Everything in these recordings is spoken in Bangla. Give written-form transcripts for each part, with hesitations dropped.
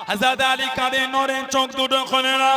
হযরত আলী কাঁদে নড়ে চোখ দুটো খোলে না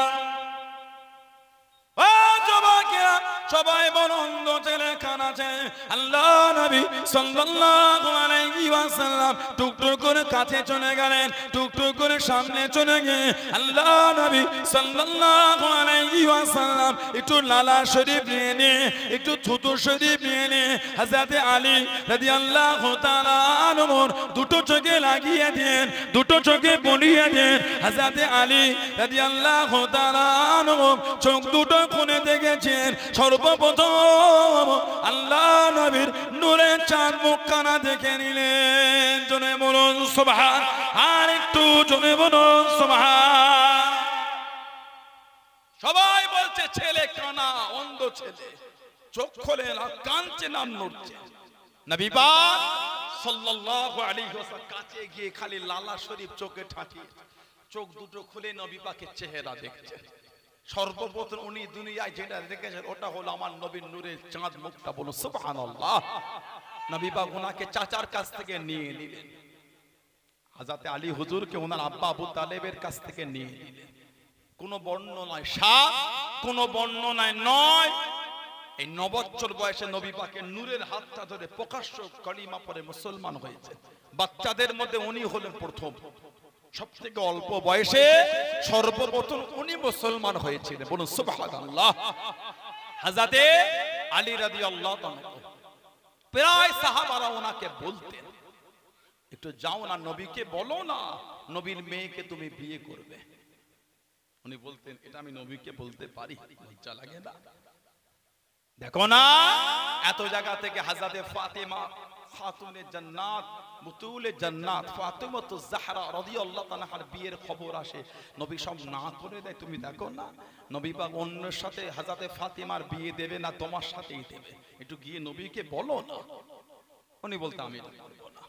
সবাই বলন্দ ছেলে কানাছে আল্লাহ নবী সাল্লাল্লাহু আলাইহি ওয়াসাল্লাম টুকটুক করে কাছে চলে গেলেন টুকটুক করে সামনে চলে গিয়ে আল্লাহ নবী সাল্লাল্লাহু আলাইহি ওয়াসাল্লাম একটু লালা শরীফ নিয়ে একটু থুতু শরীফ নিয়ে হযরত আলী রাদিয়াল্লাহু তাআলা আনহুর দুটো চোখে লাগিয়ে দেন দুটো চোখে বলিয়ে দেন হযরত আলী রাদিয়াল্লাহু তাআলা আনহু চোখ দুটো খুলে দেখেছেন সর্বপ্রথম আল্লাহ নবীর নূরের চাঁদ মুখখানা দেখে নিলেন জোরে বলুন সুবহান আর একটু জোরে বলুন সুবহান সবাই বলছে ছেলে কানা অন্ধ ছেলে চোখ খোলে না কাঁদছে না নড়ছে নবী পাক সাল্লাল্লাহু আলাইহি ওয়াসাল্লাম কাছে গিয়ে খালি লালা শরীফ চোখে ঠাকিয়ে চোখ দুটো খুলে নবী পাকের চেহারা দেখছে সর্বপ্রথম উনি দুনিয়ায় যেটা দেখেছেন ওটা হলো আমার নবীর নূরের চাঁদ মুখটা বলো সুবহানাল্লাহ নবী পাক ওনাকে চাচার কাছ থেকে নিয়ে নিলেন হযরত আলী হুজুরকে ওনার আব্বা আবু তালেবের কাছ থেকে নিয়ে নিলেন কোনো বর্ণনায় সাত কোনো বর্ণনায় নয় এই 9 বছর বয়সে নবী পাকের নূরের হাতটা ধরে প্রকাশ্য কালিমা পড়ে মুসলমান হয়েছে বাচ্চাদের মধ্যে উনি হলেন প্রথম সবথেকে অল্প বয়সে সর্বপ্রথম উনি মুসলমান হয়েছিলেন বলুন সুবহানাল্লাহ হযরত আলী রাদিয়াল্লাহু তাআলা প্রায় সাহাবারা ওনাকে বলতেন একটু যাও না নবীকে বলো না নবীর মেয়েকে তুমি বিয়ে করবে উনি বলতেন এটা আমি নবীকে বলতে পারি লজ্জা লাগে না দেখো না এত জায়গা থেকে হযরত ফাতেমা খাতুনে জান্নাত মুতুলে জান্নাত ফাতেমাতুজ জাহরা রাদিয়াল্লাহু তাআলার বিয়ের খবর আসে নবী সব না করে দেয় তুমি দেখো না নবী পাক অন্যের সাথে হযরত ফাতেমার বিয়ে দেবে না তোমার সাথেই দেবে একটু গিয়ে নবীকে বলো না উনি বলতে আমি বলবো না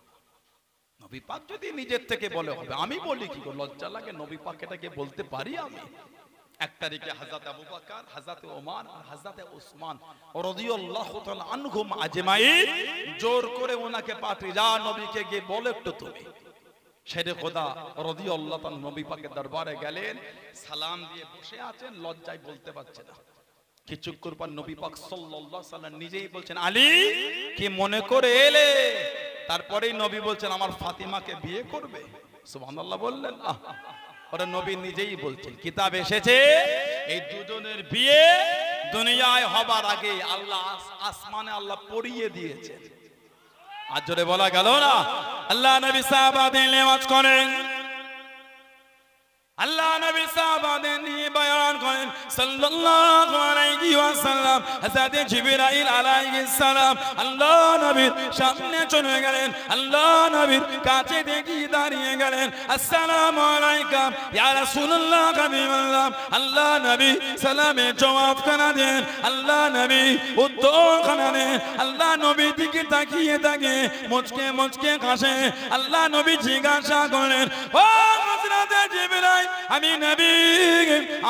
নবী পাক যদি নিজের থেকে বলে হবে আমি বলি কি লজ্জা লাগে নবী পাক এটাকে বলতে পারি আমি এক তারিখে হযরত আবু বকর হযরত ওমর আর হযরত ওসমান রাদিয়াল্লাহু তাআলা আনহুম আজমাইন জোর করে ওনাকে পাঠিয়ে যা নবীকে গিয়ে বলে একটু তুমি শেরে খোদা রাদিয়াল্লাহু তাআলা নবী পাকের দরবারে গেলেন সালাম দিয়ে বসে আছেন লজ্জায় বলতে পারছে না কিছুক্ষণ পর নবী পাক সাল্লাল্লাহু আলাইহি ওয়াসাল্লাম নিজেই বলছেন আলী কি মনে করে এলে তারপরেই নবী বলছেন আমার ফাতিমাকে বিয়ে করবে সুবহানাল্লাহ বললেন ওরা নবী নিজেই বলছেন কিতাব এসেছে এই দুজনের বিয়ে দুনিয়ায় হবার আগে আল্লাহ আসমানে আল্লাহ পড়িয়ে দিয়েছেন আর জোরে বলা গেল না আল্লাহ নবী সাহাবাদের নেওয়াজ করেন আল্লাহ নবী সাহাবাদের নিয়ে বয়ান করেন সাল্লাল্লাহু আলাইহি ওয়াসাল্লাম হযরত জিবরাইল আলাইহিস সালাম আল্লাহ নবীর সামনে চলে গেলেন আল্লাহ নবীর কাছে দেখি দাঁড়িয়ে গেলেন আসসালামু আলাইকুম ইয়া রাসূলুল্লাহ হাবিবাল্লাহ আল্লাহ নবী সালামে জবাব খানা দেন আল্লাহ নবী উত্তর খানা দেন আল্লাহ নবী দিকে তাকিয়ে তাকিয়ে মুচকে মুচকে হাসে আল্লাহ নবী জিজ্ঞাসা করেন ও হযরত জিবরাইল আমি নবী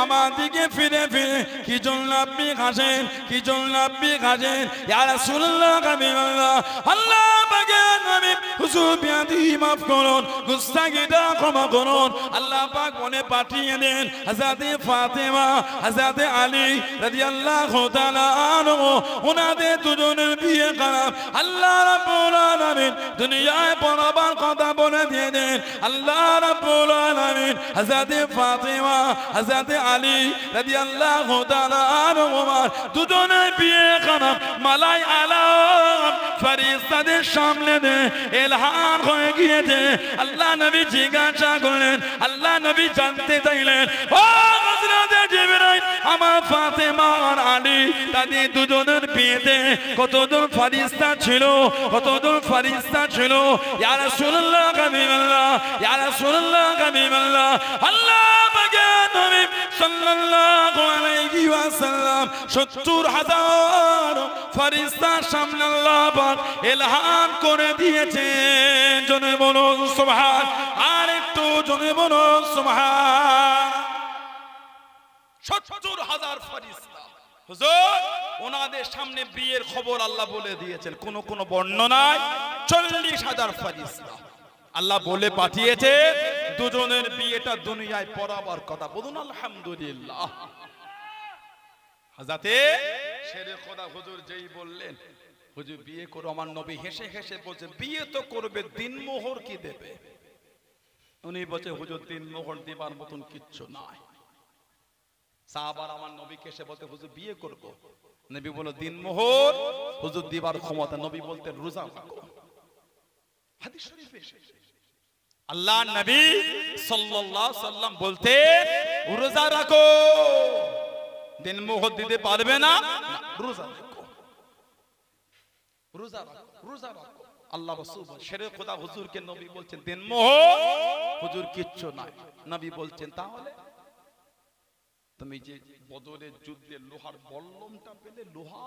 আমার দিকে ফিরে ফিরে কি জন্য আপনি হাসেন কি জন্য আপনি হাসেন ইয়া রাসূলুল্লাহ হাবিবাল্লাহ আল্লাহ পাকের নবী হুজুর বিয়াদি মাফ করুন গুস্তাখিটা ক্ষমা করুন আল্লাহ পাক মনে পাঠিয়ে দেন হযরত ফাতেমা হযরত আলী রাদিয়াল্লাহু তাআলা আনহু ওনাদের দুজনের বিয়ে করাম আল্লাহ রাব্বুল আলামিন দুনিয়ায় পরবার কথা বলে দিয়ে দেন আল্লাহ রাব্বুল আলামিন হযরত ফাতেমা হযরত আলী রাদিয়াল্লাহু তাআলা আনহুমার দুজনের বিয়ে করাম মালাই আলাম ফেরেশতাদের সামনে দে ইলহাম হয়ে গিয়েছে আল্লাহ নবী জিজ্ঞাসা করলেন আল্লাহ নবী জানতে চাইলেন ও হযরত জিবরাইল আমার ফাতেমা আর আলী তাদের দুজনের বিয়েতে কতজন ফেরেশতা ছিল কতজন ফেরেশতা ছিল ইয়া রাসূলুল্লাহ হাবিবাল্লাহ ইয়া রাসূলুল্লাহ হাবিবাল্লাহ আল্লাহ পাকের নবী সাল্লাল্লাহু আলাইহি ওয়াসাল্লাম ৭০,০০০ ফেরেশতার সামনে আল্লাহ পাক ইলহাম করে দিয়েছেন জোরে বলুন সুবহান আর একটু জোরে বলুন সুবহান ৭০,০০০ ফেরেশতা হুজুর ওনাদের সামনে বিয়ের খবর আল্লাহ বলে দিয়েছেন কোন কোন বর্ণনায় ৪০,০০০ ফেরেশতা আল্লাহ বলে পাঠিয়েছে দুজনের বিয়েটা দুনিয়ায় পড়াবার কথা, বলুন আলহামদুলিল্লাহ। হাজাতে শেরে খোদা হুজুর যেই বললেন হুজুর বিয়ে করো, আমার নবী হেসে হেসে বলছে বিয়ে তো করবে, দিনমোহর কি দেবে? উনি বলছে হুজুর দিনমোহর দিবার মতন কিচ্ছু নাই। সাহাবারা আমার নবীকে এসে বলতে হুজুর বিয়ে করব, নবী বলল দিনমোহর হুজুর দিবার ক্ষমতা। নবী বলতেন রোজা রাখো। হাদিস শরীফে আল্লাহ নবী সাল্লাল্লাহু আলাইহি সাল্লাম বলতেন রোজা রাখো, দিনমোহর দিতে পারবে না, রোজা রাখো, রোজা রাখো, রোজা রাখো। আল্লাহ রাসূল শেরে খোদা হুজুরকে নবী বলছেন দিনমোহর হুজুর কিচ্ছু নাই। নবী বলছেন তাহলে তুমি যে বদরের যুদ্ধে লোহার বল্লমটা পেলে, লোহা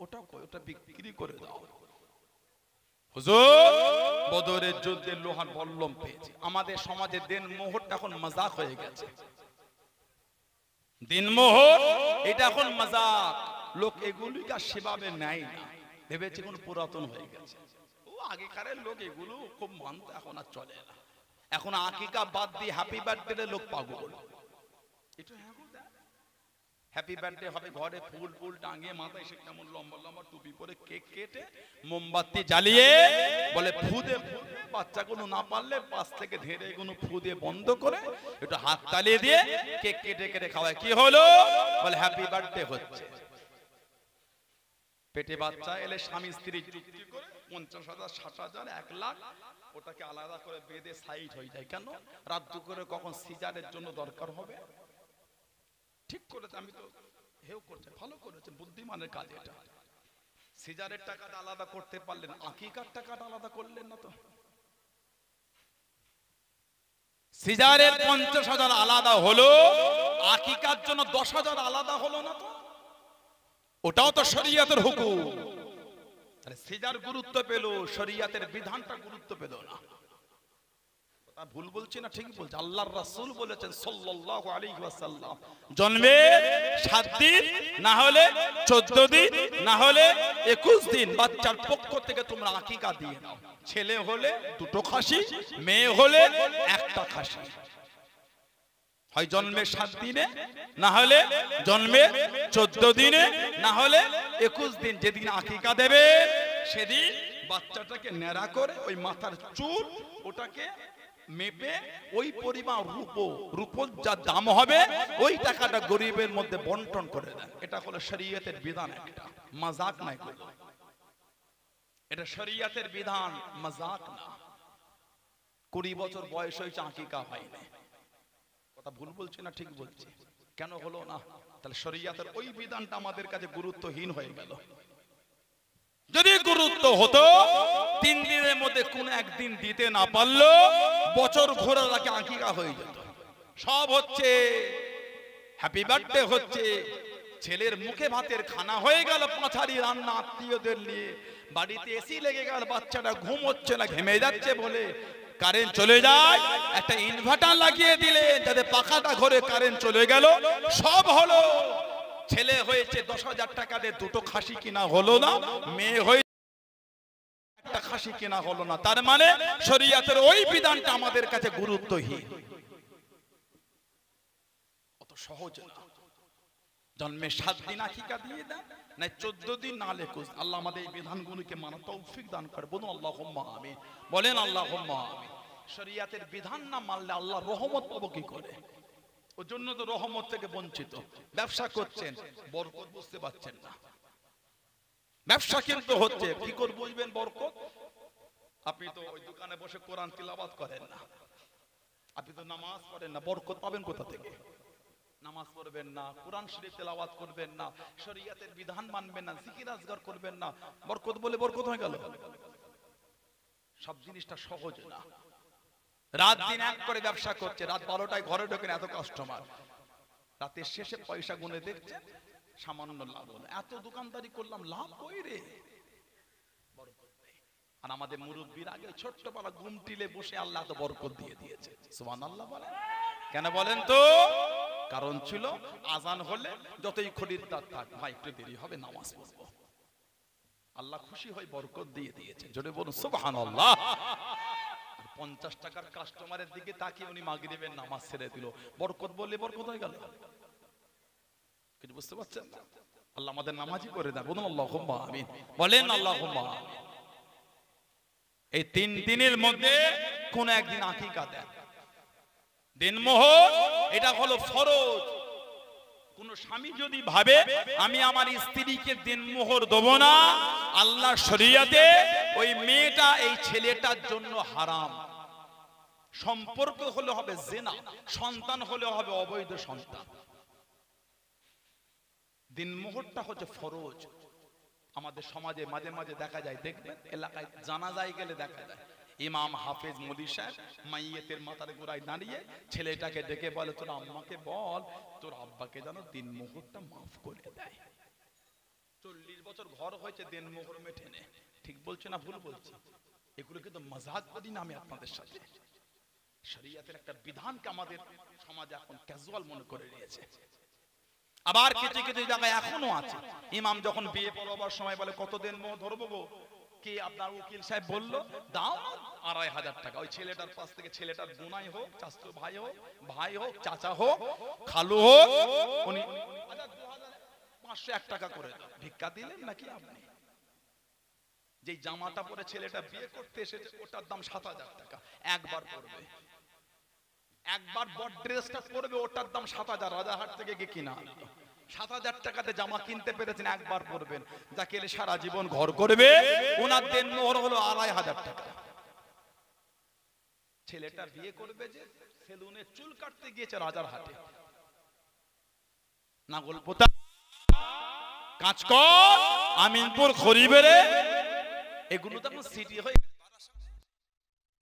ওটা ওটা বিক্রি করে দাও। হুজুর বদরের যুদ্ধে লোহার বল্লম পেয়েছে। আমাদের সমাজে দিনমোহরটা এখন মজাক হয়ে গেছে। দিনমোহর এটা এখন মজাক, লোক এগুলিকে সেভাবে নেয় না, ভেবেছে কোন পুরাতন হয়ে গেছে। ও আগেকারের লোক এগুলো খুব মানত, এখন আর চলে না। এখন আকিকা বাদ দিয়ে হ্যাপি বার্থডে লোক পাগল। এটা হ্যাপি বার্থডে হবে, ঘরে ফুল ফুল টাঙিয়ে, মাথায় সে কেমন লম্বা লম্বা টুপি পরে কেক কেটে মোমবাতি জ্বালিয়ে বলে ফু দে, বাচ্চাগুলো না পারলে পাশ থেকে ধীরে এগুলো ফু দিয়ে বন্ধ করে একটু হাত তালিয়ে দিয়ে কেক কেটে কেটে খাওয়ায়। কি হলো? বলে হ্যাপি বার্থডে হচ্ছে। পেটে বাচ্চা এলে স্বামী স্ত্রী চুক্তি করে 50,000 60,000 1 লাখ ওটাকে আলাদা করে বেঁধে সাইড হয়ে যায়। কেন? রাত দুপুরে কখন সিজারের জন্য দরকার হবে। ঠিক করেছে, আমি তো হেউ করছে, ভালো করেছে, বুদ্ধিমানের কাজ এটা। সিজারের টাকাটা আলাদা করতে পারলেন, আকিকার টাকাটা আলাদা করলেন না তো। সিজারের 50,000 আলাদা হলো, আকিকার জন্য 10,000 আলাদা হলো না তো। ওটাও তো শরীয়তের হুকুম। আরে সিজার গুরুত্ব পেল, শরীয়তের বিধানটা গুরুত্ব পেল না। ভুল বলছি না ঠিক বলছি? আল্লাহর রাসূল বলেছেন সাল্লাল্লাহু আলাইহি ওয়াসাল্লাম জন্মের 7 দিন না হলে 14 দিন না হলে 21 দিন বাচ্চার পক্ষ থেকে তোমরা আকিকা দিয়ে দাও। ছেলে হলে 2টো খাসি, মেয়ে হলে 1টা খাসি। হয় জন্মের 7 দিনে, না হলে জন্মের 14 দিনে, না হলে 21 দিন। যেদিন আকিকা দেবে সেদিন বাচ্চাটাকে নেড়া করে ওই মাথার চুল ওটাকে মেপে ওই পরিমাণ রূপোর যা দাম হবে ওই টাকাটা গরিবের মধ্যে বন্টন করে দেন। এটা হলো শরীয়তের বিধান, একটা মজাক নাই। এটা শরীয়তের বিধান, মজাক না। 20 বছর বয়স হয়েছে, আকিকা হয়নি। কথা ভুল বলছি না ঠিক বলছি? কেন হলো না? তাহলে শরীয়তের ওই বিধানটা আমাদের কাছে গুরুত্বহীন হয়ে গেল। যদি গুরুত্ব হতো 3 দিনের মধ্যে কোন একদিন দিতে না পারলো বছর ঘোরার আগে আকিকা হয়ে যেত। সব হচ্ছে, হ্যাপি বার্থডে হচ্ছে, ছেলের মুখে ভাতের খানা হয়ে গেল, পাঁচারি রান্না আত্মীয়দের নিয়ে, বাড়িতে এসি লেগে গেল, বাচ্চাটা ঘুম হচ্ছে না, ঘেমে যাচ্ছে বলে কারেন্ট চলে যায়, একটা ইনভার্টার লাগিয়ে দিলে যাতে পাখাটা ঘরে কারেন্ট চলে গেল, সব হলো। ছেলে হয়েছে 10,000 টাকা দিয়ে 2টো খাসি কিনা হলো না, মেয়ে হয়ে একটা খাসি কিনা হলো না। তার মানে শরীয়তের ওই বিধানটা আমাদের কাছে গুরুত্বহীন। অত সহজ না। জন্মে 7 দিন আকিকা দিয়ে দেন, না 14 দিন না 21। আল্লাহ আমাদের এই বিধানগুলোকে মানার তৌফিক দান করে। বলুন আল্লাহুম্মা আমিন। বলেন আল্লাহুম্মা আমিন। শরীয়তের বিধান না মানলে আল্লাহ রহমত পাবো কি করে? ওর জন্য তো রহমত থেকে বঞ্চিত। ব্যবসা করছেন, বরকত বুঝতে পারছেন না। ব্যবসা কিন্তু হচ্ছে, কি করে বুঝবেন বরকত? আপনি তো ওই দোকানে বসে কোরআন তিলাওয়াত করেন না, আপনি তো নামাজ পড়েন না, বরকত পাবেন কোথা থেকে? নামাজ পড়বেন না, কোরআন শরীফ তেলাওয়াত করবেন না, শরীয়তের বিধান মানবেন না, জিকির আজগার করবেন না, বরকত বলে বরকত হয়ে গেল? সব জিনিসটা সহজ না। রাত দিন এক করে ব্যবসা করছে, রাত 12টায় ঘরে ঢোকেন, এত কাস্টমার, রাতের শেষে পয়সা গুনে দেখছেন সামান্য লাভ হলো। এত দোকানদারি করলাম, লাভ কই রে? বরকত নেই। আর আমাদের মুরব্বীর আগে ছোট্টবেলা গুমটিলে বসে আল্লাহ তো বরকত দিয়ে দিয়েছে। সুবহানাল্লাহ বলেন। কেন বলেন তো? কারণ ছিল আজান হলে যতই খরিদ্দার থাক, ভাই একটু দেরি হবে, নামাজ পড়বো। আল্লাহ খুশি হয়ে বরকত দিয়ে দিয়েছে। জোরে বলুন সুবহানাল্লাহ। 50 টাকার কাস্টমারের দিকে তাকিয়ে উনি মাগরিবের নামাজ ছেড়ে দিল, বরকত বললে বরকত হয়ে গেল। কিছু বুঝতে পারছেন না? আল্লাহ আমাদের নামাজি করে দেন, বলুন আল্লাহুম্মা আমিন, বলেন আল্লাহুম্মা আমিন। এই 3 দিনের মধ্যে কোন একদিন আকিকা দেন, দিনমোহর, এটা হলো ফরজ। কোন স্বামী যদি ভাবে আমি আমার স্ত্রীকে দিনমোহর দেব না, আল্লাহ শরীয়তে ওই মেয়েটা এই ছেলেটার জন্য হারাম। সম্পর্ক হলে হবে জিনা, সন্তান হলে হবে অবৈধ সন্তান। দিনমোহরটা হচ্ছে ফরজ। আমাদের সমাজে মাঝে মাঝে দেখা যায়, দেখবেন এলাকায় জানাজায় গেলে দেখা যায় ইমাম হাফেজ মুলি সাহেব মাইয়েতের মাথার গোড়ায় দাঁড়িয়ে ছেলেটাকে ডেকে বলে, তোর আম্মাকে বল তোর আব্বাকে যেন দিনমোহরটা মাফ করে দেয়। 40 বছর ঘর হয়েছে, দিনমোহর মেটে নে। ঠিক বলছে না ভুল বলছে? এগুলো কিন্তু মাযহাব করি না আমি আপনাদের সাথে, শরীয়তের একটা বিধানকে আমাদের সমাজে এখন ক্যাজুয়াল মনে করে নিয়েছে। আবার কিছু কিছু জায়গায় এখনো আছে, ইমাম যখন বিয়ে পড়াবার সময় বলে কত দিনমোহর ধরবো গো, কি আপনার উকিল সাহেব বললো দাও 2500 টাকা। ওই ছেলেটার পাশ থেকে, ছেলেটার বোনাই হোক, চাচতো ভাই হোক, চাচা হোক, খালু হোক, উনি 2501 টাকা করে ভিক্ষা দিলেন নাকি আপনি? যে জামাটা পরে ছেলেটা বিয়ে করতে এসেছে ওটার দাম 7000 টাকা। একবার পরবে, একবার বড় ড্রেসটা পরবে, ওটার দাম 7000, রাজারহাট থেকে গিয়ে কিনা 7000 টাকাতে জামা কিনতে পেরেছেন, একবার পরবেন। যাকে সারা জীবন ঘর করবে ওনার দিনমোহর হলো 2500 টাকা। ছেলেটা বিয়ে করবে যে সেলুনে চুল কাটতে গিয়েছে রাজারহাটে, নাগলপোতা, কাঁচকল, আমিনপুর, খড়িবেড়ে, এগুলো তো এখন সিটি হয়ে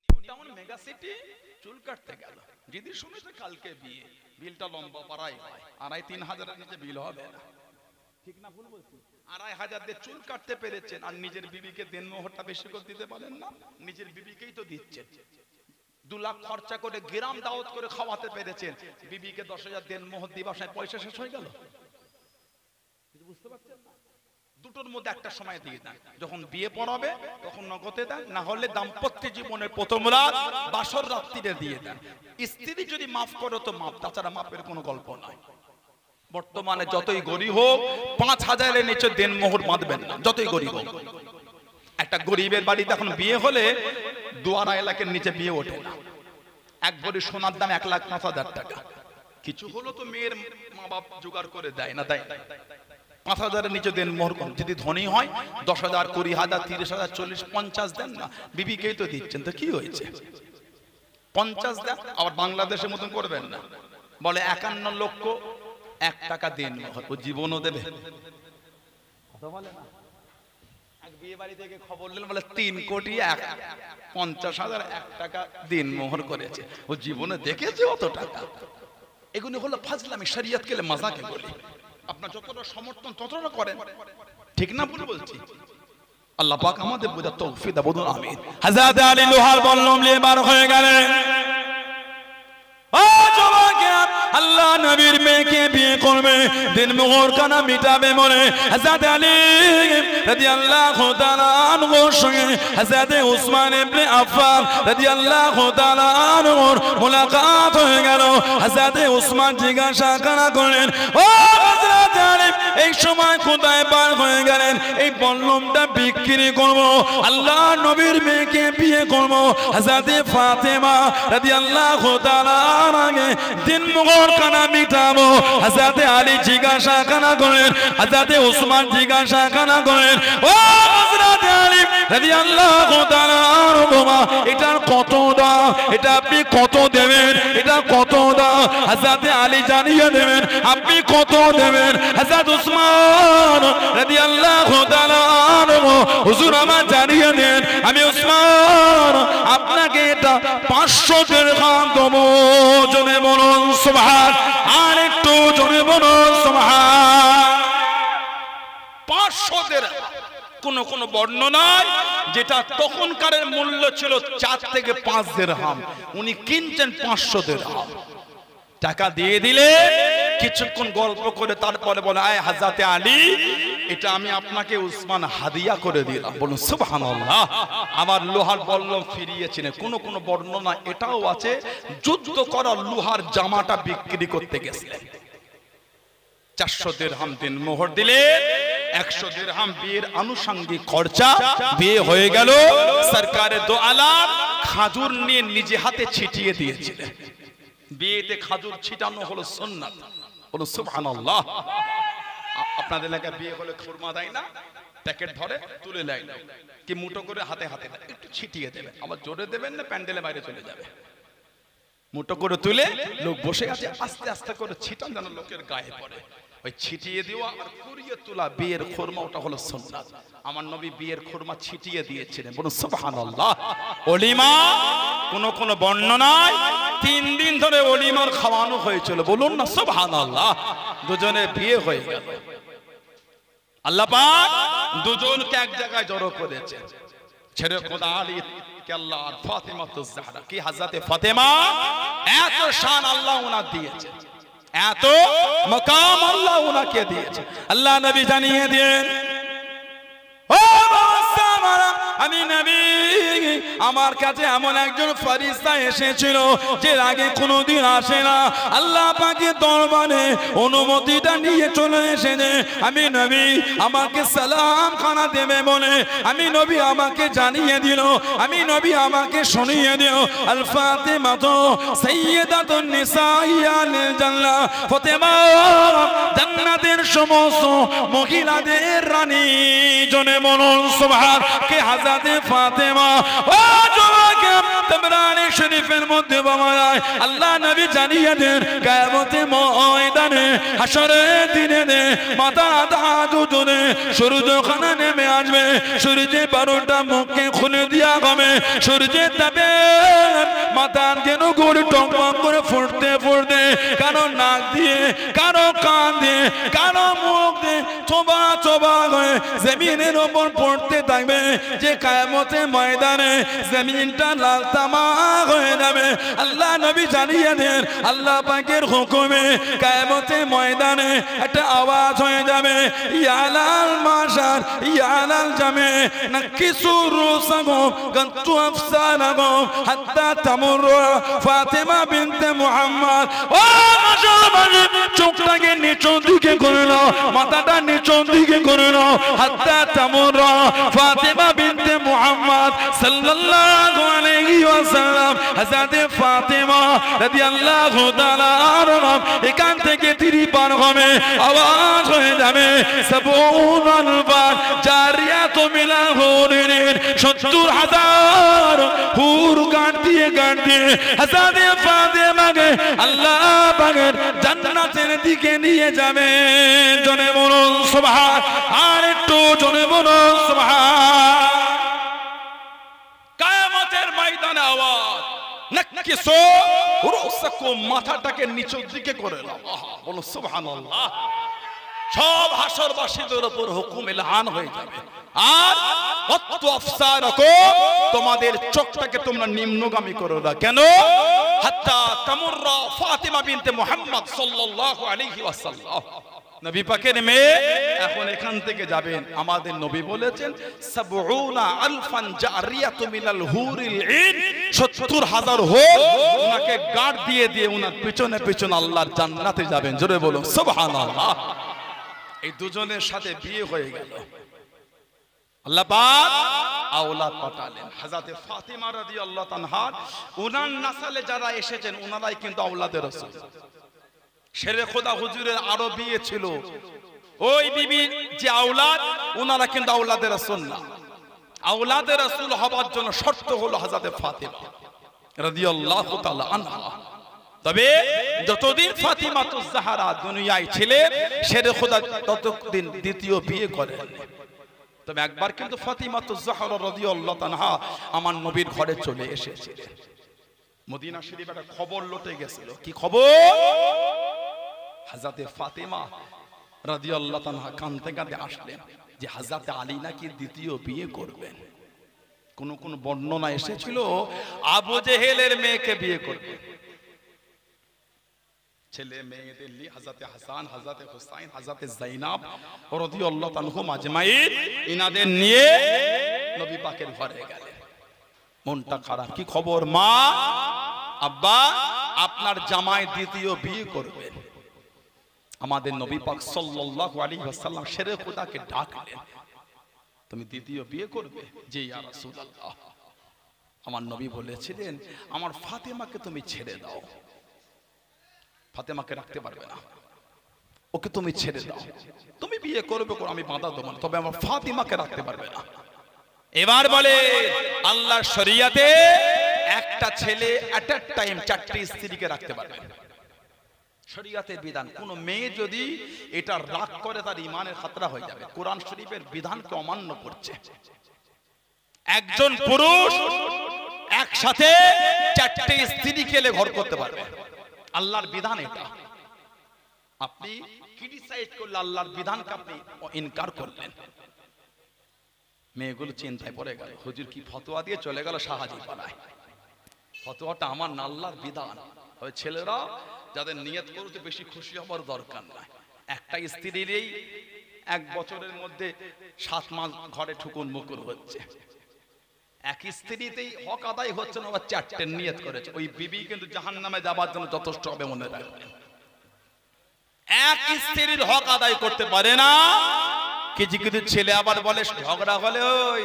নিউ টাউন মেগা সিটি। চুল কাটতে গেল, যদি শুনেছে কালকে বিয়ে, বিলটা লম্বা পাড়াই হয়, 2500-3000 এর নিচে বিল হবে না। ঠিক না ভুল বলছি? 2500 দিয়ে চুল কাটতে পেরেছেন, আর নিজের বিবিকে দিনমোহরটা বেশি করে দিতে পারেন না? নিজের বিবিকেই তো দিচ্ছেন। 2 লাখ খরচা করে গ্রাম দাওয়াত করে খাওয়াতে পেরেছেন, বিবিকে 10,000 দিনমোহর দিবার সময় পয়সা শেষ হয়ে গেল। বুঝতে পারছেন না? দুটোর মধ্যে একটা সময় দিয়ে দেন, যখন বিয়ে পড়াবে তখন নগদে দেন, না হলে দাম্পত্য জীবনের প্রথম রাত বাসর রাত্রিতে দিয়ে দেন। স্ত্রী যদি মাফ করো তো মাফ, তাছাড়া মাফের কোনো গল্প নাই। বর্তমানে যতই গরিব হোক 5000 এর নিচে দিনমোহর বাঁধবেন না, যতই গরিব হোক। একটা গরিবের বাড়িতে এখন বিয়ে হলে 2.5 লাখের নিচে বিয়ে ওঠে না। এক ভরি সোনার দাম 1,05,000 টাকা। কিছু হলো তো মেয়ের মা বাপ জোগাড় করে দেয় না, দেয় 5000 এর নিচে দিনমোহর। যদি ধনী হয় 10,000, 20,000, 30,000, 40, 50 দেন না, বিবিকেই তো দিচ্ছেন, তো কি হয়েছে? 50 দেন। আবার বাংলাদেশের মতন করবেন না, বলে 51 লক্ষ 1 টাকা দিনমোহর, ও জীবনও দেবে। এক বিয়ে বাড়ি থেকে খবর নিলেন, বলে 3,50,000 1 টাকা দিনমোহর করেছে, ও জীবনে দেখেছে অত টাকা? এগুলো হলো ফাজলামি, শরীয়ত কে মজাকে বলি। আপনার যতটা সমর্থন ততটা করেন, ঠিক না ভুল বলছি? আল্লাহ পাক আমাদের বোঝার তৌফিক দান, বলুন আমিন। হযরত আলী লোহার বল্লম নিয়ে বার হয়ে গেলেন। ও যুবকেরা, আল্লাহ নবীর মেয়েকে বিয়ে করবে, দিনমোহর কানা মিটাবে মনে। হযরত আলী রাদিয়াল্লাহু তাআলা আনহুর সঙ্গে হযরত উসমান ইবনে আফফান রাদিয়াল্লাহু তাআলা আনহুর মুলাকাত হয়ে গেল। হযরত উসমান জিজ্ঞাসা করলেন, ও হযরত আলী, এই সময় কোথায় বার হয়ে গেলেন? এই বল্লমটা বিক্রি করব, আল্লাহ নবীর মেয়েকে বিয়ে করব, হযরত ফাতেমা রাদিয়াল্লাহু তাআলা আগে দিনমোহর কানা মিটাবো। হযরত আলী জিজ্ঞাসা করলেন, হযরত উসমান জিজ্ঞাসা করলেন, ও হযরত আলী রাদিয়াল্লাহু তাআলা আনহু, এটার কত দাম? এটা আপনি কত দেবেন? এটা কত দাম? হযরত আলী জানিয়ে দেবেন আপনি কত দেবেন। হযরত উসমান রাদিয়াল্লাহু তাআলা আনহু, হুজুর আমার জানিয়ে দেন, আমি উসমান আপনাকে এটা 500 দিরহাম দেবো। জনে বলুন সুবহান, আর একটু জনে বলুন সুবহান। 500 দিরহাম। কোন কোন বর্ণনায় যেটা তখনকারের মূল্য ছিল 4 থেকে 5 দিরহাম, উনি কিনছেন 500 দিরহাম। টাকা দিয়ে দিলে কিছুক্ষণ গল্প করে তারপরে বলে, আয় হযরত আলী এটা আমি আপনাকে উসমান হাদিয়া করে দিলাম। বলুন সুবহানাল্লাহ। আবার লোহার বল্লম ফিরিয়েছিলেন। কোন কোন বর্ণনা এটাও আছে যুদ্ধ করার লোহার জামাটা বিক্রি করতে গেছিলেন। 400 দিরহাম দিন মোহর দিলে 100 দিরহাম বিয়ের আনুষঙ্গিক খরচা, বিয়ে হয়ে গেল। সরকারে দো আলাম খাজুর নিয়ে নিজে হাতে ছিটিয়ে দিয়েছিলেন। বিয়েতে খাজুর ছিটানো হলো সুন্নাত। বলুন সুবহানাল্লাহ। আপনাদের এলাকায় বিয়ে হলে খুরমা দেয় না, প্যাকেট ধরে তুলে নেয় না, কি মুঠো করে হাতে হাতে দেয়, একটু ছিটিয়ে দেবে, আবার জোরে দেবেন না প্যান্ডেলে বাইরে চলে যাবে। মুঠো করে তুলে লোক বসে আছে, আস্তে আস্তে করে ছিটান যেন লোকের গায়ে পড়ে। ওই ছিটিয়ে দেওয়া আর কুড়িয়ে তোলা বিয়ের খুরমা, ওটা হলো সুন্নাত। আমার নবী বিয়ের খুরমা ছিটিয়ে দিয়েছিলেন। বলুন সুবহানাল্লাহ। ওলিমা কোন বর্ণনায় 3 দিন ধরে ওলিমার খাওয়ানো হয়েছিল। বলুন না সুবহানাল্লাহ। দুজনে বিয়ে হয়ে গেল। আল্লাহ পাক দুজনকে এক জায়গায় জড়ো করেছে। ছেড়ে খোদা আলী কেল্লা আর ফাতেমাতুজ জাহরা, কি হযরতে ফাতেমা এত শান আল্লাহ ওনার দিয়েছে, এত মাকাম আল্লাহ ওনাকে দিয়েছে। আল্লাহ নবী জানিয়ে দেন, ও সামারা, আমি নবী, আমার কাছে এমন একজন ফেরেশতা এসেছিল যে আগে কোনোদিন আসে না। আল্লাহ পাকের দরবারে অনুমতিটা নিয়ে চলে এসেছে। আমি নবী, আমাকে সালাম খানা দেবে বলে আমি নবী আমাকে জানিয়ে দিল, আমি নবী আমাকে শুনিয়ে দিল। আল ফাতেমা তো সাইয়্যিদাতুন নিসাইয়াল জান্নাহ, ফাতেমা জান্নাতের সমস্ত মহিলাদের রানী। জনে বলুন সুবহান। কে হযরতে ফাতেমা। ও যুবক, তাবরানী শরীফের মধ্যে পাওয়া যায়, আল্লাহ নবী জানিয়ে দেন কিয়ামতের ময়দানে হাসরের দিনে মাথা দুজনে সূর্যখানা নেমে আসবে। সূর্যের 12টা মুখকে খুলে দেওয়া হবে। সূর্যের তাপে মাথার কেন গোড়ে টকবক করে ফুটতে ফুটতে, কারো নাক দিয়ে, কারো কান দিয়ে, কারো মুখ দিয়ে চোবা চোবা হয়ে জমিনের ওপর পড়তে থাকবে। যে কিয়ামতের ময়দানে জমিনটা লাল তামাক হয়ে যাবে। আল্লাহ নবী জানিয়ে দেন আল্লাহ পাকের হুকুমে কিয়ামতের ময়দানে একটা আওয়াজ হয়ে যাবে, ইয়ালাল মাশার ইয়ালাল জামে নাকিসু রুসাকুম কানতু আফসালাকুম হাত্তা তামুরু ফাতেমা বিনতে মুহাম্মদ। ও মাশাআল্লাহ, চোখটাকে নিচের দিকে করে নাও, মাথাটা নিচের দিকে করে নাও। হাত্তা তামুরু ফাতেমা বিনতে মুহাম্মদ সাল্লাল্লাহু আলাইহি ওয়াসাল্লাম। হযরতে ফাতেমা রাদিয়াল্লাহু তাআলা আনহা এখান থেকে তীর পার হবে, আওয়াজ হয়ে যাবে, সাবুনাল বার জারিয়াতু মিনাল হুরিন, 70,000 হুর গান দিয়ে হযরতে ফাতেমাকে আল্লাহ পাকের জান্নাতের দিকে নিয়ে যাবে। জনে বলুন সুবহান। আর একটু জনে বলুন সুবহান। কিয়ামতের ময়দানে আওয়াজ, নাকিসু রুসাকুম, মাথাটাকে নিচের দিকে করে নাও। বলুন সুবহানাল্লাহ। সব হাসরবাসীদের উপর হুকুম এলান হয়ে যাবে। আর ওয়াত্তু আফসারাকুম, তোমাদের চোখটাকে তোমরা নিম্নগামী করো না। কেন? হাত্তা তামুররা ফাতিমা বিনতে মুহাম্মদ সাল্লাল্লাহু আলাইহি ওয়াসাল্লাম, নবী পাকের মেয়ে এখন এখান থেকে যাবেন। আমাদের নবী বলেছেন ৭০,০০০ জারিয়াতু মিনাল হুরিল ঈন, ৭০,০০০ হুর ওনাকে গার্ড দিয়ে দিয়ে ওনার পিছনে পিছনে আল্লাহর জান্নাতে যাবেন। জোরে বলুন সুবহানাল্লাহ। এই দুজনের সাথে বিয়ে হয়ে গেল। আল্লাহ পাক আওলাদ পাঠালেন। হযরতে ফাতিমা রাদিয়াল্লাহু তাআলা ওনার নাসালে যারা এসেছেন ওনারাই কিন্তু আওলাদের রাসূল। শেরে খোদা হুজুরের আরো বিয়ে ছিল, ওই বিবি যে আওলাদ ওনারা কিন্তু আওলাদের রাসূল না। আওলাদের রাসূল হবার জন্য শর্ত হলো হযরতে ফাতিমা রাদিয়াল্লাহু তাআলা আনহা। তবে যতদিন ফাতিমাতুজ জাহরা দুনিয়ায় ছিলেন শেরে খোদা ততদিন দ্বিতীয় বিয়ে করেন। তবে একবার কিন্তু ফাতিমাতুজ জাহরা রাদিয়াল্লাহু তাআলা আমার নবীর ঘরে চলে এসেছিলেন। মদিনা শরীফে একটা খবর লটে গেছিল। কি খবর? হযরতে ফাতিমা রাদিয়াল্লাহু তাআলা কাঁদতে কাঁদতে আসলেন যে হযরতে আলী নাকি দ্বিতীয় বিয়ে করবেন। কোন কোন বর্ণনা এসেছিল আবু জেহেলের মেয়েকে বিয়ে করবেন। ছেলে মেয়েদের নিয়ে হযরত হাসান, হযরত হুসাইন, হযরত যায়নাব রাদিয়াল্লাহু তাআলাহুম আজমাইন ইনাদের নিয়ে নবী পাকের ঘরে গেলেন। মনটা খারাপ, কি খবর মা, আব্বা, আপনার জামাই দ্বিতীয় বিয়ে করবেন। আমাদের নবী পাক সাল্লাল্লাহু আলাইহি ওয়াসাল্লাম শেরে খোদাকে ডাকলেন, তুমি দ্বিতীয় বিয়ে করবে? জি ইয়া রাসূলুল্লাহ। আমার নবী বলেছিলেন, আমার ফাতেমাকে তুমি ছেড়ে দাও। ফাতেমাকে রাখতে পারবে না, ওকে তুমি ছেড়ে দাও। তুমি বিয়ে করবে করো, আমি বাধা দেব না, তবে আমার ফাতেমাকে রাখতে পারবে না। এবার বলে আল্লাহর শরীয়তে একটা ছেলে এট আ টাইম 4টি স্ত্রীকে রাখতে পারবে। শরীয়তের বিধান, কোন মেয়ে যদি এটা রাগ করে তার ঈমানের খাতরা হয়ে যাবে। কোরআন শরীফের বিধানকে অমান্য করছে। একজন পুরুষ একসাথে 4টি স্ত্রীকে ঘর করতে পারবে, আল্লাহর বিধান এটা। আপনি ক্রিটিসাইজ করলে আল্লাহর বিধানকে আপনি ইনকার করলেন। মেয়েগুলো চিন্তায় পড়ে গেল, হুজুর কি ফতোয়া দিয়ে চলে গেল সাহায্য পাড়ায়। ফতোয়াটা আমার না, আল্লাহর বিধান। তবে ছেলেরা যাদের নিয়ত করতে বেশি খুশি হবার দরকার নাই। একটা স্ত্রীরই 1 বছরের মধ্যে 7 মাস ঘরে ঠুকুন মুকুর হচ্ছে। এক স্ত্রীতেই হক আদায় হচ্ছে না, আবার 4টে নিয়ত করেছে। ওই বিবি কিন্তু জাহান্নামে যাবার জন্য যথেষ্ট হবে, মনে রাখবেন। এক স্ত্রীর হক আদায় করতে পারে না। কিছু কিছু ছেলে আবার বলে ঝগড়া হলে ওই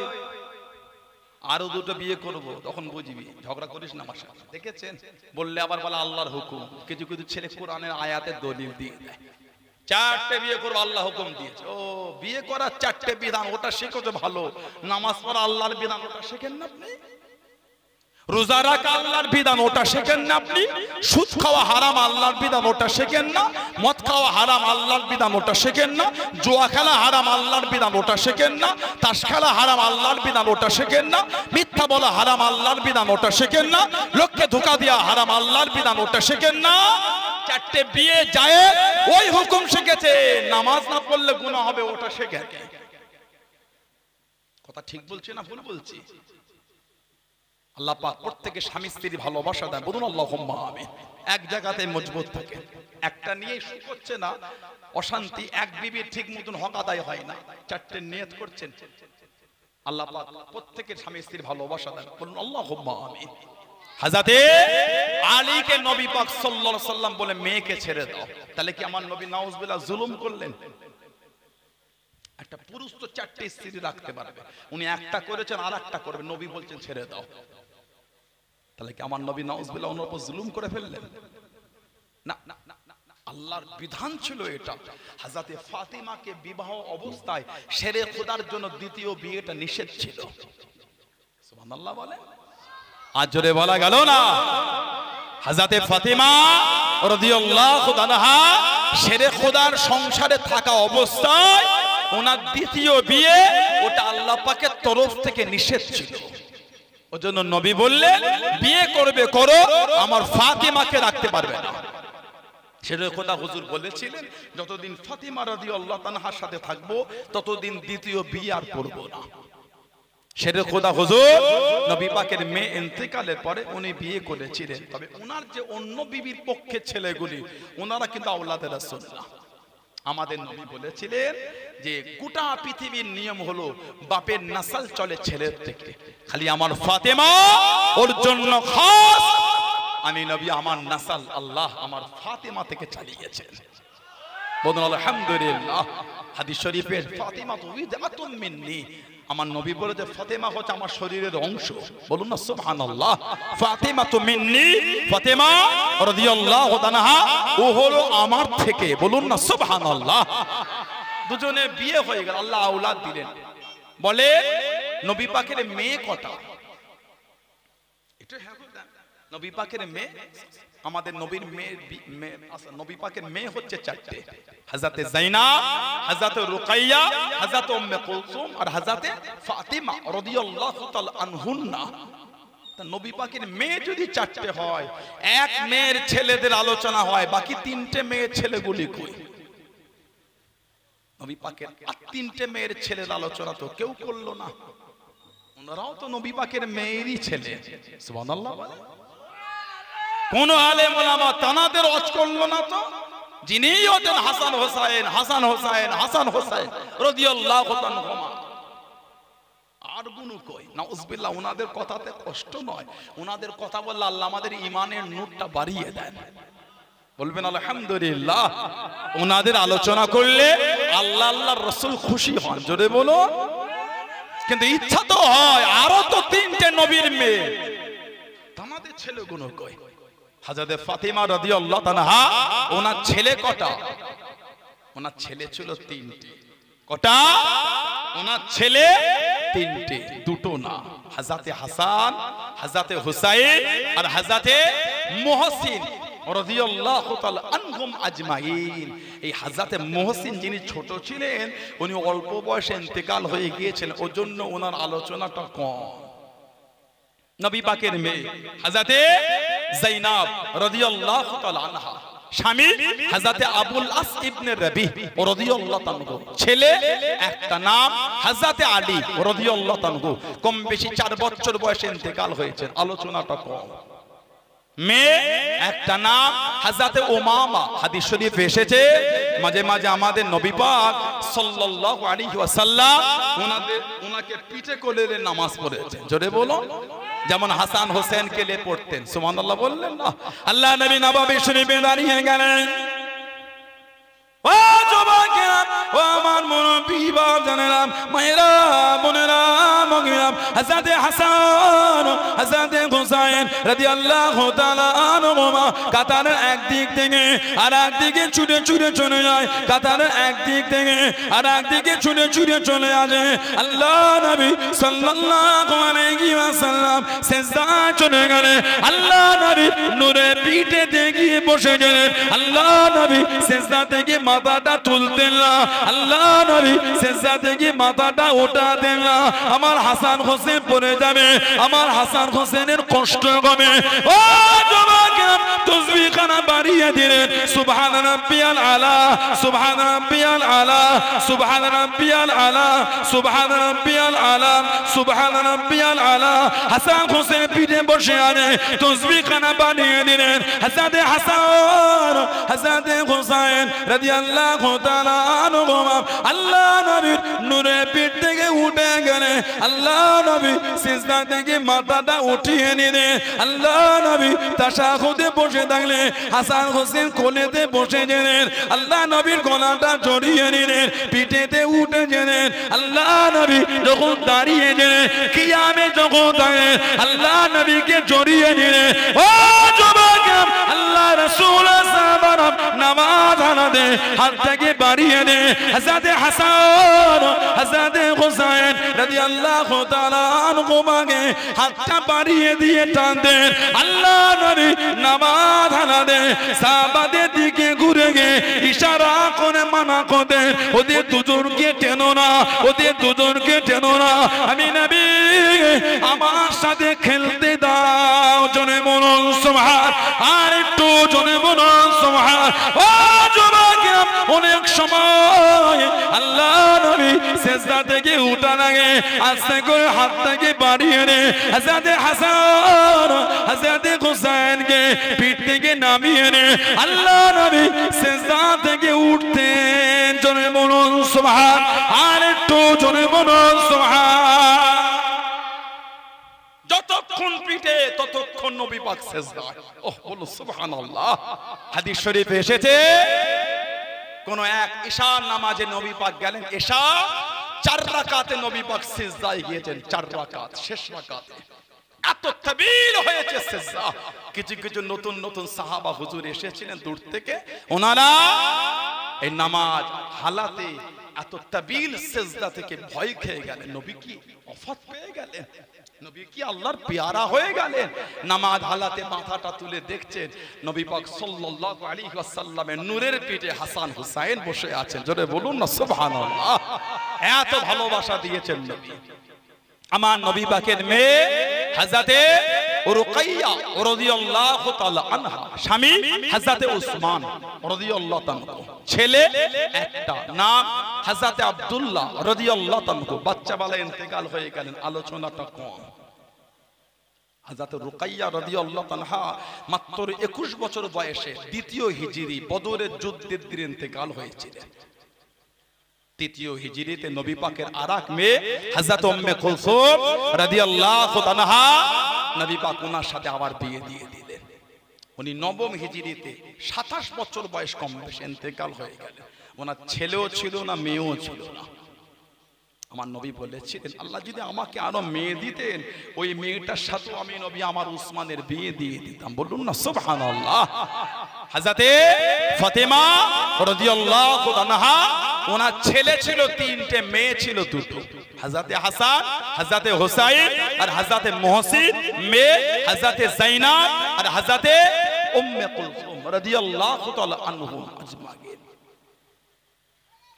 আরো 2টো বিয়ে করব, তখন বুঝবি ঝগড়া করিস না আমার সাথে। দেখেছেন বললে আবার বলে আল্লাহর হুকুম। কিছু কিছু ছেলে কোরআনের আয়াতের দলিল দিয়ে দেয়, 4টে বিয়ে করবো, আল্লাহ হুকুম দিয়েছে। ও বিয়ে করার 4টে বিধান, ওটা শিখেছো ভালো। নামাজ পড়া আল্লাহর বিধান, ওটা শেখেন না আপনি। রোজা রাখা আল্লাহর বিধান, ওটা শেখেন না আপনি। সুদ খাওয়া হারাম, আল্লাহর বিধান, ওটা শেখেন না। মদ খাওয়া হারাম, আল্লাহর বিধান, ওটা শেখেন না। জুয়া খেলা হারাম, আল্লাহর বিধান, ওটা শেখেন না। তাস খেলা হারাম, আল্লাহর বিধান, ওটা শেখেন না। মিথ্যা বলা হারাম, আল্লাহর বিধান, ওটা শেখেন না। লোককে ধোঁকা দেওয়া হারাম, আল্লাহর বিধান, ওটা শেখেন না। 4টে বিয়ে যায় ওই হুকুম শিখেছে। নামাজ না পড়লে গুনাহ হবে, ওটা শেখেন। কথা ঠিক বলছি না ভুল বলছি? আল্লাহ পাক প্রত্যেকে স্বামী স্ত্রীর ভালোবাসা দেয়, বলুন আল্লাহুম্মা আমিন। এক জায়গাতে মজবুত থাকে, একটা নিয়ে সুখ হচ্ছে না, অশান্তি। এক বিবির ঠিক মতন হক আদায় হয় না, 4টে নিয়ত করছেন। আল্লাহ পাক প্রত্যেকের স্বামী স্ত্রীর ভালোবাসা দেয়, বলুন আল্লাহুম্মা আমিন। হযরতে আলীকে নবী পাক সাল্লাল্লাহু আলাইহি সাল্লাম বলে মেয়েকে ছেড়ে দাও। তাহলে কি আমার নবী নাউজুবিল্লাহ জুলুম করলেন? একটা পুরুষ তো 4টে স্ত্রী রাখতে পারবে, উনি একটা করেছেন আর একটা করবে, নবী বলছেন ছেড়ে দাও। তাহলে কি আমার নবী নাউজুবিল্লাহ ওনার উপর জুলুম করে ফেললেন? না, আল্লাহর বিধান ছিল এটা। হযরতে ফাতিমাকে বিবাহ অবস্থায় শেরে খোদার জন্য দ্বিতীয় বিয়েটা নিষেধ ছিল। সুবহানাল্লাহ বলে, আজ জোরে বলা গেল না। হযরতে ফাতিমা রাদিয়াল্লাহু আনহা শেরে খোদার সংসারে থাকা অবস্থায় ওনার দ্বিতীয় বিয়ে, ওটা আল্লাহ পাকের তরফ থেকে নিষেধ ছিল। ওজন্য নবী বললেন বিয়ে করবে করো, আমার ফাতিমাকে রাখতে পারবে না। শেরে খোদা হুজুর বলেছিলেন যতদিন ফাতিমা রাদিয়াল্লাহু আনহার সাথে থাকবো ততদিন দ্বিতীয় বিয়ে আর করব না। শেরে খোদা হুজুর নবী পাকের মেয়ে ইন্তেকালের পরে উনি বিয়ে করেছিলেন, তবে ওনার যে অন্য বিবির পক্ষে ছেলেগুলি ওনারা কিন্তু আওলাদে রাসূল না। আমাদের নবী বলেছিলেন যে গোটা পৃথিবীর নিয়ম হলো বাপের নাসল চলে ছেলের থেকে, খালি আমার ফাতেমা ওর জন্য খাস। আমি নবী আমার নাসল আল্লাহ আমার ফাতেমা থেকে চালিয়েছেন। বলুন আলহামদুলিল্লাহ। হাদিস শরীফের ফাতেমা তো উইদাতুম মিন্নি, আমার নবী বলে যে ফাতেমা হচ্ছে আমার শরীরের অংশ। বলুন না সুবহানাল্লাহ। ফাতেমা তো মিন্নি, ফাতেমা রাদিয়াল্লাহু আনহা ও হলো আমার থেকে। বলুন না সুবহানাল্লাহ। দুজনে বিয়ে হয়ে গেল, আল্লাহ আওলাদ দিলেন। বলে নবী পাকের মেয়ে কটা? এটা নবী পাকের মেয়ে, আমাদের নবীর মেয়ে, নবী পাকের মেয়ে হচ্ছে 4টে। হযরতে যায়নাব, হযরতে রুকাইয়া, হযরতে উম্মে কুলসুম আর হযরতে ফাতিমা রাদিয়াল্লাহু তাআলা আনহুন্না। তা নবী পাকের মেয়ে যদি 4টে হয়, এক মেয়ের ছেলেদের আলোচনা হয়, বাকি 3টে মেয়ের ছেলেগুলি কই? নবী পাকের আর 3টে মেয়ের ছেলের আলোচনা তো কেউ করলো না। ওনারাও তো নবী পাকের মেয়েরই ছেলে। সুবহানাল্লাহ। কোন আলেম ওলামা তানাদের ওয়াজ করলো না তো? যিনি হতেন হাসান হোসাইন, হাসান হোসাইন, হাসান হোসাইন রাদিয়াল্লাহু তাআলা। আর গুনো কই নাউজুবিল্লাহ, ওনাদের কথাতে কষ্ট নয়, ওনাদের কথা বললে আল্লাহ আমাদের ঈমানের নূরটা বাড়িয়ে দেন। বলবেন আলহামদুলিল্লাহ। ওনাদের আলোচনা করলে আল্লাহ আল্লাহর রাসূল খুশি হন, জোরে বলো। কিন্তু ইচ্ছা তো হয় আরো তো তিনটে নবীর মেয়ে, আমাদের ছেলেগুলো কই? হযরত ফাতিমা রাদিয়াল্লাহু তাআলা, ওনার ছেলে কটা? ওনার ছেলে ছিল তিনটে। কটা? ওনার ছেলে তিনটে, দুটো না। হযরত হাসান, হযরত হুসাইন আর হযরত মুহসিন রাদিয়াল্লাহু তাআলা আনহুম আজমাইন। এই হযরত মুহসিন যিনি ছোট ছিলেন, উনি অল্প বয়সে ইন্তেকাল হয়ে গিয়েছিলেন, ওজন্য ওনার আলোচনাটা কম। নবী পাকের মেয়ে হযরত যায়েনব রাদিয়াল্লাহু তাআলা আনহা, স্বামী হযরত আবুল আস ইবনে রবি রাদিয়াল্লাহু তাআলা, ছেলে একটা, নাম হযরত আলী রাদিয়াল্লাহু তাআলা। কম বেশি 4 বছর বয়সে ইন্তেকাল হয়েছে, আলোচনাটা কম। মেয়ে একটা, নাম হযরত উমামা। হাদিস শরীফ এসেছে মাঝে মাঝে আমাদের নবী পাক সাল্লাল্লাহু আলাইহি ওয়াসাল্লাম ওনাকে পিঠে কোলে নামাজ পড়েছেন, জোরে বলো। যেমন হাসান হোসেন কে লে পড়তেন, সুবহানাল্লাহ বললেন না? আল্লাহ নবী নববী শরীফে দাঁড়িয়ে গেলেন। ও যুবকেরা, ও আমার মুরব্বি বাজানেরা, মায়েরা, বোনেরা, মগিরা, হযরত হাসান, হযরত হুসাইন রাদিয়াল্লাহু তাআলা আনহুমা কাতারের একদিক থেকে আর একদিকে ছুটে ছুটে চলে যায়, কাতারের একদিক থেকে আর একদিকে ছুটে ছুটে চলে আসে। আল্লাহ নবী সাল্লাল্লাহু আলাইহি ওয়াসাল্লাম সিজদায় চলে গেলেন। আল্লাহ নবী নূরে পিঠে গিয়ে বসে গেলেন। আল্লাহ নবী সিজদা থেকে মাথাটা তুলতেন না, আল্লাহ নবী সিজদা থেকে মাথাটা ওঠাতেন না। আমার হাসান হোসেন পড়ে যাবে, আমার হাসান হোসেনের কষ্ট হবে। ও যুবকেরা, তাসবিহ খানা বাড়িয়ে দিলেন। সুবহান রাব্বিয়াল আলা, সুবহান রাব্বিয়াল আলা, সুবহান রাব্বিয়াল আলা, সুবহান রাব্বিয়াল আলা, সুবহান রাব্বিয়াল আলা। হাসান হোসেন পিঠে বসে আছে, তাসবিহ খানা বাড়িয়ে দিলেন। হযরত হাসান, হযরত হুসাইন রাদিয়াল্লাহু তাআলা আনহুমা আল্লাহ নবীর নূরে পিঠ থেকে উঠে গেলেন। আল্লাহ নবী সিজদা থেকে মাথাটা উঠিয়ে নিলেন। আল্লাহ নবী তাশাহুদে বসে থাকলেন, হাসান হোসেন কোলেতে বসে গেলেন। আল্লাহ নবীর গলাটা জড়িয়ে নিলেন, পিঠেতে উঠে গেলেন। আল্লাহ নবী যখন দাঁড়িয়ে গেলেন, কিয়ামে যখন দাঁড়িয়ে আল্লাহ নবীকে জড়িয়ে নিলেন। ও যুবকেরা, আল্লাহ রাসূল সাহাবারা নামাজ আনাদে হাত থেকে বাড়িয়ে দে। হযরত হাসান, হযরত হুসাইন রাদিয়াল্লাহু তাআলা আনহুমাকে হাতটা বাড়িয়ে দিয়ে টান দেন। আল্লাহ নবী নামাজ আনাদে সাহাবাদের দিকে ঘুরে গিয়ে ইশারা করে মানা করতেন, ওদের দুজনকে টেনো না, ওদের দুজনকে টেনো না, আমি নবী আমার সাথে খেলতে দাও। জনে বলুন সুবহান, আর একটু জনে বলুন সুবহান। ও যুবকেরা, অনেক সময় আল্লাহ নবী সিজদা থেকে উঠার আগে আস্তে করে হাতটাকে বাড়িয়ে নেয়। হযরত হাসান, হযরত হুসাইনকে পিঠ থেকে নামিয়ে নেয়। আল্লাহ নবী সিজদা থেকে উঠতেন, জনে বলুন সুবহান, আর একটু জনে বলুন সুবহান। যতক্ষণ পিঠে ততক্ষণ নবী পাক সিজদায়। ওহ, বলো সুবহানাল্লাহ। হাদিস শরীফে এসেছে কোন এক ঈশার নামাজে নবী পাক গেলেন, ঈশা 4 রাকাতে নবী পাক সিজদায় গিয়েছেন। 4 রাকাত, শেষ রাকাতে এত তাবিল হয়েছে সিজদা। কিছু কিছু নতুন নতুন সাহাবা হুজুর এসেছিলেন দূর থেকে, ওনারা এই নামাজ হালাতে এত তাবিল সিজদা থেকে ভয় খেয়ে গেলেন। নবী কি ওফাত পেয়ে গেলেন? নবী কি আল্লাহর পেয়ারা হয়ে গেলেন? নামাজ হালাতে মাথাটা তুলে দেখছেন নবী পাক সাল্লাল্লাহু আলাইহি ওয়াসাল্লামের নূরের পিঠে হাসান হুসাইন বসে আছেন। জোরে বলুন না সুবহানাল্লাহ। এত ভালোবাসা দিয়েছেন নবী। আমার নবী পাকের মেয়ে হযরত রুকাইয়া রাদিয়াল্লাহু তাআলা আনহা, স্বামী হযরত উসমান রাদিয়াল্লাহু তাআলা, ছেলে একটা, নাম হযরত আব্দুল্লাহ রাদিয়াল্লাহু তাআলা। বাচ্চা বেলায় ইন্তেকাল হয়ে গেলেন, আলোচনাটা কম। হযরত রুকাইয়া রাদিয়াল্লাহু তাআলা মাত্র 21 বছর বয়সে দ্বিতীয় হিজরি বদরের যুদ্ধের দিন ইন্তেকাল হয়েছিল। তৃতীয় হিজরিতে নবী পাকের আরেক মেয়ে হযরত উম্মে কুলসুম রাদিয়াল্লাহু তাআলা নবী পাক ওনার সাথে আবার বিয়ে দিয়ে দিলেন। উনি নবম হিজরিতে 27 বছর বয়স কম বেশি ইন্তেকাল হয়ে গেলেন। ওনার ছেলেও ছিল না, মেয়েও ছিল না। আমার নবী বলেছিলেন, আল্লাহ যদি আমাকে আরো মেয়ে দিতেন, ওই মেয়েটার সাথে আমি নবী আমার উসমানের বিয়ে দিয়ে দিতাম। বলুন না সুবহানাল্লাহ। হযরতে ফাতেমা রাদিয়াল্লাহু আনহা, ওনার ছেলে ছিল 3টে, মেয়ে ছিল 2টো। হযরতে হাসান, হযরতে হুসাইন আর হযরতে মুহসিন, মেয়ে হযরতে যায়নাব আর হযরতে উম্মে কুলসুম রাদিয়াল্লাহু তাআলা আনহুম আজমাইন।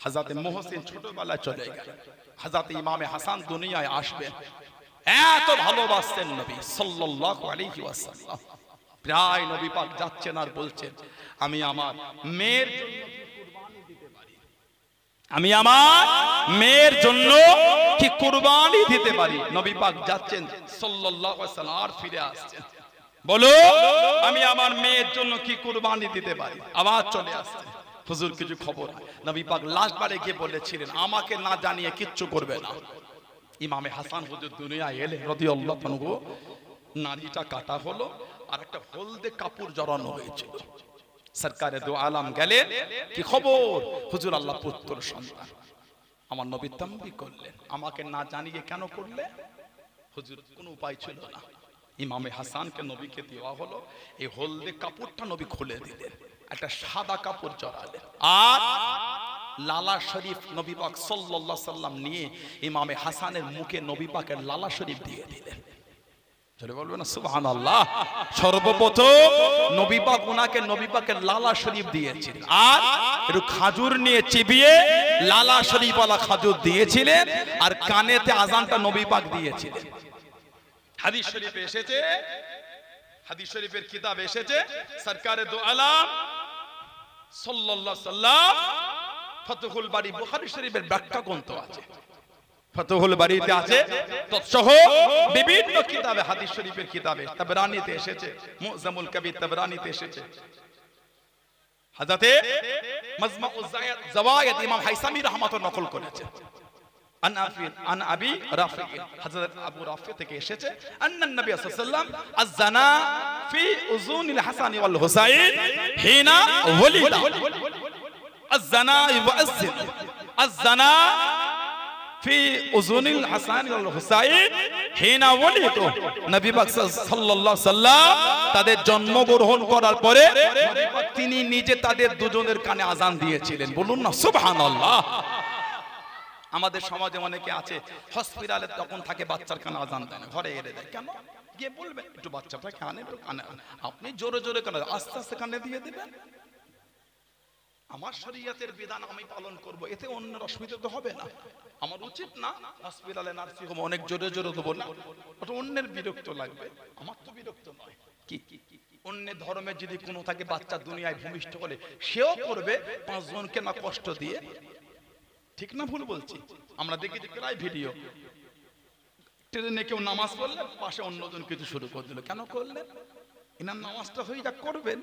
হযরতে মুহসিন ছোটবেলায় চলে গেলেন। হযরত ইমামে হাসান দুনিয়ায় আসবে, এত ভালোবাসতেন নবী সাল্লাল্লাহু আলাইহি ওয়াসাল্লাম। প্রায় নবী পাক যাচ্ছেন আর বলছেন, আমি আমার মেয়ের জন্য কি কুরবানি দিতে পারি, আমি আমার মেয়ের জন্য কি কুরবানি দিতে পারি। নবী পাক যাচ্ছেন সাল্লাল্লাহু আলাইহি ওয়াসাল্লাম আর ফিরে আসছেন, বলো আমি আমার মেয়ের জন্য কি কুরবানি দিতে পারি। আওয়াজ চলে আসছে, হুজুর কিছু খবর। নবী পাক লাস্ট বারে গিয়ে বলেছিলেন, আমাকে না জানিয়ে কিচ্ছু করবে না। ইমামে হাসান হুজুর দুনিয়ায় এলে রাদিয়াল্লাহু আনহু, নারীটা কাটা হলো আর একটা হলদে কাপড় জড়ানো হয়েছিল। সরকারে দু আলম গেলেন, কি খবর হুজুর, আল্লাহ পুত্র সন্তান। আমার নবী তাম্বি করলেন, আমাকে না জানিয়ে কেন করলে। হুজুর কোনো উপায় ছিল না। ইমামে হাসানকে নবীকে দেওয়া হলো, এই হলদে কাপড়টা নবী খুলে দিলেন, একটা সাদা কাপড় জড়ালেন আর লালা শরীফ নবী পাক সাল্লাল্লাহু আলাইহি সাল্লাম নিয়ে ইমামে হাসানের মুখে নবী পাকের লালা শরীফ দিয়ে দিলেন। চলে বলবেন না সুবহানাল্লাহ। সর্বপ্রথম নবী পাক ওনাকে নবী পাকের লালা শরীফ দিয়েছিলেন আর একটু খাজুর নিয়ে চিবিয়ে লালা শরীফ ওয়ালা খাজুর দিয়েছিলেন আর কানেতে আজানটা নবী পাক দিয়েছিলেন। হাদিস শরীফে এসেছে, হাদিস শরীফের কিতাব এসেছে, সরকারে দু আলম সাল্লাল্লাহু আলাইহি সাল্লাম ফতহুল বারী বুখারী শরীফের ব্যাখ্যা গ্রন্থ আছে, ফতহুল বারীতে আছে, তৎসহ বিভিন্ন কিতাবে হাদিস শরীফের কিতাবে, তাবরানীতে এসেছে, মুজামুল কবির তাবরানীতে এসেছে। হযরতে মাজমাউজ জাওয়ায়েদ ইমাম হাইসামি রাহমাতুল্লাহ নকল করেছে। আন আবি রাফি, হযরত আবু রাফি থেকে এসেছে, আন্নান নবী সাল্লাল্লাহু আলাইহি ওয়াসাল্লাম আযযানা ফি উযুনিল হাসান ওয়াল হুসাইন হিনা ওয়ালিদা। আযযানা ইউআযযিন, আযযানা ফি উযুনিল হাসান ওয়াল হুসাইন হিনা ওয়ালিদা। নবী পাক সাল্লাল্লাহু আলাইহি ওয়াসাল্লাম তাদের জন্মগ্রহণ করার পরে নবী পাক তিনি নিজে তাদের দুজনের কানে আযান দিয়েছিলেন। বলুন না সুবহানাল্লাহ। আমাদের সমাজে অনেকে আছে, হসপিটালে তখন থাকে, বাচ্চার কানে আজান দেয় না, ঘরে এনে দেয়। কেন? গিয়ে বলবেন একটু বাচ্চাটা কানে, একটু কানে। আপনি জোরে জোরে কানে, আস্তে আস্তে কানে দিয়ে দেবেন। আমার শরীয়তের বিধান আমি পালন করব, এতে অন্যের অসুবিধা তো হবে না। আমার উচিত না হসপিটালে নার্সিং হোমে অনেক জোরে জোরে দেবো না, ওটা অন্যের বিরক্ত লাগবে, আমার তো বিরক্ত নয়। কি অন্যের ধর্মে যদি কোনো থাকে বাচ্চা দুনিয়ায় ভূমিষ্ঠ করে, সেও করবে 5 জনকে না কষ্ট দিয়ে। ঠিক না ভুল বলছি? আমরা দেখি যে প্রায় ভিডিও, ট্রেনে কেউ নামাজ পড়লে পাশে অন্যজন কিছু শুরু করে দিল। কেন করলেন? এনার নামাজটা হয়ে যা করবেন,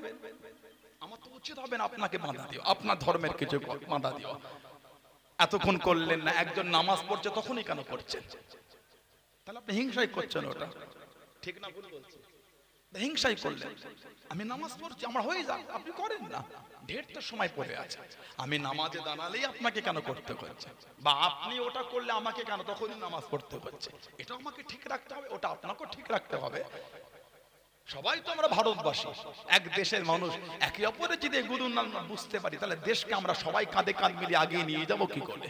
আমার তো উচিত হবে না আপনাকে বাধা দিও, আপনার ধর্মের কিছু বাধা দিও। এতক্ষণ করলেন না, একজন নামাজ পড়ছে তখনই কেন করছেন? তাহলে আপনি হিংসাই করছেন, ওটা ঠিক না ভুল বলছি? হিংসাই করলেন। আমি নামাজ পড়ছি, আমার হয়ে যাক, আপনি করেন না, ঢেরটা সময় পড়ে আছে। আমি নামাজে দাঁড়ালেই আপনাকে কেন করতে হচ্ছে, বা আপনি ওটা করলে আমাকে কেন তখনই নামাজ পড়তে হচ্ছে? এটা আমাকে ঠিক রাখতে হবে, ওটা আপনাকেও ঠিক রাখতে হবে। সবাই তো আমরা ভারতবাসী, এক দেশের মানুষ। একে অপরের যদি এগুলোর নাম বুঝতে পারি, তাহলে দেশকে আমরা সবাই কাঁধে কাঁধ মিলিয়ে আগিয়ে নিয়ে যাবো কি করে?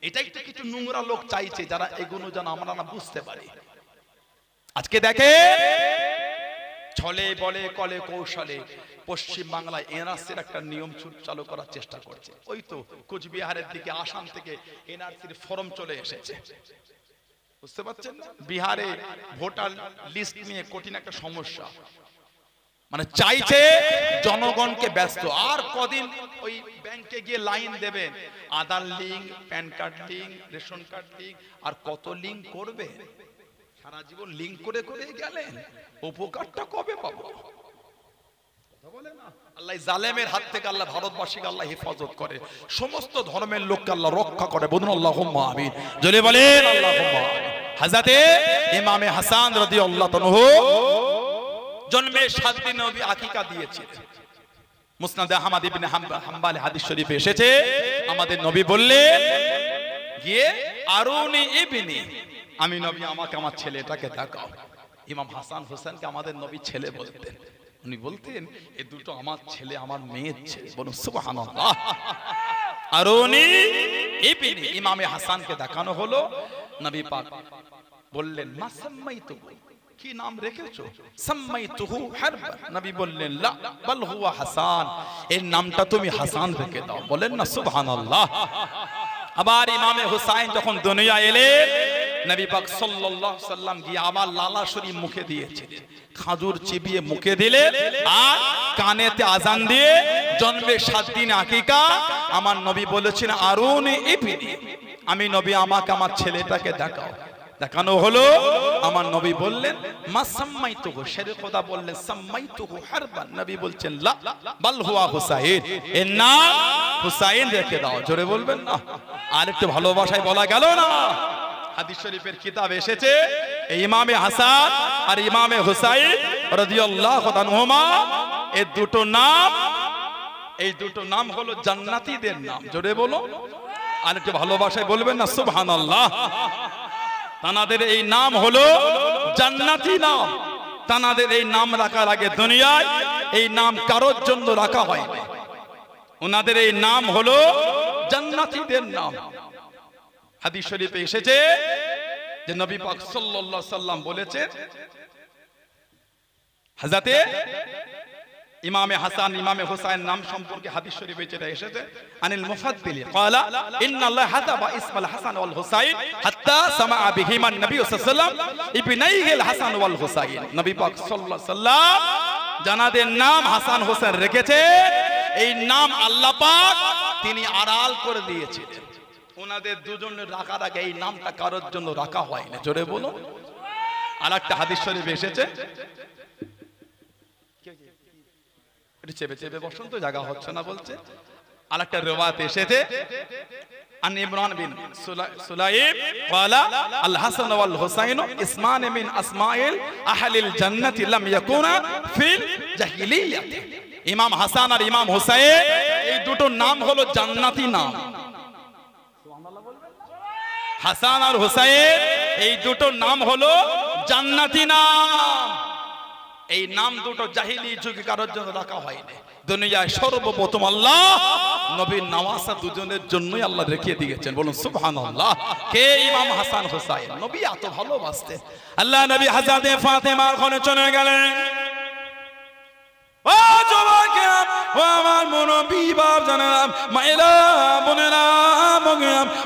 এটাই তো কিছু নোংরা লোক চাইছে, যারা এগুলো যেন আমরা না বুঝতে পারি। আজকে দেখে ছলে বলে কলে কৌশলে পশ্চিম বাংলায় এনআরসির একটা নিয়ম চালু করার চেষ্টা করছে। ওই তো কোচবিহারের দিকে আসাম থেকে এনআরসির ফর্ম চলে এসেছে, বুঝতে পারছেন না? বিহারে ভোটার লিস্ট নিয়ে কঠিন একটা সমস্যা, মানে চাইছে জনগণকে ব্যস্ত। আর কদিন ওই ব্যাংকে গিয়ে লাইন দেবেন, Aadhaar link, PAN card link, ration card link, আর কত লিঙ্ক করবে। সারা জীবন লিঙ্ক করে করে গেলেন, উপকারটা কবে পাবো? আল্লাহ জালেমের হাত থেকে আল্লাহ ভারতবাসীকে আল্লাহ হেফাজত করে, সমস্ত ধর্মের লোককে আল্লাহ রক্ষা করে। বলুন আল্লাহুম্মা আমিন, জোরে বলেন আল্লাহুম্মা আমিন। হযরতে ইমামে হাসান রাদিয়াল্লাহু তাআলা জন্মের 7 দিন নবী আকিকা দিয়েছিলেন। মুসনাদ আহমদ ইবনে হাম্বল হাদিস শরীফে এসেছে, আমাদের নবী বললেন গিয়ে আরুনি ইবনি, আমি নবী আমাকে আমার ছেলেটাকে দেখাও। ইমাম হাসান হোসেনকে আমাদের নবী ছেলে বলতেন। উনি বলতেন এই দুটো আমার ছেলে, আমার মেয়ের ছেলে। বলুন সুবহানাল্লাহ। আরুনি ইবনি, ইমামে হাসানকে দেখানো হলো। নবী পাক বললেন মা সাম্মাইতু, কি নাম রেখেছো? সাম্মাইতুহু হারবা, নবী বললেন লা বাল হুয়া হাসান, এর নামটা তুমি হাসান রেখে দাও। বলেন না সুবহানাল্লাহ। আবার ইমামে হুসাইন যখন দুনিয়া এলেন, নবী পাক সাল্লাল্লাহু আলাইহি সাল্লাম গিয়ে আবার লালা শরীফ মুখে দিয়েছিলেন, খাজুর চিবিয়ে মুখে দিলেন আর কানেতে আজান দিয়ে জন্মের 7 দিন আকিকা। আমার নবী বলেছেন আরুনি ইবনি, আমি নবী আমাকে আমার ছেলেটাকে দেখাও। দেখানো হলো। আমার নবী বললেন মা সাম্মাইতুহু, শেরে খোদা বললেন সাম্মাইতুহু হারবান, নবী বলছেন লা বাল হুয়া হুসাইন, এর নাম হুসাইন রেখে দাও। জোরে বলবেন না? আর একটু ভালোবাসায় বলা গেল না? হাদিস শরীফের কিতাব এসেছে ইমামে হাসান আর ইমামে হুসাইন রাদিয়াল্লাহু আনহুমা, এই দুটো নাম হলো জান্নাতীদের নাম। জোরে বলো। আর একটু ভালোবাসায় বলবেন না সুবহানাল্লাহ। তানাদের এই নাম হলো জান্নাতি নাম। তানাদের এই নাম রাখার আগে দুনিয়ায় এই নাম কারোর জন্য রাখা হয় না। ওনাদের এই নাম হলো জান্নাতীদের নাম। হাদিস শরীফে এসেছে যে নবী পাক সাল্লাল্লাহু আলাইহি সাল্লাম বলেছেন, হযরতে ইমামে হাসান ইমামে হুসাইন নাম সম্পর্কে হাদিস শরীফে যেটা এসেছে, আনিল মুফাদ্দিল ক্বালা ইন্নাল্লাহ হাতাবা ইসমাল হাসান ওয়াল হুসাইন হাত্তা সামা বিহিমান নবী সাল্লাল্লাহু আলাইহি ওয়াসাল্লাম ইবনাইহিল হাসান ওয়াল হুসাইন। নবী পাক সাল্লাল্লাহু আলাইহি সাল্লাম জানাদের নাম হাসান হোসেন রেখেছে। এই নাম আল্লাহ পাক তিনি আড়াল করে দিয়েছিলেন। ওনাদের দুজনের রাখার আগে এই নামটা কারোর জন্য রাখা হয় না। জোরে বলুন। আর একটা হাদিস শরীফে এসেছে, চেপে চেপে বসন্ত জায়গা হচ্ছে না বলছে। আর একটা রিওয়ায়াত এসেছে আন ইমরান বিন সুলাইম ক্বালা আল হাসান ওয়াল হুসাইন ইসমান মিন আসমাইল আহলিল জান্নাতি লাম ইয়াকুনা ফিল জাহিলিয়াত। ইমাম হাসান আর ইমাম হুসাইন এই দুটো নাম হলো জান্নাতি নাম। হাসান আর হুসাইন এই দুটো নাম হলো জান্নাতি নাম। এই নাম দুটো জাহিলি যুগে কারোর জন্য রাখা হয়নি। দুনিয়ায় সর্বপ্রথম আল্লাহ নবীর নওয়াসা দুজনের জন্যই আল্লাহ রেখে দিয়েছেন। বলুন সুবহানাল্লাহ। কে? ইমাম হাসান হুসাইন। নবী এত ভালোবাসতেন। আল্লাহ নবী হযরতে ফাতেমার ঘরে চলে গেলেন। ও যুবকেরা, ও আমার মুরব্বি বাপ জানেন, মায়েরা বোনেরা,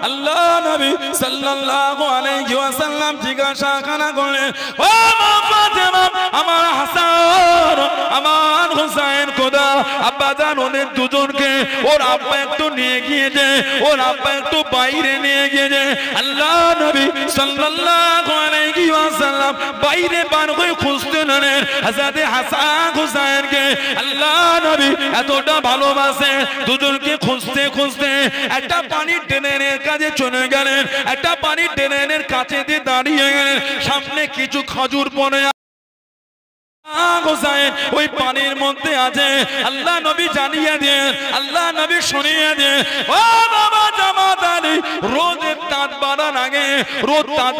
আল্লাহ নবী সাল্লাল্লাহু আলাইহি ওয়াসাল্লাম জিজ্ঞাসা করলেন, ও মা ফাতেমা, আমার হাসান আমার হুসাইন কোথা? আব্বা জান ওদের দুজনকে ওর আব্বা একটু নিয়ে গিয়েছে, ওর আব্বা একটু বাইরে নিয়ে গিয়েছে। আল্লাহ নবী সাল্লাল্লাহু আলাইহি ওয়াসাল্লাম বাইরে বার হয়ে খুঁজতে লাগলেন হযরতে হাসান হুসাইনকে। আল্লাহ নবী এতটা ভালোবাসে, দুজনকে খুঁজতে খুঁজতে একটা পানির ড্রেনের কাছে চলে গেলেন। একটা পানির ড্রেনের কাছে দিয়ে দাঁড়িয়ে গেলেন। সামনে কিছু খাজুর পড়ে ওই পানির মধ্যে আছে। আল্লাহ নবী জানিয়ে দেন, আল্লাহ নবী শুনিয়ে দেন, ও বাবা জামাত আলী, রোদের তাঁত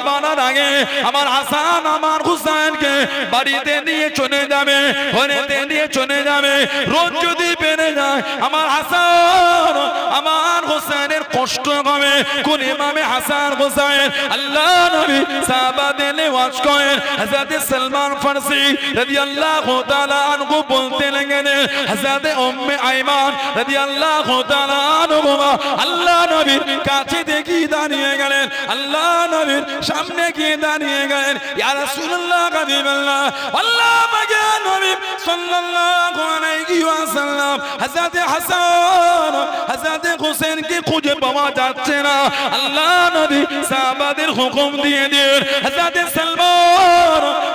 বাঁধার আগে আমার হাসান আমার হুসাইনকে বাড়িতে নিয়ে চলে যাবে, ঘরেতে নিয়ে চলে যাবে। রোদ যদি বেড়ে যায় আমার হাসান আমার হুসাইনের কষ্ট হবে। কোন ইমামে হাসান হুসাইন? আল্লাহ নবী সাহাবাদের ওয়াজ করেন। হযরত সালমান ফারসি রাদিয়াল্লাহু তাআলা আনহু বলতে লাগলেন, হযরত উম্মে আইমান রাদিয়াল্লাহু তাআলা আনহা আল্লাহ নবীর কাছে দেখি দাঁড়িয়ে গেলেন। আল্লাহ নবীর সামনে গিয়ে দাঁড়িয়ে গেলেন। ইয়া রাসূলুল্লাহ হাবিবাল্লাহ, আল্লাহ পাকের নবী সাল্লাল্লাহু আলাইহি ওয়াসাল্লাম হযরত হাসান হযরত হুসাইনকে খুঁজে পাওয়া যাচ্ছে না। আল্লাহ নবী সাহাবাদের হুকুম দিয়ে দেন, হযরত সালমান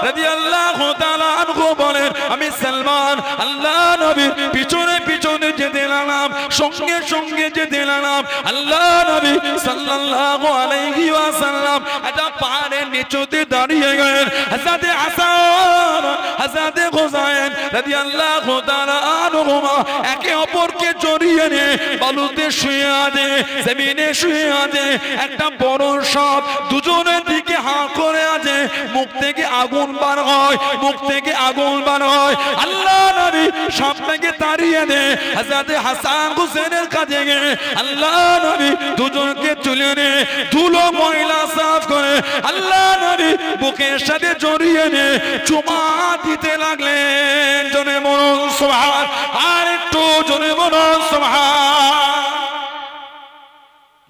রাদিয়াল্লাহু তাআলা আনহু বলেন আমি সালমান আল্লাহ নবীর পিছনে পিছনে যেতে লাগলাম, সঙ্গে সঙ্গে যেতে লাগলাম। আল্লাহ নবী সাল্লাল্লাহু আলাইহি ওয়াসাল্লাম একটা পাহাড়ের নিচুতে দাঁড়িয়ে গেলেন। হযরত হাসান হযরত হুসাইন রাদিয়াল্লাহু তাআলা আনহুমা একে অপরকে জড়িয়ে নিয়ে বালুতে শুয়ে আছে, জমিনে শুয়ে আছে। একটা বড় সাপ দুজনের দিকে হাঁ করে আছে, মুখ থেকে আগুন বার হয়, মুখ থেকে আগুন বার হয়। আল্লাহ নবী সাপটাকে তাড়িয়ে দেয়। হযরত হাসান হুসেনের কাছে গিয়ে আল্লাহ নবী দুজনকে তুলে নিয়ে ধুলো ময়লা সাফ করে আল্লাহ নবী বুকের সাথে জড়িয়ে নিয়ে চুমা দিতে লাগলেন। জনে বলুন সুবহান, আর একটু জনে বলুন সুবহান।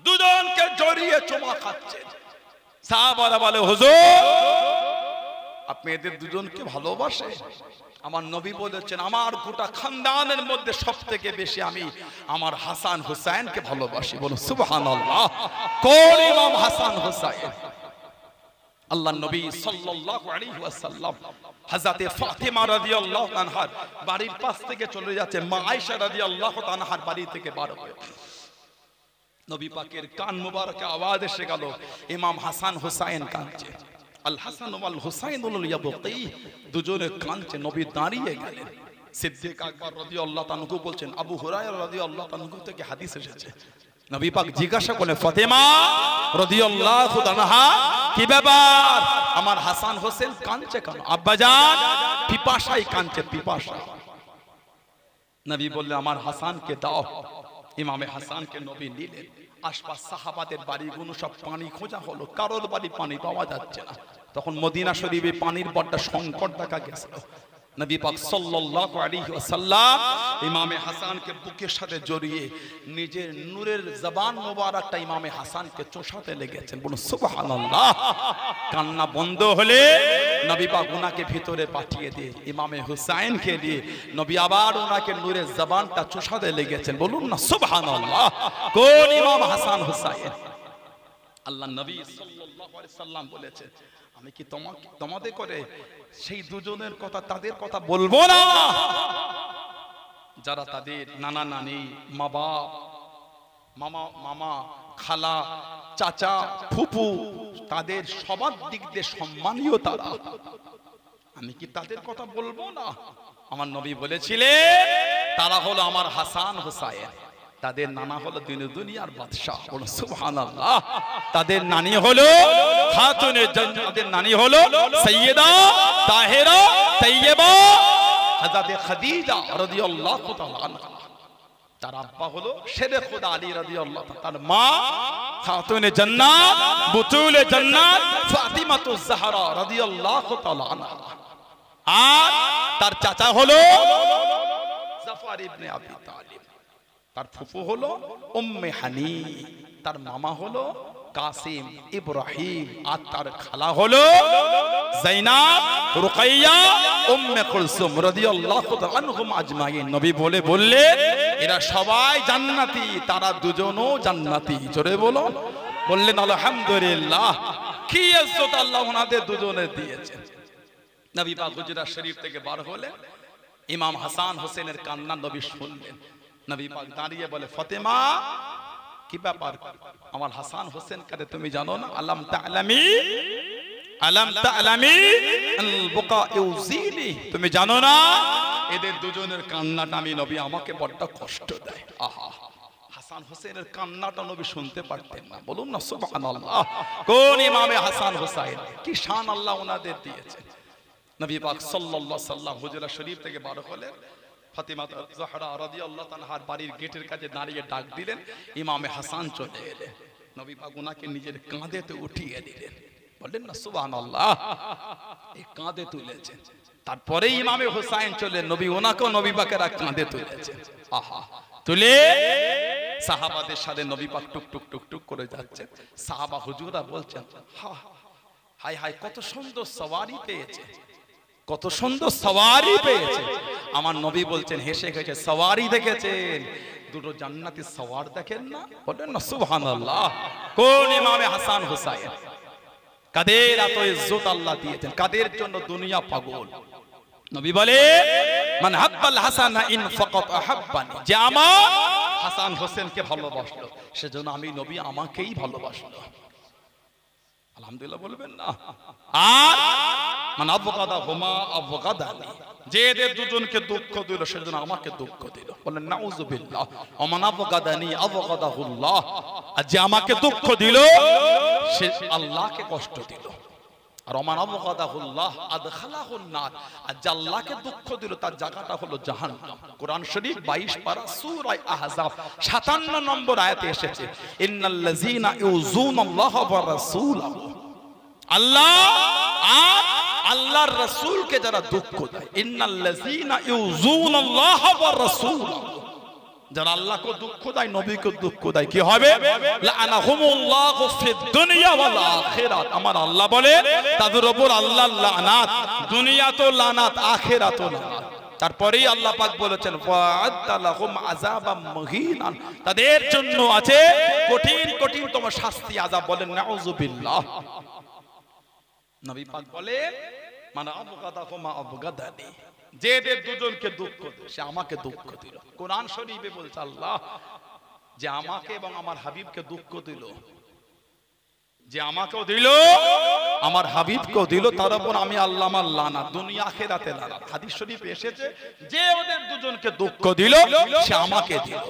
দুজনকে জড়িয়ে চুমা খাচ্ছেন। সাহাবারা বলে হুজুর আপনি এদের দুজনকে ভালোবাসেন? আমার নবী বলেছেন আমার গোটা খানদানের মধ্যে সবথেকে বেশি আমি আমার হাসান হুসাইনকে ভালোবাসি। বলো সুবহানাল্লাহ। কোন ইমাম হাসান হুসাইন? আল্লাহর নবী সাল্লাল্লাহু আলাইহি ওয়াসাল্লাম হযরতে ফাতেমা রাদিয়াল্লাহু আনহার বাড়ির পাশ থেকে চলে যাচ্ছে, মা আয়েশা রাদিয়াল্লাহু আনহার বাড়ি থেকে বার হয়ে নবী পাকের কান মুবারকে আওয়াজ এসে গেল ইমাম হাসান হুসাইন কাঁদছে। আল হাসান ওয়াল হুসাইনুল ইয়াবকি, দুজনে কাঁদছে। নবী দাঁড়িয়ে গেলেন। সিদ্দিক আকবর রাদিয়াল্লাহু আনহু বলছেন আবু হুরায়রা রাদিয়াল্লাহু আনহু থেকে হাদিস এসেছে, নবী পাক জিজ্ঞাসা করলেন ফাতেমা রাদিয়াল্লাহু আনহা কি ব্যাপার, আমার হাসান হোসেন কাঁদছে কেন? আব্বাজান পিপাসায় কাঁদছে, পিপাসা। নবী বললেন আমার হাসানকে দাও। ইমামে হাসানকে নবী নিলেন। আশপাশ সাহাবাদের বাড়িগুলো সব পানি খোঁজা হলো, কারোর বাড়ি পানি পাওয়া যাচ্ছে না। তখন মদিনা শরীফে পানির বড্ড সংকট দেখা গেছিল। নবী পাক সাল্লাল্লাহু আলাইহি ওয়াসাল্লাম ইমামে হাসানকে বুকের সাথে জড়িয়ে নিজের নূরের জবান মোবারকটা ইমামে হাসানকে চোষাতে লেগেছেন। বলুন সুবহানাল্লাহ। কান্না বন্ধ হলে নবী পাক ওনাকে ভিতরে পাঠিয়ে দিয়ে ইমামে হুসাইনকে দিয়ে নবী আবার ওনাকে নূরের জবানটা চোষাতে লেগেছেন। বলুন না সুবহানাল্লাহ। কোন ইমাম হাসান হুসাইন? আল্লাহ নবী সাল্লাল্লাহু আলাইহি সাল্লাম বলেছেন আমি কি তোমাদের করে সেই দুজনের কথা তাদের কথা বলবো না যারা তাদের নানা নানি, মা বাপ, মামা, খালা, চাচা, ফুপু, তাদের সবার দিক দিয়ে সম্মানীয় তারা। আমি কি তাদের কথা বলবো না? আমার নবী বলেছিলেন তারা হলো আমার হাসান হুসাইন। তাদের নানা হলো দুনিয়ার বাদশা। বলো সুবহানাল্লাহ। তাদের নানি হলো খাতুনে জান্নাত, তাদের নানি হলো সাইয়্যিদা তাহেরা তাইয়্যিবা হযরত খাদিজা রাদিয়াল্লাহু তাআলা আনহা। তার আব্বা হলো শেরে খোদা আলী রাদিয়াল্লাহু তাআলা, তার মা খাতুনে জান্নাত বুতুলে জান্নাত ফাতিমাতুজ জাহরা রাদিয়াল্লাহু তাআলা আনহা। আর তার চাচা হলো জাফর ইবনে আবি তালিব। তার ফুফু হলো উম্মে হানি, তার মামা হলো কাসিম ইব্রাহিম, আর তার খালা হলো যায়নাব রুকাইয়া উম্মে কুলসুম রাদিয়াল্লাহু তাআলা আনহুম আজমাইন। নবী বললেন এরা সবাই জান্নাতি, তারা দুজনও জান্নাতি। জোরে বলো। বললেন আলহামদুলিল্লাহ। কি ইজ্জত আল্লাহ ওনাদের দুজনে দিয়েছেন। নবী পাক হুজরা শরীফ থেকে বার হলেন, ইমাম হাসান হোসেনের কান্না নবী শুনলেন। নবী পাক দাঁড়িয়ে বলে ফাতেমা কি ব্যাপার, আমার হাসান হোসেন কারে তুমি জানো না? আলাম তা'লামি আল বুকা ইউজিনি, তুমি জানো না এদের দুজনের কান্নাটা আমি নবী আমাকে বড্ড কষ্ট দেয়। আহা, হাসান হোসেনের কান্নাটা নবী শুনতে পারতেন না। বলুন না সুবহানাল্লাহ। কোন ইমামে হাসান হোসেন, কি শান আল্লাহ ওনাদের দিয়েছেন। নবী পাক সাল্লাল্লাহু আলাইহি সাল্লাম হুজরা শরীফ থেকে বার হলেন, ফাতিমা জাহরা রাদিয়াল্লাহু তাআলার বাড়ির গেটের কাছে দাঁড়িয়ে ডাক দিলেন, ইমামে হাসান চলে এলেন। নবী পাক ওনাকে নিজের কাঁধেতে উঠিয়ে দিলেন। বললেন না সুবহানাল্লাহ। এই কাঁধে তুলেছেন। তারপরে ইমামে হুসাইন চলে, নবী ওনাকেও নবী পাকের কাঁধে তুলেছেন। আহা, তুলে সাহাবাদের সাথে নবী পাক টুক টুক টুক টুক করে যাচ্ছেন। সাহাবা হুজুরা বলছেন হায় হায় কত সুন্দর সওয়ারি পেয়েছে, কত সুন্দর সওয়ারি পেয়েছে। আমার নবী বলছেন হেসে হেসে সওয়ারি দেখেছেন, দুটো জান্নাতি সওয়ার দেখেন না? বলেন না সুবহানাল্লাহ। কোন ইমামে হাসান হুসাইন? কাদের এত ইজ্জত আল্লাহ দিয়েছেন, কাদের জন্য দুনিয়া পাগল। নবী বলে মান হাব্বাল হাসানা ইন ফাকাত আহাব্বানি, যে আমার হাসান হোসেনকে ভালোবাসলো সেজন্য আমি নবী আমাকেই ভালোবাসলো। আলহামদুলিল্লাহ বলবেন না? আর মান আবগাদা হুমা আবগাদানি, যে এদের দুজনকে দুঃখ দিল সেজন্য আমাকে দুঃখ দিল। বলেন নাউযুবিল্লাহ। ওয়া মান আবগাদানি আবগাদাহুল্লাহ, আর যে আমাকে দুঃখ দিল সে আল্লাহকে কষ্ট দিল। আর ওমান আবগাদাহুল্লাহ আদখালাহুন নার, আর যে আল্লাহকে দুঃখ দিল তার জায়গাটা হলো জাহান্নাম। কোরআন শরীফ 22 পারা সূরা আহজাব 57 নম্বর আয়াতে এসেছে ইন্নাল্লাযীনা ইউযুনাল্লাহা ওয়া রাসূলাহু, আল্লাহ আর আল্লাহর রাসূলকে যারা দুঃখ দেয়, ইন্নাল্লাযীনা ইউযুনাল্লাহা ওয়া রাসূলাহু, যারা আল্লাহকে দুঃখ দেয় নবীকে দুঃখ দেয়, কি হবে? লাআনাহুমুল্লাহু ফিদ দুনিয়া ওয়াল আখিরাত। আমার আল্লাহ বলে তাদের উপর আল্লাহর লানাত, দুনিয়াতেও লানাত আখিরাতেও লানাত। তারপরেই আল্লাহ পাক বলেছেন ওয়া'আদ্দা লাহুম আযাবাম মুহিনান, তাদের জন্য আছে কঠিন কঠিনতম শাস্তি, আযাব। বলেন নাউযুবিল্লাহ। নবী পাক বলে মান আবগাদাহুমা আবগাদানি, যে এদের দুজনকে দুঃখ দিল সে আমাকে দুঃখ দিল। কোরআন শরীফে বলছে আল্লাহ যে আমাকে এবং আমার হাবিবকে দুঃখ দিল, যে আমাকেও দিল আমার হাবিবকেও দিল, তার উপর আমি আল্লাহ আমার লানাত, দুনিয়া আখিরাতে লানাত। হাদিস শরীফে এসেছে যে ওদের দুজনকে দুঃখ দিল সে আমাকে দিল,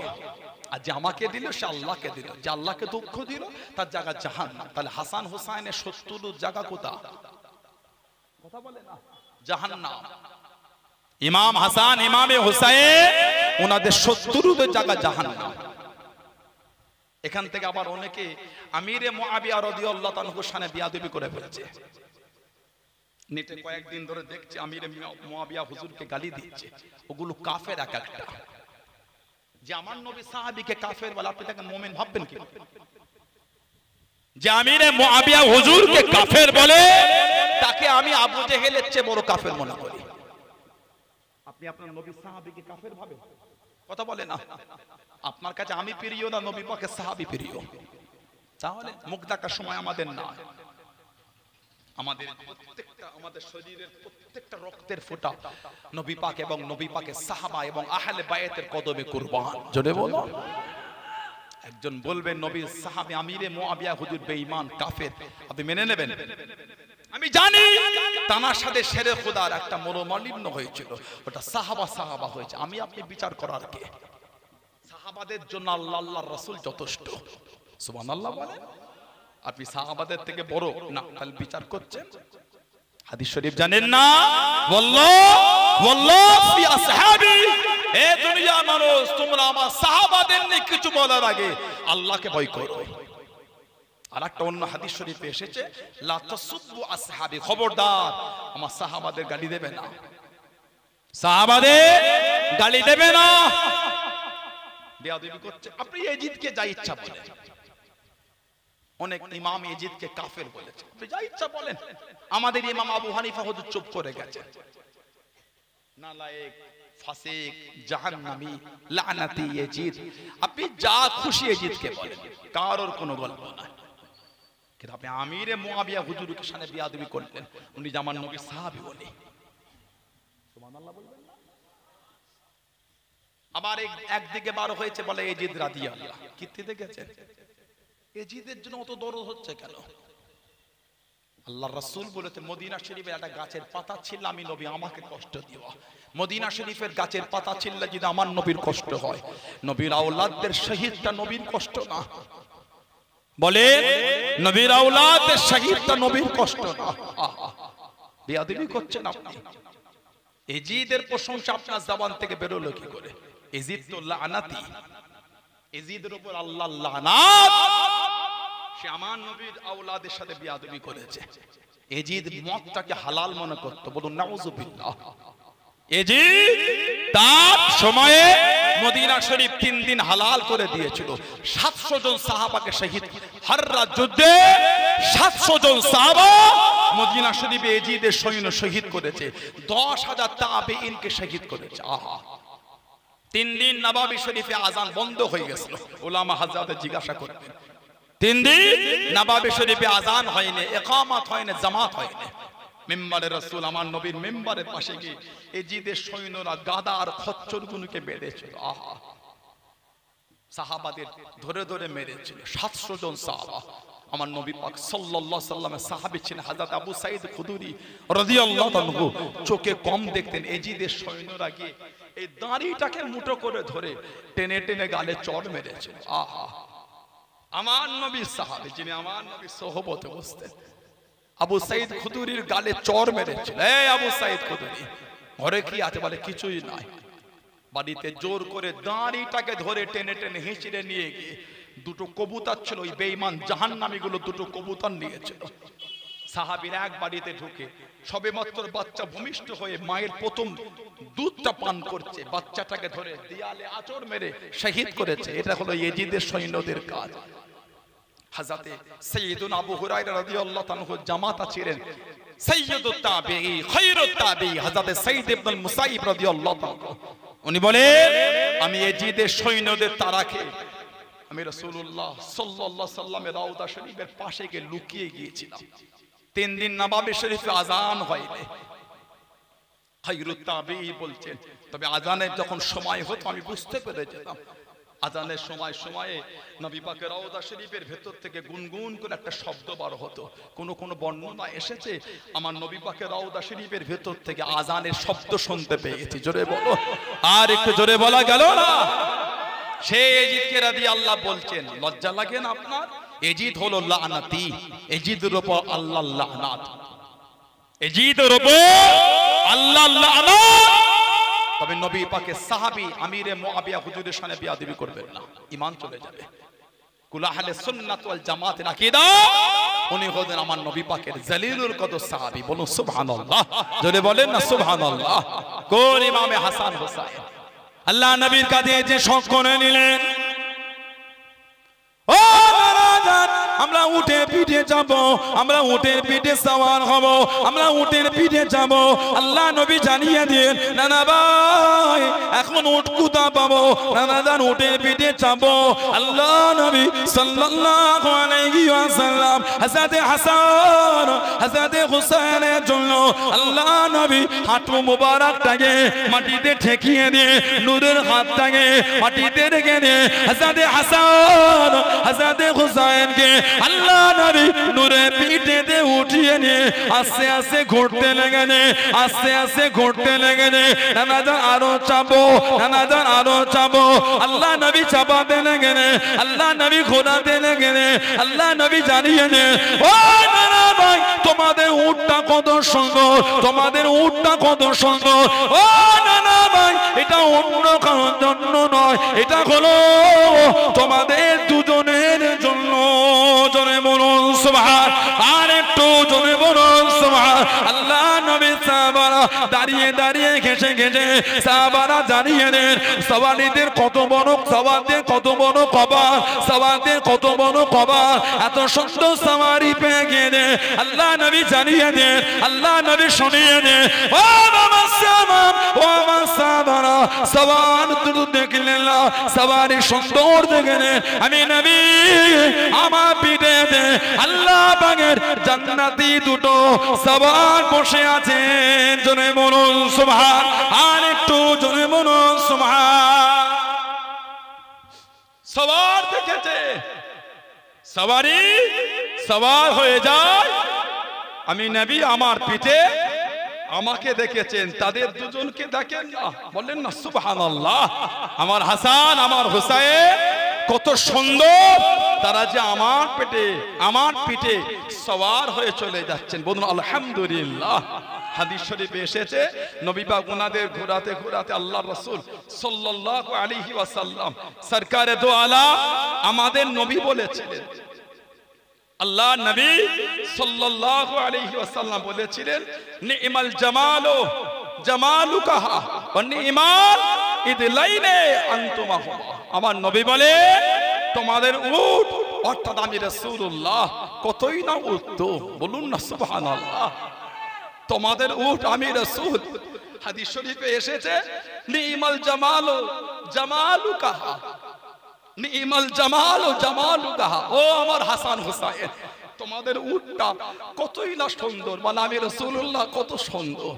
আর যে আমাকে দিল সে আল্লাহকে দিল। যে আল্লাহকে দুঃখ দিল তার জায়গা জাহান্নাম। তাহলে হাসান হোসাইনের শত্রুর জায়গা কোথায়? কথা বলে না, জাহান্নাম। ইমাম হাসান ইমামে হুসাইন ওনাদের শত্রুদের জায়গা জাহান্নাম। এখান থেকে আবার অনেকে আমিরে মুআবিয়া রাদিয়াল্লাহু তাআলা শানে বিয়াদবি করে ফেলেছে। নেটে কয়েকদিন ধরে দেখছি আমিরে মুআবিয়া হুজুরকে গালি দিচ্ছে, ওগুলো কাফের এক একটা। যে আমার নবী সাহাবীকে কাফের বলে, আপনি তাকে মুমিন ভাববেন কি? যে আমিরে মুআবিয়া হুজুরকে কাফের বলে তাকে আমি আবু জেহেলের চেয়ে বড় কাফের মনে করি। আপনি আপনার নবী সাহাবীকে কাফের ভাবেন? কথা বলে না। আপনার কাছে আমি প্রিয় না নবী পাকের সাহাবী প্রিয়? তাহলে মুখ দেখার সময় আমাদের না, আমাদের প্রত্যেকটা আমাদের শরীরের প্রত্যেকটা রক্তের ফোঁটা নবী পাক এবং নবী পাকের সাহাবা এবং আহলে বায়াতের কদমে কুরবান। জোরে বলো। একজন বলবেন নবীর সাহাবী আমিরে মুআবিয়া হুজুর বেঈমান কাফের, আপনি মেনে নেবেন? আমি জানি তানার সাথে শেরে খোদার একটা মনোমালিন্য হয়েছিল, ওটা সাহাবা হয়েছে। আমি আপনি বিচার করার কে? সাহাবাদের জন্য আল্লাহ আল্লাহর রাসূল যথেষ্ট। সুবহানাল্লাহ বলেন। আপনি সাহাবাদের থেকে বড় না, তাহলে বিচার করছেন? হাদিস শরীফ জানেন না? ওয়াল্লাহ ফি আসহাবি, এ দুনিয়া মানুষ তোমরা আমার সাহাবাদের নিয়ে কিছু বলার আগে আল্লাহকে ভয় করো। আর একটা অন্য হাদিস শরীফে এসেছে লা তাসুব্বু আসহাবি, খবরদার আমার সাহাবাদের গালি দেবে না, সাহাবাদের গালি দেবে না। বেয়াদবি করছে। আপনি ইয়াজিদকে যা ইচ্ছা বলেন, অনেক ইমাম ইয়াজিদকে কাফের বলেছে, আপনি যা ইচ্ছা বলেন। আমাদের ইমাম আবু হানিফা হুজুর চুপ করে গেছে। নালায়েক, ফাসিক, জাহান্নামী, লানাতি ইয়াজিদ, আপনি যা খুশি ইয়াজিদকে বলেন, কারোর কোনো গল্প নাই। কিন্তু আপনি আমিরে মুআবিয়া হুজুরকে শানে বিয়াদবি করলেন, উনি জামান নবী সাহাবী বলে। সুবহানাল্লাহ বলবেন না? আবার একদিকে বার হয়েছে বলে ইয়াজিদ রাদিয়াল্লাহ, কিতে দেখেছেন? ইয়াজিদের জন্য অত দরদ হচ্ছে কেন? আল্লাহর রাসূল বলেছে মদিনা শরীফে একটা গাছের পাতা ছিল আমি নবী আমাকে কষ্ট দিও। মদিনা শরীফের গাছের পাতা ছিল যদি আমার নবীর কষ্ট হয়, নবীর আওলাদদের শহীদটা নবীর কষ্ট না? বলে নবীর আওলাদের শহীদটা নবীর কষ্ট না? বেয়াদবি করছেন আপনি। ইয়াজিদের প্রশংসা আপনার জবান থেকে বেরোলো কি করে? ইয়াজিদ তো লানাতি, ইয়াজিদের উপর আল্লাহ লানাত। সে আমার নবীর আওলাদের সাথে বিয়াদবি করেছে। ইয়াজিদ মদটাকে হালাল মনে করত, বলুন নাউযুবিল্লাহ। ইয়াজিদ তার সময়ে মদিনা শরীফ 3 দিন হালাল করে দিয়েছিল। 700 জন সাহাবাকে শহীদ, হাররা যুদ্ধে 700 জন সাহাবা মদিনা শরীফে ইয়াজিদের সৈন্য শহীদ করেছে। 10,000 তাবেঈনকে শহীদ করেছে। আহা, 3 দিন নববী শরীফে আযান বন্ধ হয়ে গেছিল। উলামা হযরতে জিজ্ঞাসা করতেন 3 দিন নবাবে শরীফে আজান হয়নি, ইকামত হয়নি, জামাত হয়নি। মিম্বারে রাসূল আমার নবীর মিম্বারের পাশে গিয়ে এজিদের সৈন্যরা গাদা আর খচ্চরগুলোকে বেঁধেছিল। আহা, সাহাবাদের ধরে ধরে মেরেছিল। 700 জন সাহাবা। আমার নবী পাক সাল্লাল্লাহু আলাইহি সাল্লামের সাহাবী ছিলেন হযরত আবু সাঈদ খুদরি রাদিয়াল্লাহু আনহু। চোখে কম দেখতেন। এজিদের সৈন্যরা গিয়ে এই দাড়িটাকে মুঠো করে ধরে টেনে টেনে গালে চড় মেরেছিল। আহা, আমার নবীর সাহাবী যিনি আমার নবীর সোহবতে বসতেন, আবু সাঈদ খুদরির গালে চড় মেরেছিল। এই আবু সাঈদ খুদরি, ঘরে কি আছে? বলে কিছুই নাই। বাড়িতে জোর করে দাড়িটাকে ধরে টেনে টেনে হিঁচড়ে নিয়ে গিয়ে দুটো কবুতর ছিল, ওই বেঈমান জাহান্নামীগুলো দুটো কবুতর নিয়েছিল। সাহাবীরা এক বাড়িতে ঢুকে সবেমাত্র বাচ্চা ভূমিষ্ঠ হয়ে মায়ের প্রথম দুধটা পান করছে, বাচ্চাটাকে ধরে দেয়ালে আঁচড় মেরে শহীদ করেছে। এটা হলো ইয়েজিদের সৈন্যদের কাজ। হযরতে সাইয়্যিদুনা আবু হুরায়রা রাদিয়াল্লাহু আনহু জামাতা ছিলেন সাইয়্যিদুত তাবিঈ খায়রুত তাবিঈ হযরতে সাঈদ ইবনে মুসাইয়িব রাদিয়াল্লাহু আনহু। উনি বলেন, আমি ইয়েজিদের সৈন্যদের তাড়াকে আমি রাসূলুল্লাহ সাল্লাল্লাহু আলাইহি সাল্লামের রওজা শরীফের পাশে গিয়ে লুকিয়ে গিয়েছিলাম। 3 দিন নবাবে শরীফে আজান হয়নি। খায়রুত তাবিঈ বলছেন, তবে আজানের যখন সময় হতো আমি বুঝতে পেরে যেতাম। আজানের সময়ে নবী পাকের রওজা শরীফের ভেতর থেকে গুনগুন করে একটা শব্দ বার হতো। কোন বর্ণনা এসেছে আমার নবী পাকের রওজা শরীফের ভেতর থেকে আজানের শব্দ শুনতে পেয়েছি। জোরে বলো, আর একটু জোরে বলা গেল না? সেই এজিদকে রাদিয়াল্লাহু বলছেন, লজ্জা লাগে না আপনার? এজিদ হলো লানাতি, এজিদের উপর আল্লাহর লানাত, এজিদের উপর আল্লাহর লানাত। তবে নবী পাকের সাহাবী আমিরে মুআবিয়া হুজুরের সামনে বিয়াদবি করবেন না, ঈমান চলে যাবে। কুল আহলে সুন্নাত ওয়াল জামাতের আকীদা, উনি হলেন আমার নবী পাকের জলিলুল কদর সাহাবী। বলুন সুবহানাল্লাহ, জোরে বলেন না সুবহানাল্লাহ। কোন ইমামে হাসান হোসেন আল্লাহ নবীর কাছে যে শখ করে নিলেন, ও নারাজান, আমরা উটের পিঠে যাব, আমরা উটের পিঠে সওয়ার হব, আমরা উটের পিঠে যাব। আল্লাহ নবী জানিয়ে দিলেন, না না ভাই, এখন উট কোথা পাবো? নানা জান উটের পিঠে যাব। আল্লাহ নবী সাল্লাল্লাহু আলাইহি ওয়াসাল্লাম হযরতে হাসান হযরতে হুসাইনের জন্য আল্লাহ নবী হাঁটু মোবারকটাকে মাটিতে ঠেকিয়ে দিয়ে নূরের হাতটাকে মাটিতে রেখে দিয়ে হযরতে হাসান হযরতে হুসাইনকে আল্লাহ নবী নূরের পিঠেতে উঠিয়ে নিয়ে আস্তে আস্তে ঘুরতে লেগেন, আস্তে আস্তে ঘুরতে লেগেন। নানা জান আরো চাপো, নানা জান আরো চাপো। আল্লাহ নবী চাপাতে লেগেন, আল্লাহ নবী ঘোরাতে লেগেন। আল্লাহ নবী জানিয়ে দেন, ও নানা ভাই, তোমাদের উটটা কত সুন্দর, তোমাদের উটটা কত সুন্দর। ও নানা ভাই, এটা অন্য কারোর জন্য নয়, এটা হলো তোমাদের দুজনের জন্য। জোরে বলুন সুবহান, আর একটু জোরে বলুন সুবহান। আল্লাহ নবী সাহাবারা দাঁড়িয়ে দাঁড়িয়ে ঘেঁষে ঘেঁষে সাহাবারা জানিয়ে দেন, সওয়ারীদের কত বড়, সওয়ারদের কত বড় কবার, সওয়ারদের কত বড় কবার। এত সুন্দর সওয়ারি পেয়ে গিয়ে আল্লাহ নবী জানিয়ে দেন, আল্লাহ নবী শুনিয়ে দেন, ও বাবা সাহাবা, ও আমার সাহাবারা, সওয়ার দুটো দেখলেন না, সওয়ারি সুন্দর দেখে নেন। আমি নবী আমার পিঠে দে আল্লাহ পাকের জান্নাতি দুটো সওয়ার বসে আছেন। জোরে বলুন সুবহান, আর একটু জোরে বলুন সুবহান। সওয়ার দেখেছে, সওয়ারি সওয়ার হয়ে যায়। আমি নবী আমার পিঠে, আমাকে দেখেছেন, তাদের দুজনকে দেখেন না, বলেন না সুবহানাল্লাহ। আমার হাসান আমার হুসাইন কত সুন্দর, তারা যে আমার পিঠে সওয়ার হয়ে চলে যাচ্ছেন। বলুন আলহামদুলিল্লাহ। হাদিস শরীফে এসেছে নবী পাক ওনাদের ঘোরাতে ঘোরাতে আল্লাহর রাসূল সাল্লাল্লাহু আলাইহি ওয়াসাল্লাম সরকারে দো আলাম আমাদের নবী বলেছিলেন, আল্লাহ নবী সাল্লাল্লাহু আলাইহি ওয়াসাল্লাম বলেছিলেন, নি'মাল জামালু জামালুকা ওয়া নি'মাল ইদলাইনে আনতুমাহুমা। আমার নবী বলে, তোমাদের উট অর্থাৎ আমি রাসূলুল্লাহ কতই না উত্তম। বলুন না সুবহানাল্লাহ। তোমাদের উট আমি রাসূল। হাদিস শরীফে এসেছে, নি'মাল জামালু জামালুকা নিমাল জামাল ও জামালুহা, ও আমার হাসান হুসাইন, তোমাদের উটটা কতই না সুন্দর, মানে আমি রাসূলুল্লাহ কত সুন্দর,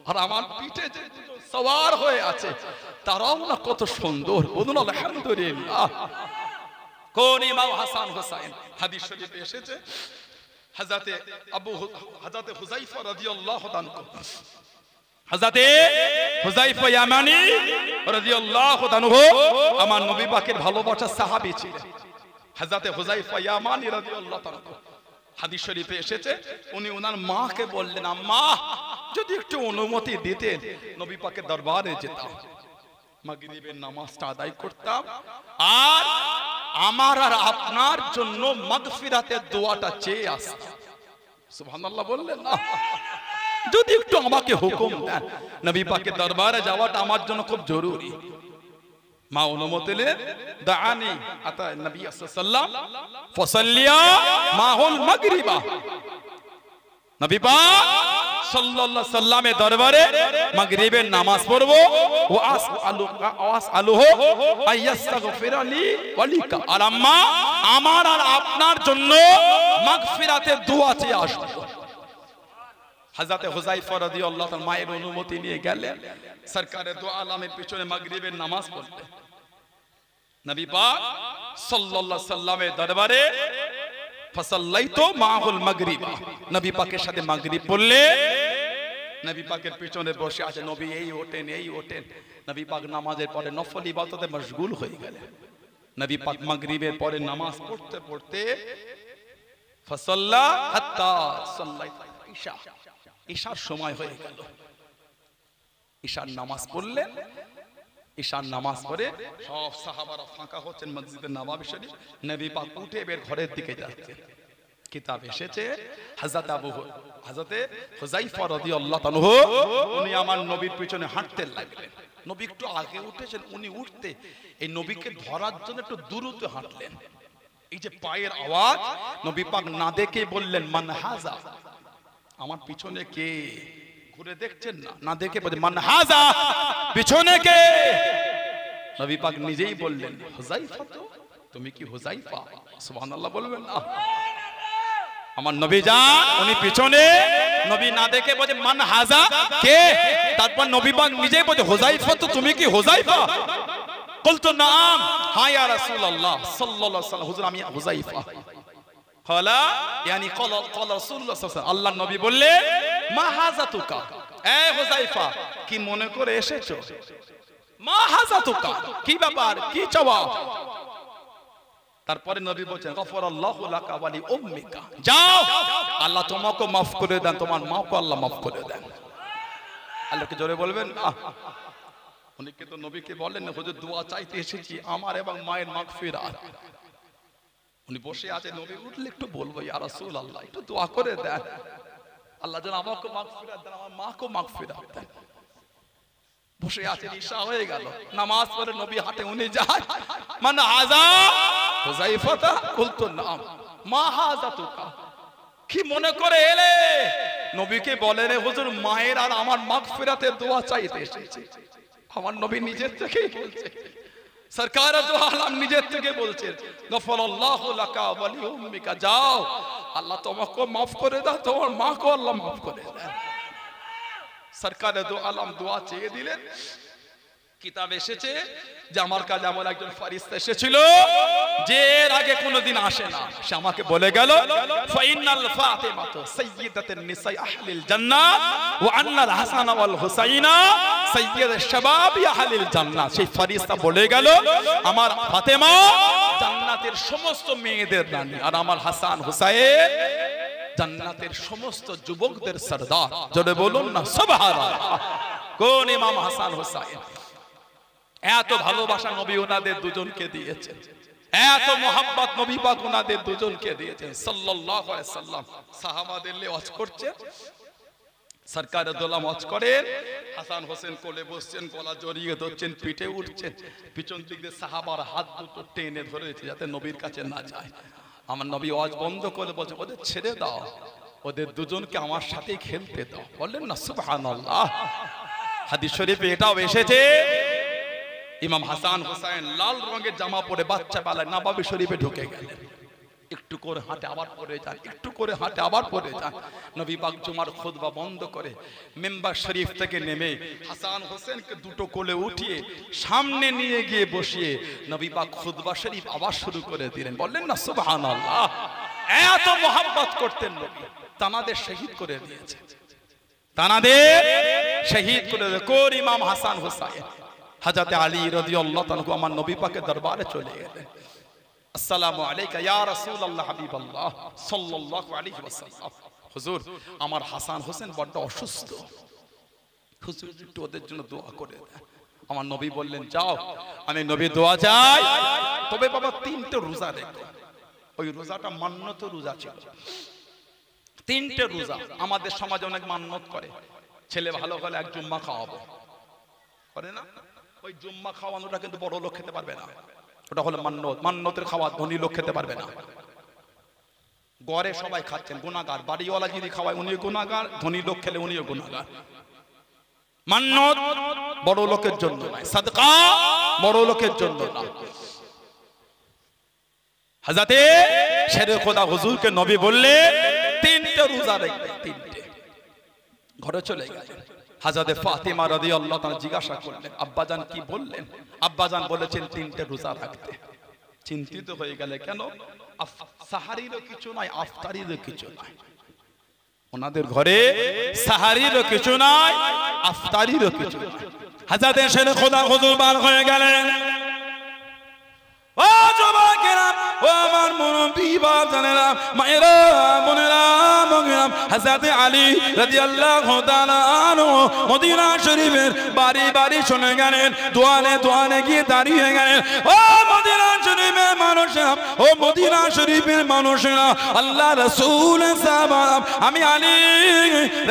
আর আমার পিঠে যে সওয়ার হয়ে আছে তারাও না কত সুন্দর। বলুন আলহামদুলিল্লাহ। কোন ইমাম হাসান হুসাইন? হাদিস শরীফে এসেছে হযরতে হুযায়ফা রাদিয়াল্লাহু তাআলা, হযরতে হুযায়ফা ইয়ামানি রাদিয়াল্লাহু তাআলা আমার নবী পাকের ভালোবাসার সাহাবী ছিলেন। হযরতে হুযায়ফা ইয়ামানি রাদিয়াল্লাহু তাআলা, হাদিস শরীফে এসেছে উনি ওনার মাকে বললেন, আম্মা যদি একটু অনুমতি দিতেন নবী পাকের দরবারে যেতাম, মাগরিবের নামাজটা আদায় করতাম, আর আমার আর আপনার জন্য মাগফিরাতের দোয়াটা চেয়ে আসতাম। সুবহানাল্লাহ বললেন না? যদি একটু আমাকে হুকুম দেন, নবী পাকের দরবারে যাওয়াটা আমার জন্য খুব জরুরি। মা অনুমতি দিলেন, দাআনি আতা নবী সাল্লাল্লাহু আলাইহি ওয়াসাল্লাম ফাসাল্লিয়া মাহুল মাগরিবা, নবী পাক সাল্লাল্লাহু আলাইহি ওয়াসাল্লামের দরবারে মাগরিবের নামাজ পড়ব, ওয়াসআলুহু আইয়াস্তাগফিরালি ওয়ালিকা, আর আম্মা আমার আর আপনার জন্য মাগফিরাতের দোয়া চেয়ে আসব। হযরতে হুযায়ফা রাদিয়াল্লাহু তাআলা মায়ের অনুমতি নিয়ে গেলেন, সরকারে দু আলমের পিছনে মাগরিবের নামাজ পড়লেন। নবী পাক সাল্লাল্লাহু আলাইহি ওয়াসাল্লামের দরবারে ফাসাল্লাইতু মাহুল মাগরিবা, নবী পাকের সাথে মাগরিব পড়লে নবী পাকের পিছনে বসে আছে নবী, এই ওঠেন এই ওঠেন। নবী পাক নামাজের পরে নফল ইবাদতে মশগুল হয়ে গেলেন। নবী পাক মাগরিবের পরে নামাজ পড়তে পড়তে ফাসাল্লা হাত্তা সাল্লাইতু ইশা, ইশার সময় হয়ে গেল। ইশার নামাজ পড়লেন, ইশার নামাজ পড়ে সব সাহাবারা ফাঁকা হচ্ছেন মসজিদে নববী শরীফ, নবী পাক উঠে বের ঘরের দিকে যাচ্ছেন। কিতাব এসেছে হযরতে হুযায়ফা রাদিয়াল্লাহু তাআলা উনি আমার নবীর পিছনে হাঁটতে লাগলেন। নবী একটু আগে উঠেছেন, উনি উঠতে এই নবীকে ধরার জন্য একটু দ্রুত হাঁটলেন। এই যে পায়ের আওয়াজ নবী পাক না দেখে বললেন, মান হাযা, আমার পিছনে কে? ঘুরে দেখছেন না, না দেখে বলে মান হাযা, পিছনে কে? নবী পাক নিজেই বললেন, হুযায়ফা, তো তুমি কি হুযায়ফা? সুবহানাল্লাহ বলবেন না? আমার নবী জান উনি পিছনে, নবী না দেখে বলে মান হাযা, কে? তারপর নবী পাক নিজেই বলে, হুযায়ফা, তো তুমি কি হুযায়ফা? বলতো নাম, হ্যাঁ ইয়া রাসূলুল্লাহ সাল্লাল্লাহু আলাইহি ওয়াসাল্লাম, হুজুর আমি হুযায়ফা। ক্বালা ইয়ানি ক্বালা রাসূলুল্লাহ সাল্লাল্লাহু আলাইহি ওয়াসাল্লাম, আল্লাহর নবী বললে, মা হাযাতুকা, এ হুযায়ফা কি মনে করে এসেছো? মা হাযাতুকা, কি ব্যাপার, কি চাওয়া? তারপরে নবী বলেন, গফরাল্লাহু লাকা ওয়া লি উম্মিকা, যাও আল্লাহ তোমাকে maaf করে দেন, তোমার মাকে আল্লাহ maaf করে দেন। আল্লাহকে জোরে বলবেন না? অনেকে তো নবীকে বলেন, হুজুর দোয়া চাইতে এসেছি আমার এবং মায়ের মাগফিরাত। উনি বসে আছে, নবী উঠলে একটু বলবো, ইয়া রাসূলুল্লাহ একটু দোয়া করে দেন, আল্লাহ যেন আমাকে মাগফিরাত দেন, আমার মাকে মাগফিরাত দেন। বসে আছেন, ঈশা হয়ে গেল, নামাজ পড়ে নবী হাঁটে, উনি যায়, মান হাযা হুযায়ফা, কুলতু নাম, মা হাযাতুকা, কি মনে করে এলে? নবীকে বলেন, হুজুর মায়ের আর আমার মাগফিরাতের দোয়া চাইতে এসেছি। আমার নবী নিজের থেকেই বলছে, সরকার দু আলম নিজের থেকে বলছেন, গফরাল্লাহু লাকা ওয়া লি উম্মিকা, যাও আল্লাহ তোমাকে maaf করে দাও, তোমার মাকে আল্লাহ maaf করে দেন। সরকার দু আলম দোয়া চেয়ে দিলেন। কিতাব এসেছে যে আমার কাছে এমন একজন ফেরেশতা এসেছিল যে এর আগে কোনোদিন আসে না, সে আমাকে বলে গেল, ফাইনাল ফাতিমাতু সাইয়্যিদাতুন নিসাই আহলিল জান্নাহ ওয়া আন্নাল হাসান ওয়াল হুসাইনা সাইয়্যিদুশ শাবাবি আহলিল জান্নাহ। সেই ফেরেশতা বলে গেল, আমার ফাতেমা জান্নাতের সমস্ত মেয়েদের রানী, আর আমার হাসান হুসাইন জান্নাতের সমস্ত যুবকদের সরদার। জোরে বলুন না সুবহানাল্লাহ। কোন ইমাম হাসান হুসাইন, এত ভালোবাসা নবী ওনাদের দুজনকে দিয়েছেন, এত মোহাব্বত নবী পাক ওনাদের দুজনকে দিয়েছেন সাল্লাল্লাহু আলাইহি সাল্লাম। সাহাবাদের নিয়ে ওয়াজ করছেন, সরকার দোলাম ওয়াজ করেন, হাসান হোসেন কোলে বসছেন, গলা জড়িয়ে ধরছেন, পিঠে উঠছেন, পিছন দিক দিয়ে সাহাবার হাত দুটো টেনে ধরেছে যাতে নবীর কাছে না যায়। আমার নবী ওয়াজ বন্ধ করে বলছে, ওদের ছেড়ে দাও, ওদের দুজনকে আমার সাথেই খেলতে দাও। বললেন না সুবহানাল্লাহ? হাদিস শরীফে এটাও এসেছে, ইমাম হাসান হোসেন লাল রঙের জামা পরে বাচ্চা বেলায় নবাবী শরীফে ঢুকে গেলেন। একটু করে হাঁটে আবার পড়ে যান, একটু করে হাঁটে আবার পড়ে যান। নবী পাক জুমার খুতবা বন্ধ করে মেম্বার শরীফ থেকে নেমে হাসান হোসেনকে দুটো কোলে উঠিয়ে সামনে নিয়ে গিয়ে বসিয়ে নবী পাক খুতবা শরীফ আবার শুরু করে দিলেন। বললেন না সুবহানাল্লাহ। এত মোহাব্বত করতেন নবী, তানাদের শহীদ করে দিয়েছে, তানাদের শহীদ করে দিয়েছে। কোন ইমাম হাসান হোসেন? হযরত আলী রাদিয়াল্লাহু তাআলা আমার নবী পাকের দরবারে চলে গেলেন। আসসালামু আলাইকা ইয়া রাসূলুল্লাহ হাবিবাল্লাহ সাল্লাল্লাহু আলাইহি ওয়াসাল্লাম। হুজুর, আমার হাসান হোসেন বড় অসুস্থ, হুজুর একটু ওদের জন্য দোয়া করে দেন। আমার নবী বললেন যাও, আমি নবী দোয়া চাই, তবে বাবা তিনটে রোজা রেখো। ওই রোজাটা মান্নত রোজা ছিল, তিনটে রোজা। আমাদের সমাজে অনেক মান্নত করে, ছেলে ভালো হলে এক জুম্মা খাওয়াবো, করে না? ওই জুম্মা খাওয়ানোটা কিন্তু বড় লোক খেতে পারবে না, ওটা হলো মান্নত। মান্নতের খাওয়া ধনী লোক খেতে পারবে না। গড়ে সবাই খাচ্ছেন, গুনাহগার। বাড়িওয়ালা যদি খাওয়ায় উনিও গুনাহগার, ধনী লোক খেলে উনিও গুনাহগার। মান্নত বড় লোকের জন্য নয়, সাদকা বড় লোকের জন্য না। হযরতে শেরে খোদা হুজুরকে নবী বললে তিনটে রোজা রাখবে, তিনটে। ঘরে চলে গেলেন। হযরতে ফাতিমা রাদিয়াল্লাহু তাআলা জিজ্ঞাসা করলেন আব্বাজান কি বললেন? আব্বাজান বলেছেন তিনটে রোজা রাখতে। চিন্তিত হয়ে গেলে, কেন? সাহারিরও কিছু নাই, আফতারিরও কিছু নাই। ওনাদের ঘরে সাহারিরও কিছু নাই, আফতারিরও কিছু নাই। হযরতে শেরে খোদা হুজুর বার হয়ে গেলেন। ও যুবকেরা, ও আমার মুরব্বি বাজানেরা, মায়েরা, বোনেরা, বন্ধুরা, হযরত আলী রাদিয়াল্লাহু তাআলা আনহু মদিনা শরীফের বাড়ি বাড়ি শুনে গেলেন, দোয়ানে দোয়ানে গিয়ে দাঁড়িয়ে গেলেন। ও মদিনা শরীফের মানুষেরা, ও মদিনা শরীফের মানুষেরা, আল্লাহ রাসূল সাহাবা, আমি আলী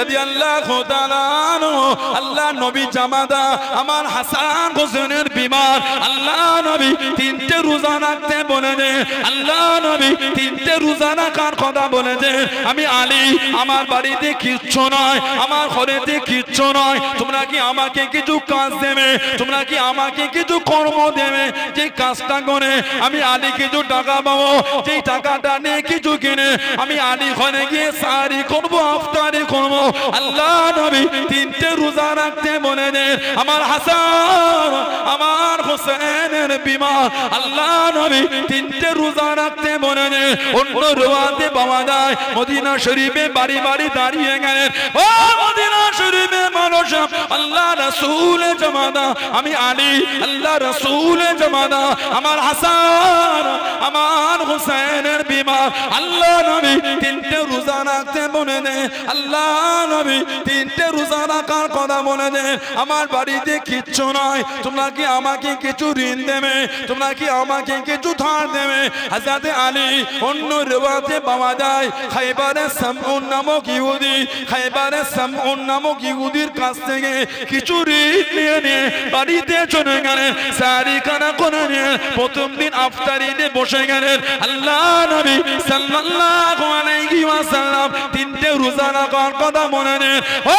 রাদিয়াল্লাহু তাআলা আনহু, আল্লাহ নবী জামাদা আমার হাসান হোসেনের বিমার, আল্লাহ নবী তিনটে রোজা রাখতে বলেছে, আল্লাহ নবী তিনটে রোজা রাখার কথা বলেছে। আমি আলী, আমার বাড়িতে কিচ্ছু নয়, আমার ঘরেতে কিচ্ছু নয়, তোমরা কি আমাকে কিছু কাজ দেবে? তোমরা কি আমাকে কিছু কর্ম দেবে? যে কাজটা করে আমি আলী কিছু টাকা পাবো, যেই টাকাটা নিয়ে কিছু কিনে আমি আলী ঘরে গিয়ে সাহারি করবো, আফতারি করবো। আল্লাহ নবী তিনটে রোজা রাখতে বলেছে। আমার হাসান, আমার হোসেনের বিমার, আল্লাহ নবী তিনটে রোজা রাখতে বলেছে। অন্য রওয়াতে পাওয়া যায় মদিনা শরীফে বাড়ি বাড়ি দাঁড়িয়ে গেলেন। ও মদিনা শরীফে মানুষ, আল্লাহ রাসূলের জামানা আমি আলী, আল্লাহ রাসূলের জামানা আমার হাসান, আমার হোসেনের বিমার, আল্লাহ নবী তিনটে রোজা রাখতে বলেছে। আল্লাহ নবী তিনটে রোজা রাখার কথা বলেছে। আমার বাড়িতে কিচ্ছু নয়, তোমরা কি আমাকে কিছু ঋণ দেবে? তোমরা কি আমাকে কিছু ধার দেবে? হযরত আলী, অন্য রিওয়ায়াতে পাওয়া যায় খায়বারে সামউন নামক ইহুদি, খায়বারে সামউন নামক ইহুদির কাছ থেকে কিছু ঋণ নিয়ে বাড়িতে চলে গেলেন। সাহারি খানা করে নিয়ে প্রথম দিন আফতারিতে বসে গেলেন। আল্লাহ নবী সাল্লাল্লাহু আলাইহি ওয়াসাল্লাম তিনটে রোজা রাখার কথা মনে নেন। ও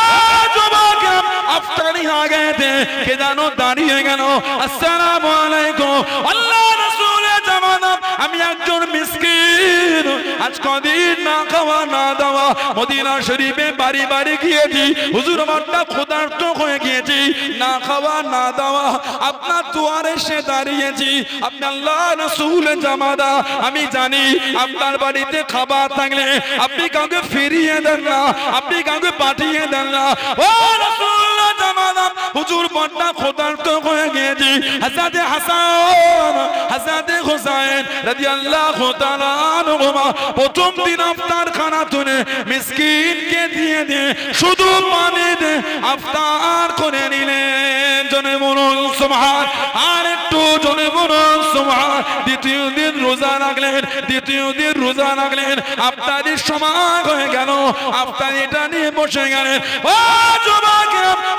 যুবক, আফতারি আগেতে কে জানো দাঁড়িয়ে গেল। আসসালামু আলাইকুম। আল্লাহ রাসূলের জামানা আমি একজন মিসকিন, আজ কদিন না খাওয়া না দাওয়া মদিনা শরীফে বাড়ি বাড়ি গিয়েছি, হুজুর আমারটা ক্ষুধার্ত হয়ে গিয়েছি, না খাওয়া না দাওয়া আপনার দুয়ারে এসে দাঁড়িয়েছি। আপনি আল্লাহ রাসূলের জামানা, আমি জানি আপনার বাড়িতে খাবার থাকলে আপনি কাউকে ফিরিয়ে দেন না, আপনি কাউকে পাঠিয়ে দেন না। ও রাসূলুল্লাহ জামানা, হুজুর বড়টা ক্ষুধার্ত হয়ে গিয়েছি। হযরত হাসান, হযরত হুসাইন রাদিয়াল্লাহু তাআলা আনহুমা প্রথম দিন আফতার খানা তুলে মিসকিনকে দিয়ে দিয়ে শুধু পানি দিয়ে আফতার করে নিলেন। জনে বলুন সুবহান, আর একটু জনে বলুন সুবহান। দ্বিতীয় দিন রোজা রাখলেন, দ্বিতীয় দিন রোজা রাখলেন, আফতারির সময় হয়ে গেল, আফতারিটা নিয়ে বসে গেলেন। ও যুবক,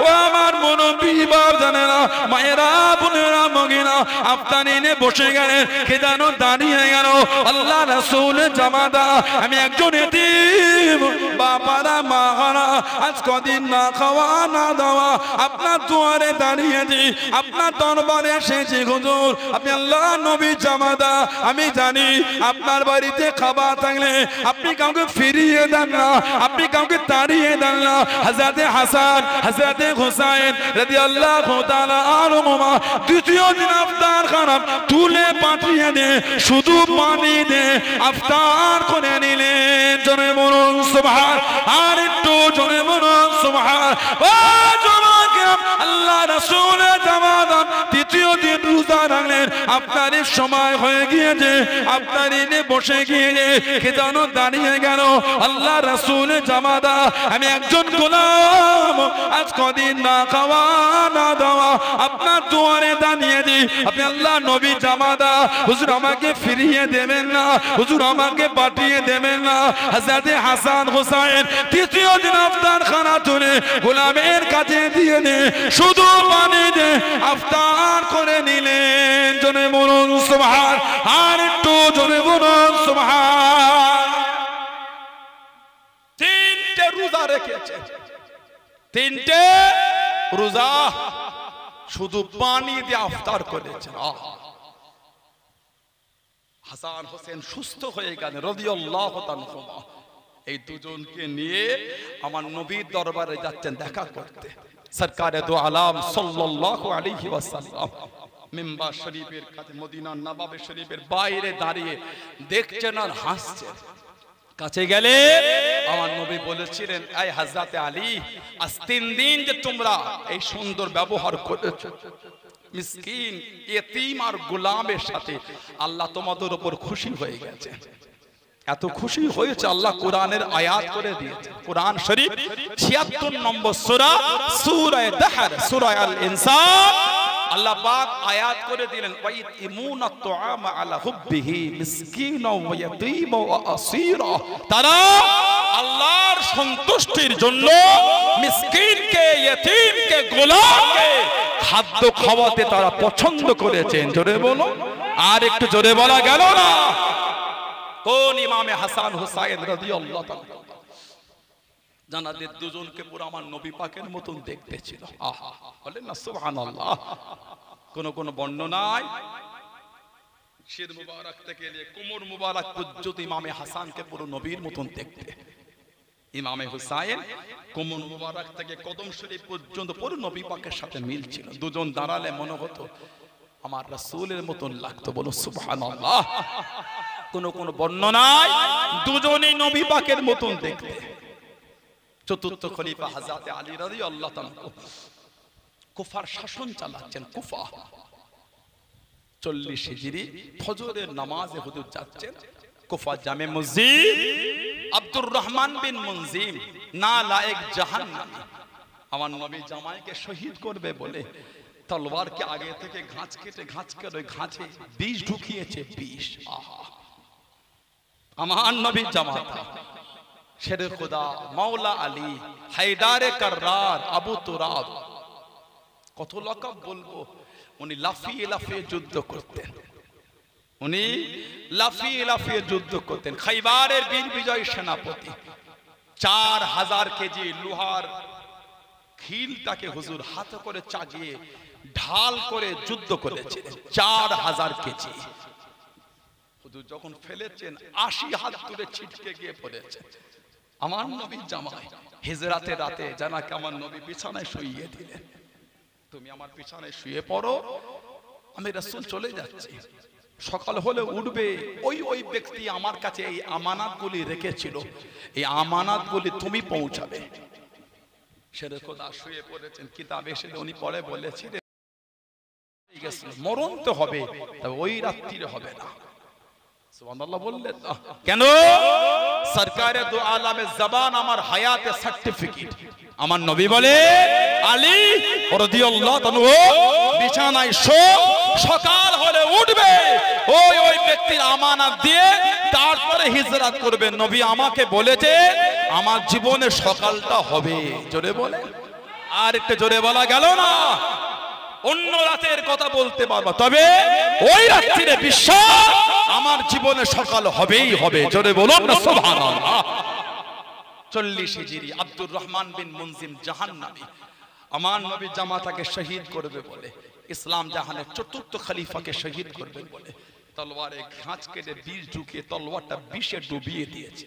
ও আমার মুরব্বি বাপ জানেরা, মায়েরা, বোনেরা, মগিনা, আফতার এনে বসে গেলেন, কে যেন দাঁড়িয়ে গেল। আল্লাহ রাসূল জামাতা, আমি একজন এতিম, বাবারা মাহারা, আজ কদিন না খাওয়া না দাওয়া, আপনার দুয়ারে দাঁড়িয়েছি, আপনার দরবারে এসেছি হুজুর। আপনি আল্লাহ নবী জামাতা, আমি জানি আপনার বাড়িতে খাবার থাকলে আপনি কাউকে ফিরিয়ে দেন না, আপনি কাউকে তাড়িয়ে দেন না। হযরতে হাসান, হযরতে হুসাইন রাদিয়াল্লাহু তাআলা আনহুমা দ্বিতীয় দিন আফতার খানা তুলে পাঠিয়ে দে, শুধু পানি দে আফতার করে নিলেন। জোরে বলুন সুবহান, আর একটু জোরে বলুন সুবহান। ও জমাকে আল্লাহ রাসূলের জামাতা তৃতীয় দিন রোজা রাখলেন, আফতারের সময় হয়ে গিয়েছে, আফতার এনে বসে গিয়ে কে যেন দাঁড়িয়ে গেল। আল্লাহ রাসূলের জামাতা, আমি একজন গোলাম, আজ কদিন না খাওয়া না দাওয়া, আপনার দুয়ারে দাঁড়িয়ে দিই, আপনি আল্লাহ নবী জামাতা, হুজুর আমাকে ফিরিয়ে দেবেন না, হুজুর আমাকে পাঠিয়ে দেবেন না। হযরতে হাসান হুসাইন তৃতীয় দিন আফতার খানা তুলে গোলামের কাছে দিয়ে দে, শুধু পানি দে আফতার করে নিলেন। জোরে বলুন সুবহান, আর একটু জোরে বলুন সুবহান। তিনটে রোজা রেখেছে, তিনটে রোজা শুধু পানি দিয়ে আফতার করেছেন। হাসান হোসেন সুস্থ হয়ে গেলেন রাদিয়াল্লাহু তাআলা। এই দুজনকে নিয়ে আমার নবীর দরবারে যাচ্ছেন দেখা করতে। সরকারে দো আলাম সাল্লাল্লাহু আলাইহি ওয়াসাল্লাম মিম্বার শরীফের কাছে, মদিনার নবাবে শরীফের বাইরে দাঁড়িয়ে দেখছেন আর হাসছেন। কাছে গেলে আমার নবী বলেছিলেন, এই হযরতে আলী, আজ 3 দিন যে তোমরা এই সুন্দর ব্যবহার করেছো মিসকিন, ইতিম আর গোলামের সাথে, আল্লাহ তোমাদের উপর খুশি হয়ে গেছে। এত খুশি হয়েছে আল্লাহ কোরআনের আয়াত করে দিয়েছে। কোরআন শরীফ ৭৬ নম্বর সূরা, সূরা দাহর, সূরা আল ইনসান, আল্লাহ পাক আয়াত করে দিলেন, ওয়াইতিমুনা তুআমা আলা হুব্বিহি মিসকিনা ওয়া ইয়াতীমা ওয়া আসীরা। তারা আল্লাহর সন্তুষ্টির জন্য মিসকিনকে, ইয়তীমকে, গোলামকে খাদ্য খাওয়াতে তারা পছন্দ করেছেন। জোরে বলো, আর একটু জোরে বলা গেল না? কোন ইমামে হাসান হুসাইন রাদিয়াল্লাহু তাআলা জানাদের দুজনকে পুরো আমার নবী পাকের মতন দেখতে ছিল। আহা, বলেন না সুবহানাল্লাহ। কোন কোন বর্ণনায় শির মুবারক থেকে নিয়ে কোমর মুবারক পর্যন্ত ইমামে হাসানকে পুরো নবীর মতন দেখতে। ইমামে হুসাইন কোমর মুবারক থেকে কদম শরীফ পর্যন্ত পুরো নবী পাকের সাথে মিল ছিল। দুজন দাঁড়ালে মনে হতো আমার রাসূলের মতন লাগতো। বলো সুবহানাল্লাহ। কোন কোন বর্ণনায় দুজনেই নবী পাকের মতন দেখতে। চতুর্থ খলিফা হযরত আলী রাদিয়াল্লাহু তাআলা কুফার শাসন চালাচ্ছেন। কুফা 40 হিজরি ফজরের নামাজে হুজুর যাচ্ছেন কুফা জামে মসজিদ। আব্দুর রহমান বিন মুনজিম না লায়েক জাহান্নামী, আমার নবী জামাইকে শহীদ করবে বলে তলোয়ারকে আগে থেকে ঘাঁচ কেটে ওই ঘাঁচে বিষ ঢুকিয়েছে। বিষ। আহা, আমার নবী জামাতা শেরে খুদা মাওলা আলী, হায়দারে কাররার, আবু তুরাব, কত লকব বলবো। উনি লাফিয়ে লাফিয়ে যুদ্ধ করতেন, উনি লাফিয়ে লাফিয়ে যুদ্ধ করতেন। খাইবারের বীর বিজয় সেনাপতি। 4000 কেজি লোহার খিল তাকে হুজুর হাতে করে চাগিয়ে ঢাল করে যুদ্ধ করেছিলেন। 4000 কেজি হুজুর যখন ফেলেছেন 80 হাত দূরে ছিটকে গিয়ে পড়েছে। আমার নবী জামাই হিজরাতের রাতে জানাকে আমার নবী বিছানায় শুইয়ে দিলেন, তুমি আমার বিছানায় শুয়ে পড়ো, আমি রাসূল চলে যাচ্ছি, সকাল হলে উঠবে, ওই ব্যক্তি আমার কাছে এই আমানাতগুলি রেখেছিল, এই আমানাতগুলি তুমি পৌঁছাবে। শেরে খোদা শুয়ে পড়েছেন, কিতাব এসে উনি পড়ে বলেছিলেন মরণ তো হবে, তবে ওই রাত্রিরে হবে না। সুবহানাল্লাহ বললেন না কেন? সরকারে দু আলামে জবান আমার হায়াতে সার্টিফিকেট। আমার নবী বলে আলী রাদিয়াল্লাহু তাআলা বিছানায় শো, সকাল হলে উঠবে, ওই ব্যক্তির আমানত দিয়ে তারপরে হিজরত করবে। নবী আমাকে বলেছে আমার জীবনে সকালটা হবে। জোরে বলে আর একটু জোরে বলা গেল না। অন্য রাতের কথা বলতে পারবো, তবে ওই রাত্রিরে বিশ্বাস আমার জীবনে সকাল হবেই হবে। জোরে বলুন না সুবহানাল্লাহ। 40 হিজরি আব্দুর রহমান বিন মুনজিম জাহান্নামী, আমার নবী জামাতাকে শহীদ করবে বলে, ইসলাম জাহানের চতুর্থ খলিফাকে শহীদ করবে বলে তলোয়ারে ঘাঁচ কেটে বিষ ঢুকিয়ে তলোয়ারটা বিষে ডুবিয়ে দিয়েছে।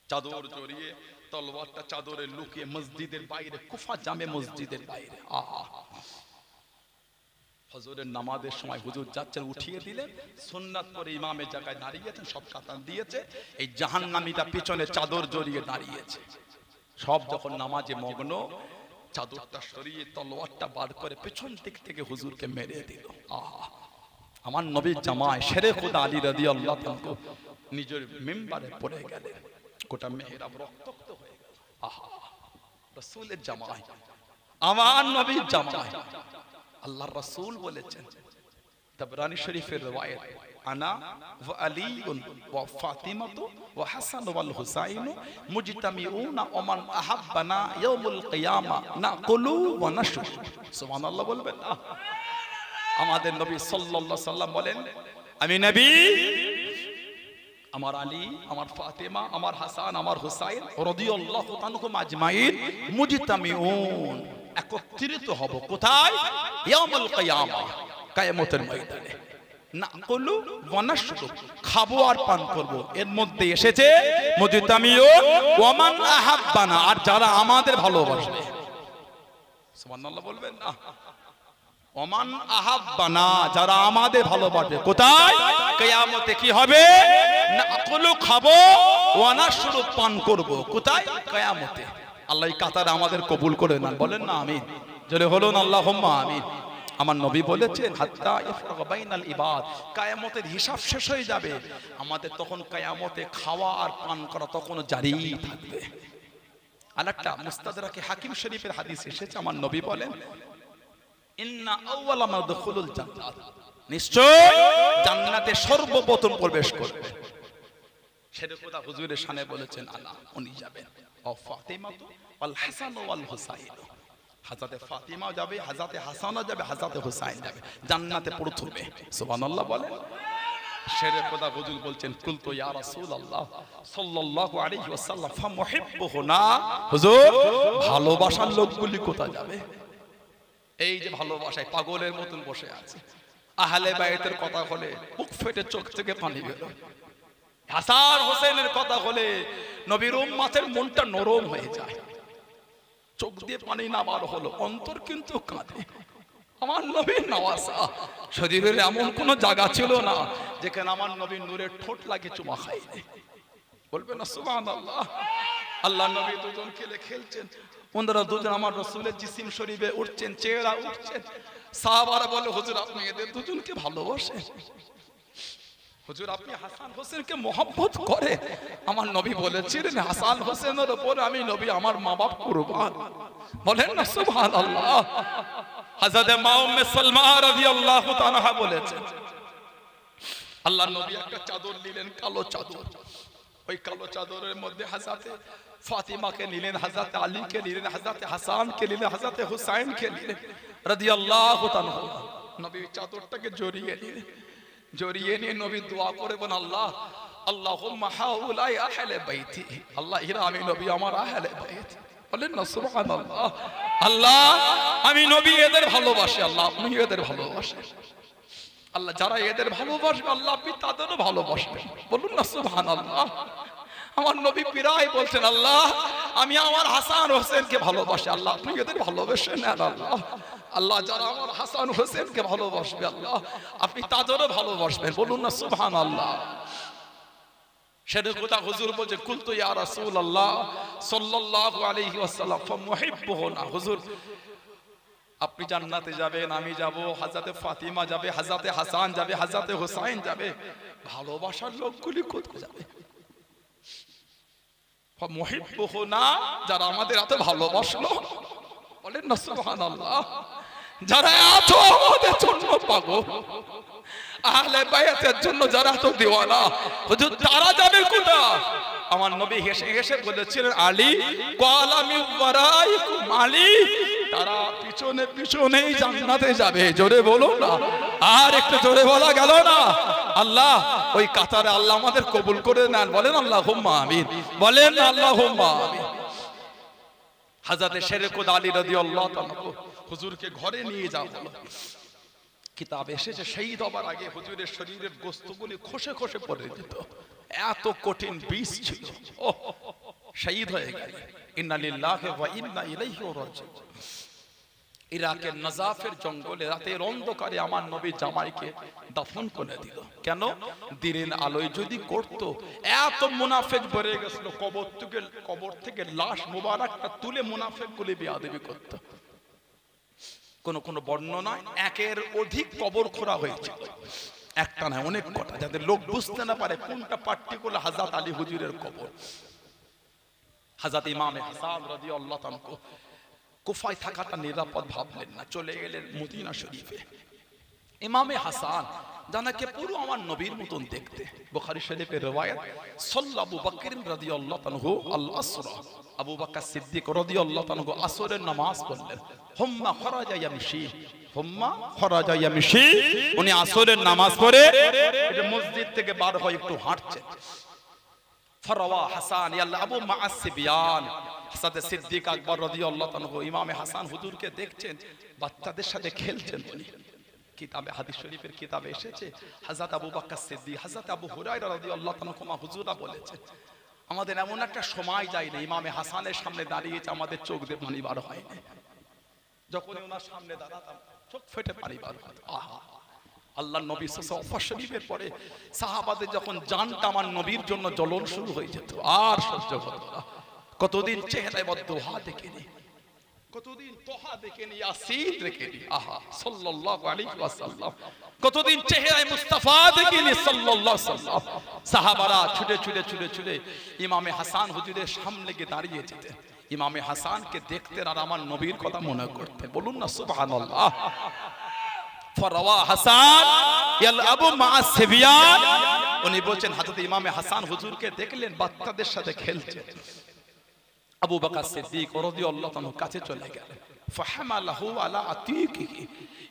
চাদর জড়িয়ে তলোয়ারটা চাদরে লুকিয়ে মসজিদের বাইরে, কুফা জামে মসজিদের বাইরে। হজরের নামাজের সময় হুজুর যাচ্ছেন, উঠিয়ে দিলেন, সুন্নাত করে ইমামের জায়গায় দাঁড়িয়েছেন, সব কাতান দিয়েছে, এই জাহান্নামীটা পিছনে চাদর জড়িয়ে দাঁড়িয়েছে। সব যখন নামাজে মগ্ন, চাদরটা সরিয়ে তলোয়ারটা বার করে পেছন দিক থেকে হুজুরকে মেরে দিল। আমার নবীর জামাই শেরে খুদা আলী রাদিয়াল্লাহু তাআলা নিজের মিম্বারে পড়ে গেলেন, গোটা মেহরাব রক্তাক্ত হয়ে গেল। রাসূলের জামাই, আমার নবীর জামাই। আল্লাহর রাসূল বলেছেন, তাবরানী শরীফের riwayat, আনা ওয়া আলীউন ওয়া ফাতিমাতু ওয়া হাসান ওয়াল হুসাইন মুজতামিউনা ওয়া মান আহাব্বানা ইয়াউমুল কিয়ামা নাকুলু ওয়া নাশরু। সুবহানাল্লাহ বলবেন না? আমাদের নবী সাল্লাল্লাহু আলাইহি সাল্লাম বলেন, আমি নবী, আমার আলী, আমার ফাতেমা, আমার হাসান, আমার হুসাইন রাদিয়াল্লাহু তাআলাহুম আজমাইন মুজতামিউন, একত্রিত হব কোথায়? ইয়াউমুল কিয়ামা, কিয়ামতের ময়দানে। নাকুলু ওয়া নাশরু, খাবো আর পান করব। এর মধ্যে এসেছে মুজতামিউন ওয়া মান আহাব্বানা, আর যারা আমাদের ভালোবাসবে। সুবহানাল্লাহ বলবেন না? ওমান আহাব্বানা, যারা আমাদের ভালোবাসে, কোথায়? কিয়ামতে কি হবে? নাকুলু, খাবো, ওয়া নাশরু, পান করব, কোথায়? কিয়ামতে। আল্লাহ এই কাতারে আমাদের কবুল করে নেন, বলেন না আমিন। জোরে বলুন আল্লাহুম্মা আমিন। আমার নবী বলেছেন, হাত্তা ইফরাগা বাইনাল ইবাদ, কিয়ামতের হিসাব শেষ হয়ে যাবে, আমাদের তখন কিয়ামতে খাওয়া আর পান করা তখন জারি থাকবে। আরেকটা মুস্তাদরাকে হাকিম শরীফের হাদিস এসেছে, আমার নবী বলেন, ইন্না আউওয়ালা মা দুখুলুল জান্নাত, নিশ্চয় জান্নাতে সর্বপ্রথম প্রবেশ করবে। সেটা কথা হুজুরের শানে বলেছেন, আলা, উনি যাবেন, ও ফাতিমাতু ওয়াল হাসান ওয়াল হুসাইন, হযরতে ফাতিমাও যাবে, হযরতে হাসানও যাবে, হযরতে হুসাইন যাবে জান্নাতে প্রথমে। সুবহানাল্লাহ বলেন। শেরে খোদা হুজুর বলছেন, কুলতু ইয়া রাসূলুল্লাহ সাল্লাল্লাহু আলাইহি ওয়াসাল্লাম ফামুহিব্বুহুনা, হুজুর ভালোবাসার লোকগুলি কোথায় যাবে? এই যে ভালোবাসায় পাগলের মতন বসে আছে, আহলে বাইতের কথা হলে বুক ফেটে চোখ থেকে পানি বের হয়, হাসান হোসেনের কথা হলে নবীর উম্মতের মনটা নরম হয়ে যায়, চোখ দিয়ে পানি না বার হলো অন্তর কিন্তু কাঁদে। আমার নবীর নওয়াজা, শরীরের এমন কোন জায়গা ছিল না যেখানে আমার নবীর নূরের ঠোঁট লাগে চুমা খাইনি। বলবেন না সুবহানাল্লাহ? আল্লাহ নবী দুজন খেলে খেলছেন, ওনারা দুজন আমার রাসূলের জিসিম শরীফে উঠছেন, চেহারা উঠছেন। সাহাবারা বলে, হুজুর আপনি এদের দুজনকে ভালোবাসেন, হুজুর আপনি হাসান হোসেনকে মহব্বত করে। আমার নবী বলেছিলেন, হাসান হোসেনের উপর আমি নবী আমার মা বাপ কুরবান। বলেন না সুবহানাল্লাহ? হযরত মা উম্মে সালমা রাদিয়াল্লাহু তাআলা বলেছেন, আল্লাহর নবী একটা চাদর নিলেন, কালো চাদর, ওই কালো চাদরের মধ্যে হযরত ফাতিমাকে নিলেন, হযরত আলীকে নিলেন, হযরত হাসানকে নিলেন, হযরত হুসাইনকে নিলেন রাদিয়াল্লাহু তাআলা। নবী চাদরটাকে জড়িয়ে নিলেন, জড়িয়ে নিয়ে নবী দোয়া করে বলেন, আল্লাহ আল্লাহুম্মা হাউলাই আহলে বাইতি, আল্লাহ এরা আমি নবী আমার আহলে বাইত। বলেন না সুবহানাল্লাহ? আল্লাহ আমি নবী এদের ভালোবাসি, আল্লাহ আপনি এদের ভালোবাসেন। আল্লাহ যারা এদের ভালোবাসবে আল্লাহ আপনি তাদেরও ভালোবাসবেন। বলুন না সুবহানাল্লাহ? আমার নবী প্রায় বলছেন, আল্লাহ আমি আমার হাসান হোসেনকে ভালোবাসি, আল্লাহ আপনি এদের ভালোবাসেন। আল্লাহ আল্লাহ যারা আমার হাসান হোসেনকে ভালোবাসবে আল্লাহ আপনি তাদেরও ভালোবাসবেন। বলুন না সুবহানাল্লাহ? সেটা কথা হুজুর বলছে, কুলতু ইয়া রাসূলুল্লাহ সাল্লাল্লাহু আলাইহি ওয়াসাল্লাম ফামুহিব্বুহুনা, হুজুর আপনি জান্নাতে যাবেন, আমি যাব, হযরত ফাতিমা যাবে, হযরত হাসান যাবে, হযরত হুসাইন যাবে, ভালোবাসার লোকগুলি কোথায় যাবে? ফামুহিব্বুহুনা, যারা আমাদের এত ভালোবাসলো। বলেন না সুবহানাল্লাহ? যারা এত আমাদের জন্য পাগল, আহলে বাইতের জন্য যারা এত দিওয়ানা, হুজুর তারা যাবে কোথায়? আমার নবী হেসে হেসে বলেছিলেন আলী কালামি ওয়ারাইকুম আলী, তারা পিছনে পিছনেই জান্নাতে যাবে। জোরে বলো না, আর একটু জোরে বলা গেল না? আল্লাহ ওই কাতারে আল্লাহ আমাদের কবুল করে নেন, বলেন আল্লাহুম্মা আমিন, বলেন আল্লাহুম্মা আমিন। হযরত শেরকুদ আলী রাদিয়াল্লাহু তাআলা হুজুরকে ঘরে নিয়ে যাওয়া হলো। কিতাব এসেছে শহীদ হবার আগে হুজুরের শরীরের গোস্তগুলি খসে খসে পড়ে যেত, এত কঠিন বিষ ছিল। ও শহীদ হয়ে গেল। ইন্না লিল্লাহি ওয়া ইন্না ইলাইহি রাজিউন। ইরাকের নজাফের জঙ্গলে রাতের অন্ধকারে আমার নবী জামাইকে দাফন করে দিল। কেন? দিনের আলোয় যদি করত, এত মুনাফিক বেড়ে গেছিল, কবর থেকে লাশ মুবারকটা তুলে মুনাফিক গুলি বেয়াদবি করত। কোন কোন বর্ণনা একের অধিক কবর খোঁড়া হয়েছিল, একটা নয় অনেক কটা, যাতে লোক বুঝতে না পারে কোনটা পার্টিকুলার হযরত আলী হুজুরের কবর। হযরত ইমামে হাসান রাদিয়াল্লাহু তাআলা কুফায় থাকাটা নিরাপদ ভাবলেন না, চলে গেলেন মদিনা শরীফে। ইমামে হাসান জানাকে পুরো আমার নবীর মতন দেখতে। বুখারী শরীফের রওয়ায়াত সাল্লাল্লাহু আবু বকর রাদিয়াল্লাহু তাআলা আল আসরা, আবু বকর সিদ্দিক রাদিয়াল্লাহু তাআলা আসরের নামাজ পড়লেন। হুম্মা খরাজা ইয়ামশি, হুম্মা খরাজা ইয়ামশি, উনি আসরের নামাজ পড়ে এটা মসজিদ থেকে বার হয়ে একটু হাঁটছেন। ফরওয়া হাসান ইয়াল্লা আবু মাআসিবিয়ান, হযরত সিদ্দিক আকবর রাদিয়াল্লাহু তাআলা ইমামে হাসান হুজুরকে দেখছেন বাচ্চাদের সাথে খেলছেন। উনি কিতাবে হাদিস শরীফের কিতাবে এসেছে হযরত আবু বকর সিদ্দিক, হযরত আবু হুরায়রা রাদিয়াল্লাহু তাআলা হুজুরা বলেছে আমাদের এমন একটা সময় যায় না ইমামে হাসানের সামনে দাঁড়িয়েছে আমাদের চোখ দিয়ে পানি বার হয় না। যখন ওনার সামনে দাঁড়াতাম চোখ ফেটে পানি বার হতো। আহা, আল্লাহর নবী সাল্লাল্লাহু শরীফের পরে সাহাবাদের যখন জানটা আমার নবীর জন্য জ্বলন শুরু হয়ে যেত, আর সহ্য হতো না। কতদিন চেহারায় বদদোহা দেখেনি, কতদিন তোহা দেখেনি, ইয়াসিন দেখেনি। আহা সাল্লাল্লাহু আলাইহি ওয়াসাল্লাম, কতদিন চেহারায় মুস্তাফা দেখেনি সাল্লাল্লাহু আলাইহি ওয়াসাল্লাম। সাহাবারা ছুটে ছুটে ছুটে ছুটে ইমামে হাসান হুজুরের সামনে গিয়ে দাঁড়িয়ে যেতেন। ইমামে হাসানকে দেখতেন আর আমার নবীর কথা মনে করতেন। বলুন না সুবহানাল্লাহ। ফরওয়া হাসান ইয়াল আবু মাআসিবিয়ান, উনি বলছেন হযরত ইমামে হাসান হুজুরকে দেখলেন বাচ্চাদের সাথে খেলছেন। আবু বকর সিদ্দিক রাদিয়াল্লাহু তাআলা কাছে চলে গেলেন। ফাহামালাহু আলা আতিকিহি,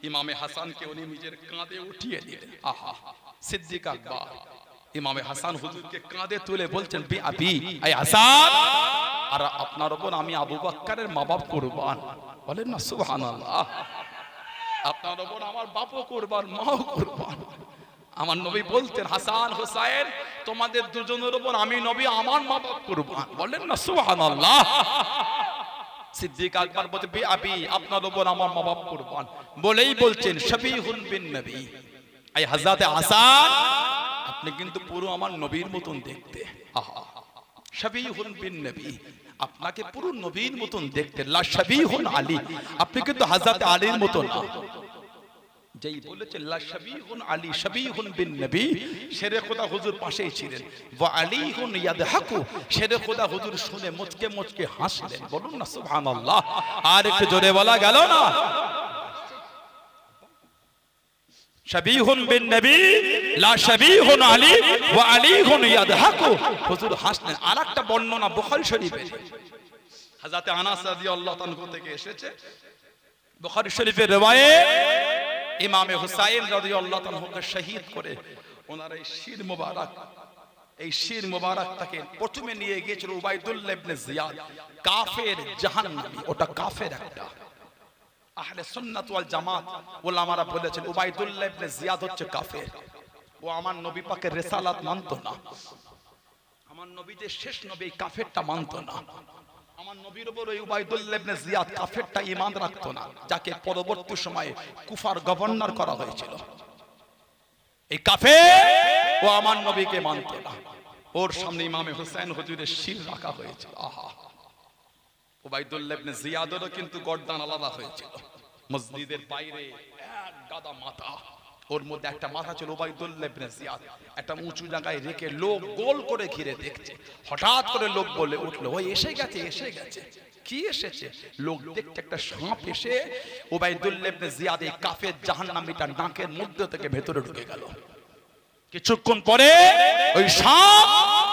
ইমামে হাসানকে উনি নিজের কাঁধে উঠিয়ে নিলেন। আহা, সিদ্দিক আকবর ইমামে হাসান হুজুরকে কাঁধে তুলে বলছেন বি আবি আই হাসান, আর আপনার উপর আমি আবু বকরের মা বাপ কুরবান। বলেন না সুবহানাল্লাহ। আপনার উপর আমার বাপও কুরবান, মাও কুরবান। আমার নবী বলতেন হাসান হুসাইন তোমাদের দুজনের উপর আমি নবী আমার মা বাপ কুরবান। বলেন না সুবহানাল্লাহ। সিদ্দিক আকবর বলতে বি আবি, আপনার উপর আমার মা বাপ কুরবান বলেই বলছেন শাবিহুন বিন নবী, এই হযরত হাসান আপনি কিন্তু পুরো আমার নবীর মতন দেখতে। আহা, শাবিহুন বিন নবী, আপনাকে পুরো নবীর মতন দেখতে। লা শাবিহুন আলী, আপনি কিন্তু হযরত আলীর মতন না। যেই বলেছেন লা শাবিহুন আলী শাবিহুন বিন নবী, শেরে খোদা হুজুর পাশেই ছিলেন। ওয়া আলীহুন ইয়াদহাকু, শেরে খোদা হুজুর শুনে মুচকে মুচকে হাসলেন। বলুন না সুবহানাল্লাহ। আর একটু জোরে বলা গেল না? শাবিহুন বিন নবী লা শাবিহুন আলী ওয়া আলীহুন ইয়াদহাকু, হুজুর হাসলেন। আরেকটা বর্ণনা বুখারী শরীফে হযরত আনাস রাদিয়াল্লাহু তাআলা থেকে এসেছে, বুখারী শরীফের রওয়ায়াত ইমামে হুসাইন রাদিয়াল্লাহু তাআলাকে শহীদ করে ওনার এই শির মোবারক, এই শির মোবারকটাকে প্রথমে নিয়ে গিয়েছিল উবাইদুল্লাহ ইবনে জিয়াদ, কাফের জাহান্নামী। ওটা কাফের একটা। আহলে সুন্নাত ওয়াল জামাত উলামারা বলেছেন উবাইদুল্লাহ ইবনে জিয়াদ হচ্ছে কাফের। ও আমার নবী পাকের রিসালাত মানতো না, আমার নবী যে শেষ নবী কাফেরটা মানতো না। আমার নবীর উপর ওই উবাইদুল্লাহ ইবনে জিয়াদ কাফেরটা ঈমান রাখতো না, যাকে পরবর্তী সময়ে কুফার গভর্নর করা হয়েছিল। এই কাফের ও আমার নবীকে মানতো না। ওর সামনে ইমামে হুসাইন হুজুরের শির রাখা হয়েছিল। আহা, উবাইদুল্লাহ ইবনে জিয়াদেরও কিন্তু গর্দান আলাদা হয়েছিল। মসজিদের বাইরে এক গাদা মাথা, ওর মধ্যে একটা মাথা ছিল উবাইদুল্লাহ ইবনে জিয়াদ, একটা উঁচু জায়গায় রেখে লোক গোল করে ঘিরে দেখছে। হঠাৎ করে লোক বলে উঠলো ওই এসে গেছে, এসে গেছে। কি এসেছে? লোক দেখতে একটা সাপ এসে উবাইদুল্লাহ ইবনে জিয়াদ এই কাফের জাহান্নামীটার নাকের মধ্যে থেকে ভেতরে ঢুকে গেল। কিছুক্ষণ পরে ওই সাপ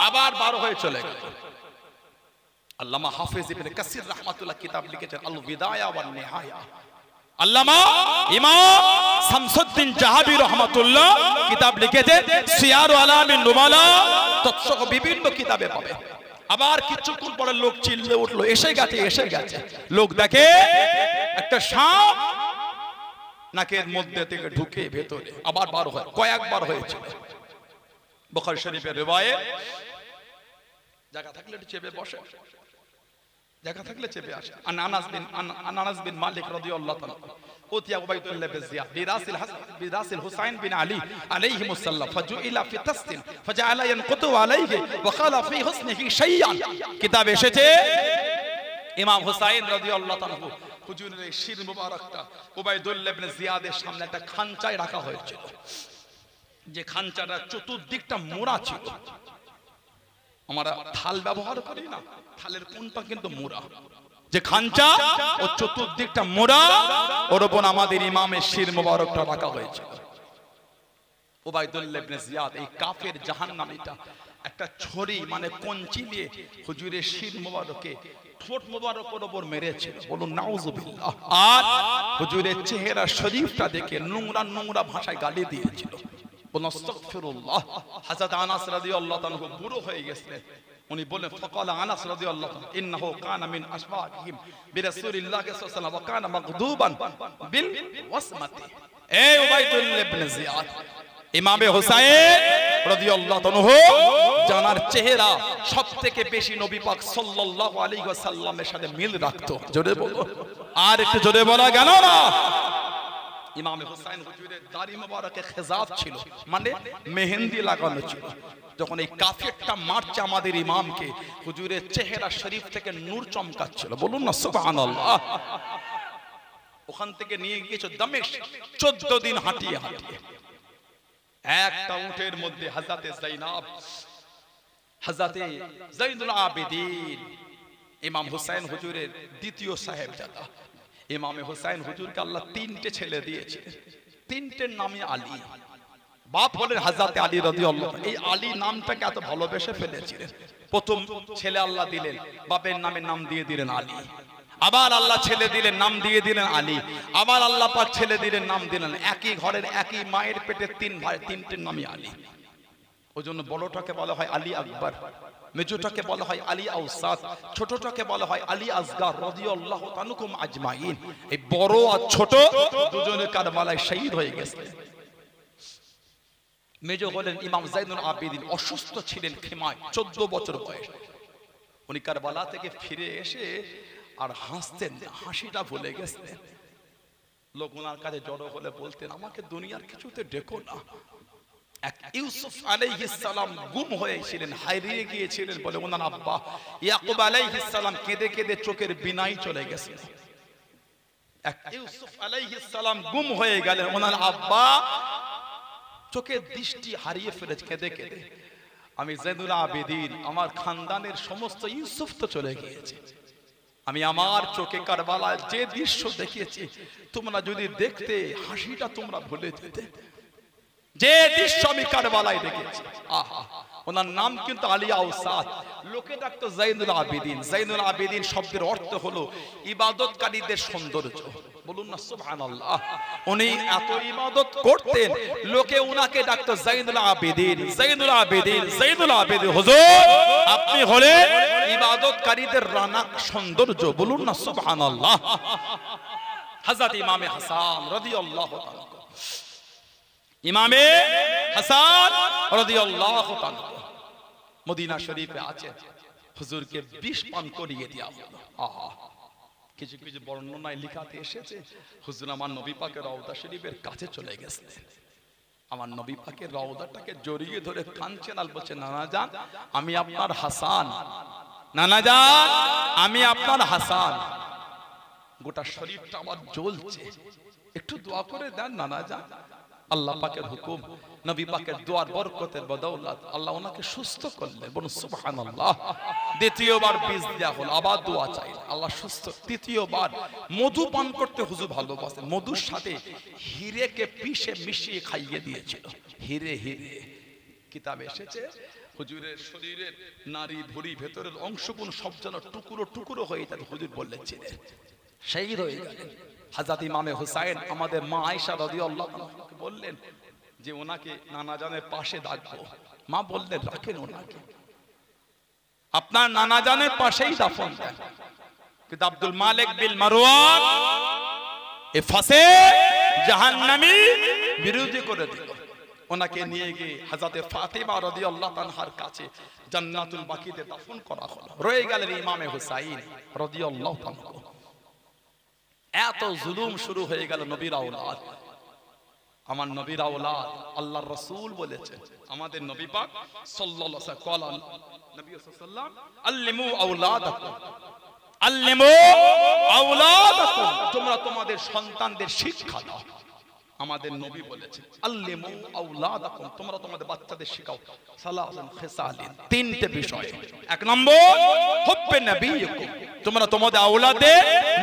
আবার 12 হয়ে চলে গেল। আল্লামা হাফেজ ইবনে কাসির রাহমাতুল্লাহ কিতাব লিখেছেন আল বিদায়া ওয়ান নিহায়া। আল্লামা ইমাম শামসুদ্দিন জাহাবি রাহমাতুল্লাহ কিতাব লিখেছেন সিয়ারু আলামিন নুবালা, তৎসহ বিভিন্ন কিতাবে পাবে। আবার কিছুক্ষণ পরে লোক চিল্লে উঠলো, এসে গেছে। লোক দেখে একটা সাপ নাকের মধ্যে থেকে ঢুকে ভেতরে। আবার 12 হয়, কয়েকবার হয়েছিল। বুখারী শরীফের রিওয়ায়াত। জায়গা থাকলে একটু চেপে বসে, জায়গা থাকলে চেপে আসে। আনাস বিন মালিক রাদিয়াল্লাহু তাআলা ওতিয়া উবাইদুল্লাহ বিন জিয়াদ বিরাসিল হুসাইন বিন আলী আলাইহিমুস সালাম ফাজুইলা ফি তাসতিন ফাজআলা ইয়ানকুতু আলাইহি ওয়া ক্বালা ফি হুসনিহি শাইয়ান। কিতাব এসেছে ইমাম হুসাইন রাদিয়াল্লাহু তাআলা হুজুরের শির মুবারকটা উবাইদুল্লাহ বিন জিয়াদের সামনে একটা খাঞ্চায় রাখা হয়েছিল, যে খাঞ্চাটা চতুর্দিকটা মোড়া ছিল। আমরা থাল ব্যবহার করি না, থালের কোনটা কিন্তু মোড়া, যে খাঞ্চা ও চতুর্দিকটা মোড়া, ওর উপর আমাদের ইমামের শির মুবারকটা রাখা হয়েছিল। উবাইদুল্লাহ ইবনে জিয়াদ এই কাফের জাহান্নামীটা একটা ছড়ি মানে কঞ্চি দিয়ে হুজুরের শির মুবারকে ঠোঁট মুবারকের উপর মেরেছিল। বলুন নাউজুবিল্লাহ। আর হুজুরের চেহারা শরীফটা দেখে নোংরা ভাষায় গালি দিয়েছিল। বলুন আস্তাগফিরুল্লাহ। হযরত আনাস রাদিয়াল্লাহু তাআলা বুড়ো হয়ে গেছিলেন, উনি বলেন ফাকালা আনাস রাদিয়াল্লাহু তাআলা ইন্নাহু কানা মিন আসবাহিম বিরাসূলিল্লাহ সাল্লাল্লাহু আলাইহি ওয়াসাল্লাম ওয়া কানা মাগদুবান বিল ওয়াসমাতি। এই উবাইদুল্লাহ ইবনে জিয়াদ ইমামে হুসাইন রাদিয়াল্লাহু তাআলা জানার চেহারা সবথেকে বেশি নবী পাক সাল্লাল্লাহু আলাইহি ওয়াসাল্লামের সাথে মিল রাখতো। জোরে বলো, আর একটু জোরে বলা গেল না? ইমামে হুসাইন হুজুরের দাড়ি মোবারকে খেজাব ছিল, মানে মেহেন্দি লাগানো ছিল। যখন এই কাফেরটা মারছে আমাদের ইমামকে, হুজুরের চেহারা শরীফ থেকে নূর চমকাচ্ছিল। বলুন না সুবহানাল্লাহ। ওখান থেকে নিয়ে গিয়েছে দামেস্ক, 14 দিন হাঁটিয়ে একটা উটের মধ্যে হযরতে যায়নাব, হযরতে যাইনুল আবেদিন ইমাম হুসাইন হুজুরের দ্বিতীয় সাহেবজাদা ইমামে হুসাইন হুজুরকে আল্লাহ 3টে ছেলে দিয়েছে। 3টের নামই আলী। বাপ হলেন হযরতে আলী রাদিয়াল্লাহু তাআলা। এই আলী নামটাকে এত ভালোবেসে ফেলেছিলেন। প্রথম ছেলে আল্লাহ দিলেন, বাপের নামে নাম দিয়ে দিলেন আলী। আবার আল্লাহ ছেলে দিলেন, নাম দিয়ে দিলেন আলী। আবার আল্লাহ পাক ছেলে দিলেন, নাম দিলেন। একই ঘরের একই মায়ের পেটে 3 ভাই, 3টের নামই আলী। ওজন্য বড়টাকে বলা হয় আলী আকবর, মেজোটাকে বলা হয় আলী আওসাত, ছোটটাকে বলা হয় আলী আসগার রাদিয়াল্লাহু তাআলা আজমাইন। এই বড় আর ছোট দুজনে কারবালায় শহীদ হয়ে গেছে। মেজো হলেন ইমাম যাইনুল আবেদিন, অসুস্থ ছিলেন খেমায়, 14 বছর বয়স। উনি কারবালা থেকে ফিরে এসে আর হাসতেন, হাসিটা ভুলে গেছেন। লোক ওনার কাছে জড়ো হলে বলতেন, আমাকে দুনিয়ার কিছুতে ডেকো না। এক ইউসুফ আলাইহিস সালাম গুম হয়েছিলেন, হারিয়ে গিয়েছিলেন বলে ওনার আব্বা ইয়াকুব আলাইহিস সালাম কেঁদে কেঁদে চোখের বিনাই চলে গেছে। এক ইউসুফ আলাইহিস সালাম গুম হয়ে গেলেন, ওনার আব্বা চোখের দৃষ্টি হারিয়ে ফেলেছে কেঁদে কেঁদে। আমি যাইনুল আবেদিন, আমার খানদানের সমস্ত ইউসুফ তো চলে গিয়েছে। আমি আমার চোখে কারবালায় যে দৃশ্য দেখিয়েছি, তোমরা যদি দেখতে হাসিটা তোমরা ভুলে যেতে। যে দৃশ্য আমি কারবালায় দেখেছি, আহা! ওনার নাম কিন্তু আলী আওসাত, লোকে ডাকতো যাইনুল আবেদিন। যাইনুল আবেদিন শব্দের অর্থ হলো ইবাদতকারীদের সৌন্দর্য। বলুন না সুবহানাল্লাহ। উনি এত ইবাদত করতেন, লোকে উনাকে ডাকতো যাইনুল আবেদিন, যাইনুল আবেদিন, যাইনুল আবেদিন। হুজুর, আপনি হলেন ইবাদতকারীদের রানা সৌন্দর্য। বলুন না সুবহানাল্লাহ। হযরত ইমামে হাসান রাদিয়াল্লাহু তাআলা, ইমামে হাসান রাদিয়াল্লাহু তাআলা মদিনা শরীফে আছে, হুজুরকে বিষ পান করিয়ে দেওয়া হলো। আহা! কিছু কিছু বর্ণনায় লিখাতে এসেছে, হুজুর আমার নবী পাকের রওজা শরীফের কাছে চলে গেছেন। আমার নবী পাকের রওজাটাকে জড়িয়ে ধরে কাঁদছেন আর বলছেন, নানা জান আমি আপনার হাসান, নানা জান আমি আপনার হাসান। গোটা শরীফটা আমার জ্বলছে, একটু দোয়া করে দেন নানা জান। আল্লাহ পাকের হুকুম, নবী পাকের দোয়ার বরকতের বদৌলত আল্লাহ ওনাকে সুস্থ করলেন। বলুন সুবহানাল্লাহ। দ্বিতীয়বার বীজ দেয়া হলো, আবার দোয়া চাই, আল্লাহ সুস্থ। তৃতীয়বার মধু পান করতে হুজুর ভালোবাসেন, মধুর সাথে হিরেকে পিষে মিশিয়ে খাইয়ে দিয়েছিল। হিরে হিরে কিতাবে এসেছে, হুজুরের শরীরের নারী ভুঁড়ি ভেতরের অংশগুলো সব যেন টুকরো টুকরো হয়ে যাবে। হুজুর বললেন ছিলেন, শহীদ হয়ে গেলেন। হযরত ইমামে হুসাইন আমাদের মা আয়েশা রাদিয়াল্লাহু আনহাকে বললেন যে ওনাকে নানা জানের পাশে রাখবো। মা বললেন রাখেন ওনাকে, আপনার নানা জানের পাশেই দাফন দেন। কিন্তু আব্দুল মালিক বিন মারওয়ান এ ফাসে জাহান্নামী বিরোধী করে দিল। ওনাকে নিয়ে গিয়ে হযরত ফাতিমা রাদিয়াল্লাহু আনহার কাছে জান্নাতুল বাকিতে দাফন করা হলো। রয়ে গেলেন ইমামে হুসাইন রাদিয়াল্লাহু আনহু। এত জুলুম শুরু হয়ে গেল নবীর আওলাদ। আমার নবীর আওলাদ আল্লাহর রাসূল বলেছেন, আমাদের নবী পাক সাল্লাল্লাহু আলাইহি ওয়াসাল্লাম নবী সাল্লাল্লাহু আল্লিমু আওলাদাকুম, আল্লিমু আওলাদাকুম, তোমরা তোমাদের সন্তানদের শিক্ষা দাও। আমাদের নবী বলেছেন আল্লিমু আওলাদাকুম, তোমরা তোমাদের বাচ্চাদের শেখাও সালাসান খিসালিন, তিনটে বিষয়। এক নম্বর হুব্বে নবিয়িকুম, তোমরা তোমাদের আওলাদে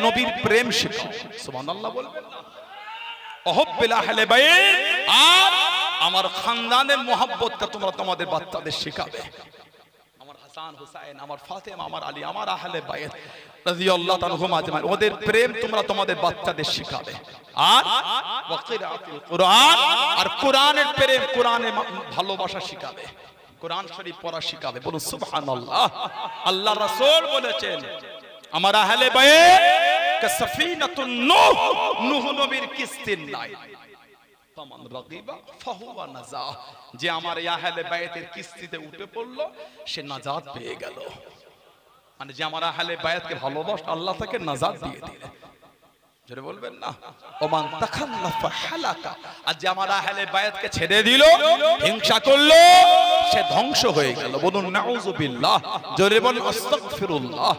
নবীর প্রেম শেখাও। সুবহানাল্লাহ বলবেন না? ওহুব্বিল আহলে বাইত, আর আমার খানদানের মুহাব্বতটা তোমরা তোমাদের বাচ্চাদের শেখাবে। আমার হাসান হুসাইন, আমার ফাতেমা, আমার আলী, আমার আহলে বাইত রাদিয়াল্লাহু আনহুম আজমাইন, ওদের প্রেম তোমরা তোমাদের বাচ্চাদের শেখাবে। আর ওয়াকিরাতুল কুরআন, আর কোরআনের প্রেম, কোরআনের ভালোবাসা শেখাবে, কোরআন শরীফ পড়া শেখাবে। বলুন সুবহানাল্লাহ। আল্লাহ রাসূল বলেছেন আমার আহলে বাইত কে সফিনাতুন নূহ, নূহ নবীর কিস্তির নাই। ফামান রাগিবা ফাহুয়া নাজা, যে আমার আহলে বাইতের কিস্তিতে উঠে পড়লো সে নাজাত পেয়ে গেল। মানে যে আমার আহলে বাইতকে ভালোবাসে আল্লাহ তাকে নাজাত দিয়ে দিলেন। জোরে বলবেন না? ওমান তাখাল্লাফা হালাকা, আর যে আমার আহলে বাইতকে ছেড়ে দিল, হিংসা করলো, সে ধ্বংস হয়ে গেল। বলুন নাউযুবিল্লাহ। জোরে বলুন আস্তাগফিরুল্লাহ।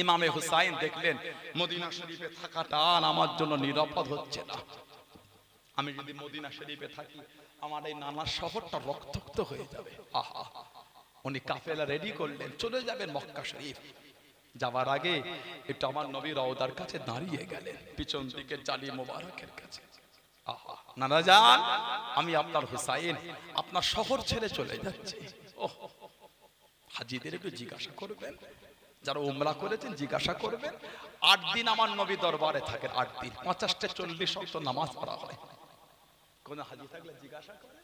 ইমামে হুসাইন দেখলেন মদিনা শরীফে থাকাটা আমার জন্য নিরাপদ হচ্ছে না। আমি যদি মদিনা শরীফে থাকি আমার এই নানা শহরটা রক্তাক্ত হয়ে যাবে। আহা, উনি কাফেলা রেডি করলেন, চলে যাবেন মক্কা শরীফ। যাওয়ার আগে একটু আমার নবী রওজার কাছে দাঁড়িয়ে গেলেন, পিছন দিকে জালি মোবারকের কাছে। আহা, নানা জান, আমি আপনার হুসাইন আপনার শহর ছেড়ে চলে যাচ্ছি। ওহ, হাজীদের একটু জিজ্ঞাসা করবেন, যারা উমরা করেছেন জিজ্ঞাসা করবেন। 8 দিন আমার নবী দরবারে থাকেন, 8 দিন 50টা 40 ওয়াক্ত নামাজ পড়া হয়। কোন হাজী থাকলে জিজ্ঞাসা করে।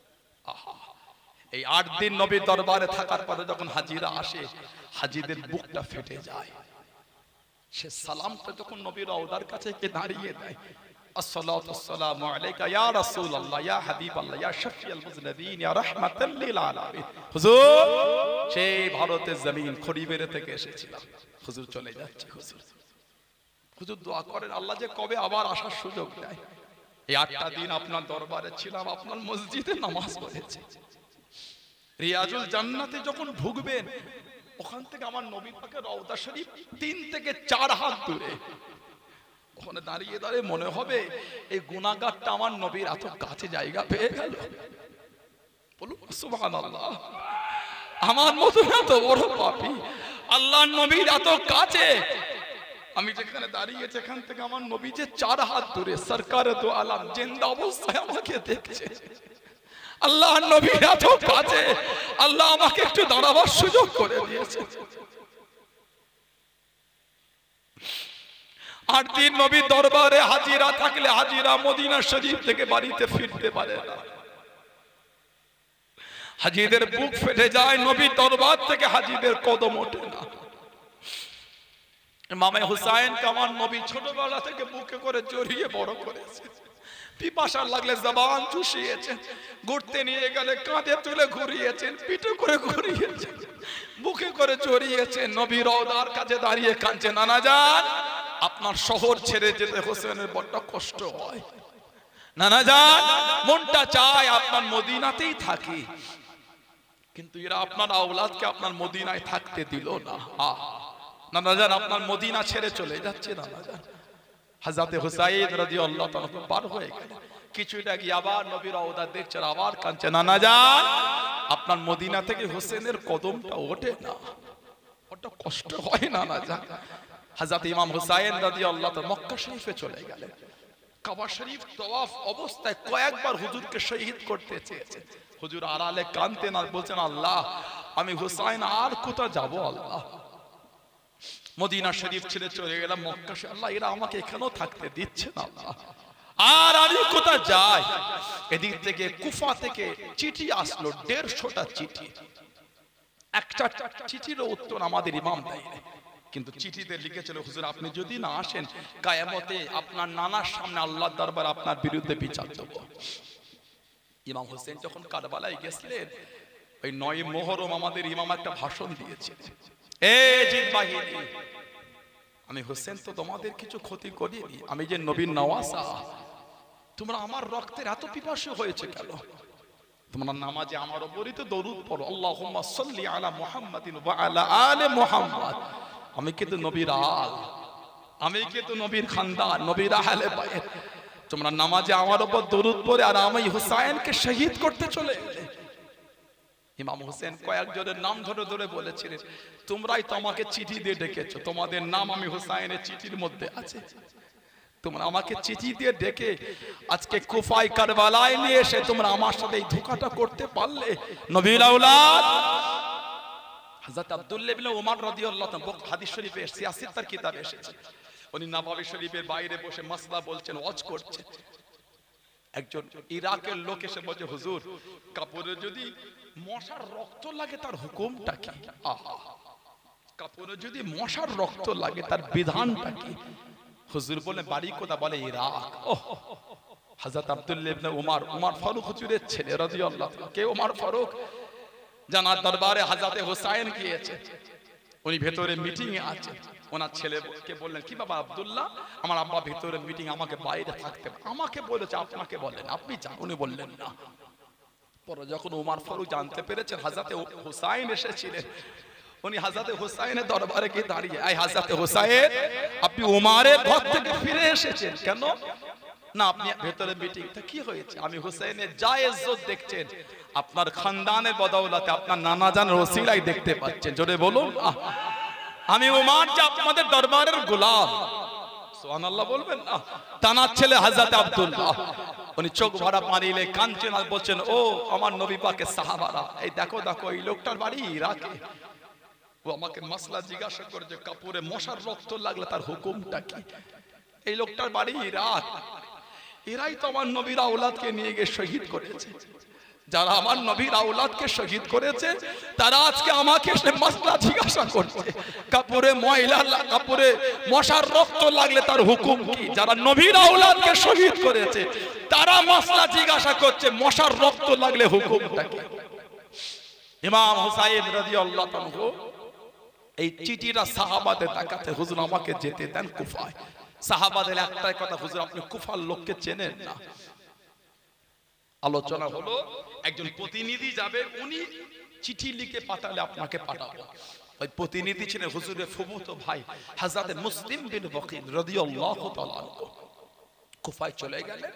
আহা, এই 8 দিন নবী দরবারে থাকার পরে যখন হাজীরা আসে, হাজীদের বুকটা ফেটে যায়। সে সালামটা যখন নবীর রওজার কাছে কে দাঁড়িয়ে দেয়, আসসালাতু ওয়াসসালামু আলাইকা ইয়া রাসূলুল্লাহ ইয়া হাবিবাল্লাহ ইয়া শাফিউল মুযনিবিন ইয়া রাহমাতাল লিল আলামিন। হুজুর, সেই ভারতের জমিন খড়িবেড়ে থেকে এসেছিলাম, হুজুর চলে যাচ্ছে। হুজুর, হুজুর দোয়া করেন আল্লাহ যে কবে আবার আসার সুযোগ দেয়। এই 8টা দিন আপনার দরবারে ছিলাম, আপনার মসজিদে নামাজ পড়েছি। রিয়াজুল জান্নাতে যখন ঢুকবেন, ওখান থেকে আমার নবী পাকের রওজা শরীফ 3 থেকে 4 হাত দূরে। ওখানে দাঁড়িয়ে দাঁড়িয়ে মনে হবে এই গুনাহগারটা আমার নবীর এত কাছে জায়গা পেয়ে গেল। বলুন সুবহানাল্লাহ। আমার মতো এত বড় পাপী আল্লাহর নবীর এত কাছে, আমি যেখানে দাঁড়িয়ে যেখান থেকে আমার নবী যে 4 হাত দূরে, সরকারে দো আলম জিন্দা অবস্থায় আমাকে দেখছে। আল্লাহর নবীর এত কাছে, আল্লাহ আমাকে একটু দাঁড়াবার সুযোগ করে দিয়েছে। 8 দিন নবীর দরবারে হাজিরা থাকলে হাজিরা মদিনা শরীফ থেকে বাড়িতে ফিরতে পারে না। হাজীদের বুক ফেটে যায়, নবীর দরবার থেকে হাজীদের কদম ওঠে না। ইমামে হুসাইনকে আমার নবী ছোটবেলা থেকে বুকে করে জড়িয়ে বড় করেছে। পিপাসা লাগলে জবান চুষিয়েছেন, ঘুরতে নিয়ে গেলে কাঁধে তুলে ঘুরিয়েছেন, পিঠে করে ঘুরিয়েছেন, বুকে করে জড়িয়েছেন। নবী রওজার কাছে দাঁড়িয়ে কাঁদছেন, নানা জান আপনার শহর ছেড়ে যেতে হোসেনের বড্ড কষ্ট হয়। নানা জান মনটা চায় আপনার মদিনাতেই থাকি, কিন্তু এরা আপনার আওলাদকে আপনার মদিনায় থাকতে দিল না। নানা জান আপনার মদিনা ছেড়ে চলে যাচ্ছে। নানা জান হযরত হুসাইন রাদিয়াল্লাহু তাআলা পার হয়ে গেল, কিছুটা গিয়ে আবার নবীর রওজা দেখছেন, আবার কাঁদছেন, নানা জান আপনার মদিনা থেকে হোসেনের কদমটা ওঠে না, ওটা কষ্ট হয়। নানা জান হযরত ইমাম হুসাইন রাদিয়াল্লাহু তাআলা মক্কা শরীফে চলে গেলেন। কাবা শরীফ তওয়াফ অবস্থায় কয়েকবার হুজুরকে শহীদ করতে চেয়েছেন, হুজুর আড়ালে কাঁদতেন আর বলছেন, আল্লাহ আমি হুসাইন আর কোথা যাব আল্লাহ, মদিনা শরীফ ছেড়ে চলে গেলাম মক্কা, আল্লাহ এরা আমাকে এখানেও থাকতে দিচ্ছে না আল্লাহ, আর আমি কোথা যাই। এদিক থেকে কুফা থেকে চিঠি আসলো, 150টা চিঠি। একটা চিঠির উত্তর আমাদের ইমাম দেয়, কিন্তু চিঠিতে লিখেছিল, হুজুর আপনি যদি না আসেন কিয়ামতে আপনার নানার সামনে আল্লাহর দরবারে আপনার বিরুদ্ধে বিচার দেব। ইমাম হোসেন যখন কারবালায় গেছিলেন, ওই 9 মুহররম আমাদের ইমাম একটা ভাষণ দিয়েছিলেন, এই জিদ বাহিনী, আমি হোসেন তো তোমাদের কিছু ক্ষতি করিনি, আমি যে নবীর নওয়াসা, তোমরা আমার রক্তের এত পিপাসু হয়েছে কেন? তোমরা নামাজে আমার উপরই তো দরুদ পড়ো, আল্লাহুম্মা সাল্লি আলা মুহাম্মাদিন ওয়া আলা আলি মুহাম্মাদ। আমি কিন্তু নবীর আল, আমি কিন্তু নবীর খানদান, নবীর আহলে বাইত। তোমরা নামাজে আমার উপর দরুদ পড়ে আর আমি হুসাইনকে শহীদ করতে চলে এলে। ইমাম হোসেন কয়েকজনের নাম ধরে ধরে বলেছিলেন, তোমরাই তো আমাকে চিঠি দিয়ে ডেকেছো, তোমাদের নাম আমি হুসাইনের চিঠির মধ্যে আছে, তোমরা আমাকে চিঠি দিয়ে ডেকে আজকে কুফায় কারবালায় নিয়ে এসে তোমরা আমার সাথে এই ধোঁকাটা করতে পারলে। নবীর আওলাদ হযরত আব্দুল্লাহ ইবনে ওমর রাদিয়াল্লাহু তাআলা হাদিস শরীফে সিয়াসিত তার কিতাবে এসেছে, উনি নববী শরীফের বাইরে বসে মাসলা বলছেন, ওয়াজ করছে। একজন ইরাকের লোক এসে বলছে, হুজুর কাপড়ে যদি মশার রক্ত লাগে তার হুকুমটা কি? আহা, কাপড়ে যদি মশার রক্ত লাগে তার বিধানটা কি? হুজুর বলেন বাড়ি কোথা? বলে ইরাক। ওহ, হযরত আব্দুল্লাহ ইবনে উমর ফারুক হুজুরের ছেলে রাদিয়াল্লাহু তাআলা। কে উমর ফারুক? জানার দরবারে হযরতে হুসাইন গিয়েছে, উনি ভেতরে মিটিং এ আছে। ওনার ছেলেকে বললেন, কি বাবা আব্দুল্লাহ, আমার আব্বা ভেতরে মিটিং, আমাকে বাইরে থাকতে, আমাকে বলেছে আপনাকে বলেন, আপনি যান। উনি বললেন না। পরে যখন উমর ফারুক জানতে পেরেছেন হযরতে হুসাইন এসেছিলেন, উনি হযরতে হুসাইনের দরবারে গিয়ে দাঁড়িয়ে, আই হযরতে হুসাইন, আপনি উমরের ঘর থেকে ফিরে এসেছেন কেন? না আপনি ভেতরে মিটিং। তা কি হয়েছে? আমি হুসাইনের যা ইজ্জত দেখছেন আপনার খানদানের বদৌলতে, আপনার নানা জানের ওসিলায় দেখতে পাচ্ছেন। জোরে বলুন, আমি উমর যে আপনাদের দরবারের গোলাম। সুবহানাল্লাহ বলবেন না? তানার ছেলে হযরতে আব্দুল্লাহ, উনি চোখ ভরা পানিলে কাঁদছেন আর বলছেন, ও আমার নবী পাকের সাহাবারা, এই দেখো দেখো এই লোকটার বাড়ি ইরাকে। ও আমাকে মাসলা জিজ্ঞাসা করেছে, কাপড়ে মশার রক্ত লাগলে তার হুকুমটা কি? এই লোকটার বাড়ি ইরাক। এরাই তো আমার নবীর আওলাদকে নিয়ে গিয়ে শহীদ করেছে। যারা আমার নবীর আওলাদকে শহীদ করেছে তারা আজকে আমাকে মাসলা জিজ্ঞাসা করছে, কাপড়ে ময়লা, কাপড়ে মশার রক্ত লাগলে তার হুকুম কি? যারা নবীর আওলাদকে শহীদ করেছে তারা মাসলা জিজ্ঞাসা করছে, মশার রক্ত লাগলে হুকুমটা কি? ইমাম হুসাইন রাদিয়াল্লাহু তাআলা এই চিঠিটা সাহাবাদের দেখাতে, হুজুর আমাকে যেতে দেন কুফায়। সাহাবাদের একটাই কথা, হুজুর আপনি কুফার লোককে চেনেন না। আলোচনা হলো একজন প্রতিনিধি যাবে, উনি চিঠি লিখে পাঠালে আপনাকে পাঠাবো। ওই প্রতিনিধি ছিলেন হুজুরের ফুফুতো ভাই হযরত মুসলিম বিন ওয়াকিল রাদিয়াল্লাহু তাআলা। কুফায় চলে গেলেন।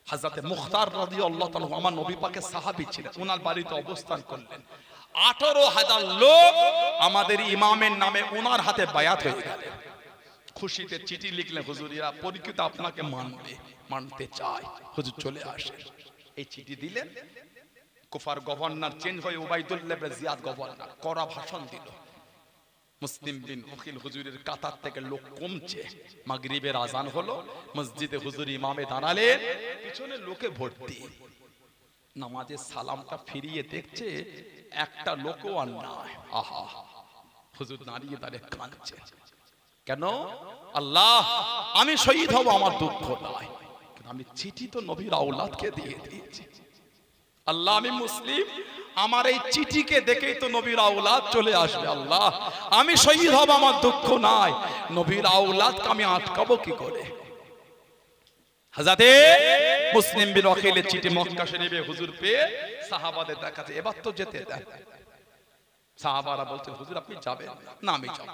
হযরত মুখতার রাদিয়াল্লাহু তাআলা আমার নবী পাকের সাহাবী ছিলেন, ওনার বাড়িতে অবস্থান করলেন। 18,000 লোক আমাদের ইমামের নামে ওনার হাতে বায়াত হয়ে গেল। খুশিতে চিঠি লিখলেন, হুজুরিয়া পরীক্ষিত আপনাকে মানবে, মানতে চায়, হুজুর চলে আসেন। এই চিঠি দিলেন। কুফার গভর্নর চেঞ্জ হয়ে উবাইদুল্লাহ ইবনে জিয়াদ গভর্নর, কড়া ভাষণ দিল। মুসলিম বিন ওয়াকিল হুজুরের কাতার থেকে লোক কমছে। মাগরিবের আজান হলো, মসজিদে হুজুর ইমামে দাঁড়ালেন, পিছনে লোকে ভর্তি। নামাজের সালামটা ফিরিয়ে দেখছে একটা লোকও আর নাই। আহা, হুজুর দাঁড়িয়ে দাঁড়িয়ে কাঁদছে। কেন? আল্লাহ আমি শহীদ হব আমার দুঃখ নাই, কিন্তু আমি চিঠি তো নবীর আওলাদকে দিয়ে দিয়েছি। আল্লাহ আমি মুসলিম, আমার এই চিঠিকে দেখেই তো নবীর আওলাদ চলে আসবে। আল্লাহ আমি শহীদ হব আমার দুঃখ নাই, নবীর আওলাদকে আমি আটকাবো কি করে? হযরতে মুসলিম বিন ওয়াকিলের চিঠি মক্কা শরীফে হুজুর পেয়ে সাহাবাদের দেখাতে, এবার তো যেতে দেন। সাহাবারা বলছেন, হুজুর আপনি যাবেন না? আমি যাব।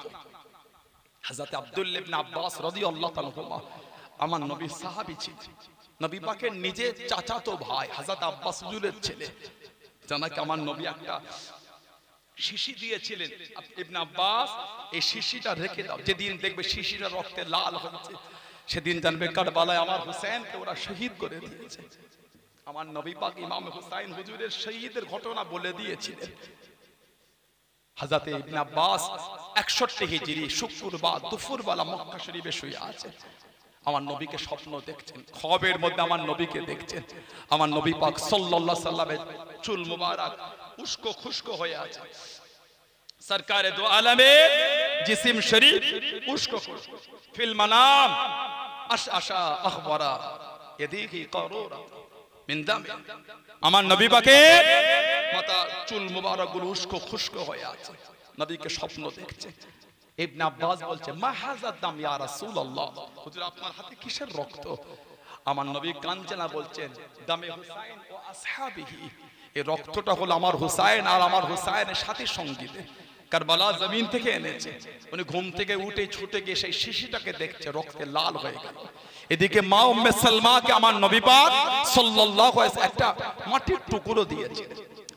হযরত আব্দুল্লাহ ইবনে আব্বাস রাদিয়াল্লাহু তাআলা আমার নবীর সাহাবী ছিলেন, নবী পাকের নিজের চাচাতো ভাই হযরত আব্বাস হুজুরের ছেলে। জানাকে আমার নবী একটা শিশি দিয়েছিলেন, ইবনে আব্বাস এই শিশিটা রেখে দাও, যেদিন দেখবে শিশিটা রক্তে লাল হচ্ছে সেদিন জানবে কারবালায় আমার হুসাইনকে ওরা শহীদ করে দিয়েছে। আমার নবী পাক ইমাম হুসাইন হুজুরের শহীদের ঘটনা বলে দিয়েছিলেন। হযরত ইবনে আব্বাস 61 হিজরি শুক্রবার দুপুরবেলা মক্কা শরীফে শুয়ে আছে। আমার নবীকে স্বপ্ন দেখছেন, খ্বাবের মধ্যে আমার নবীকে দেখছেন। আমার নবী পাক সাল্লাল্লাহু আলাইহি সাল্লামের চুল মুবারক উস্কো খুশকো হয়ে আছে। সরকারে দো আলমে জিসিম শরীফ উস্কো খুশকো। ফিল মানাম আশআশা আখবারা ইয়াদিহি কারুরা মিন দাম। আমার নবী পাকের মাথা চুল মুবারক গুলো উস্কো খুশকো হয়ে আছে। নবীকে স্বপ্ন দেখছে। ইবনে আব্বাস বলছে মা হাযা দাম ইয়া রাসূলুল্লাহ, হুজুর আপনার হাতে কিসের রক্ত? আমার নবী কাঞ্চনা বলছেন দামে হুসাইন ও আসহাবিহি, এই রক্তটা হলো আমার হুসাইন আর আমার হুসাইনের সাথী সঙ্গীদের। কারবালা জমিন থেকে এনেছে। উনি ঘুম থেকে উঠে ছুটে গিয়ে সেই শিশিটাকে দেখছে, রক্তে লাল হয়ে গেল। এদিকে মা উম্মে সালমাকে আমার নবী পাক সাল্লাল্লাহু আলাইহি ওয়াসাল্লাম একটা মাটির টুকরো দিয়েছে।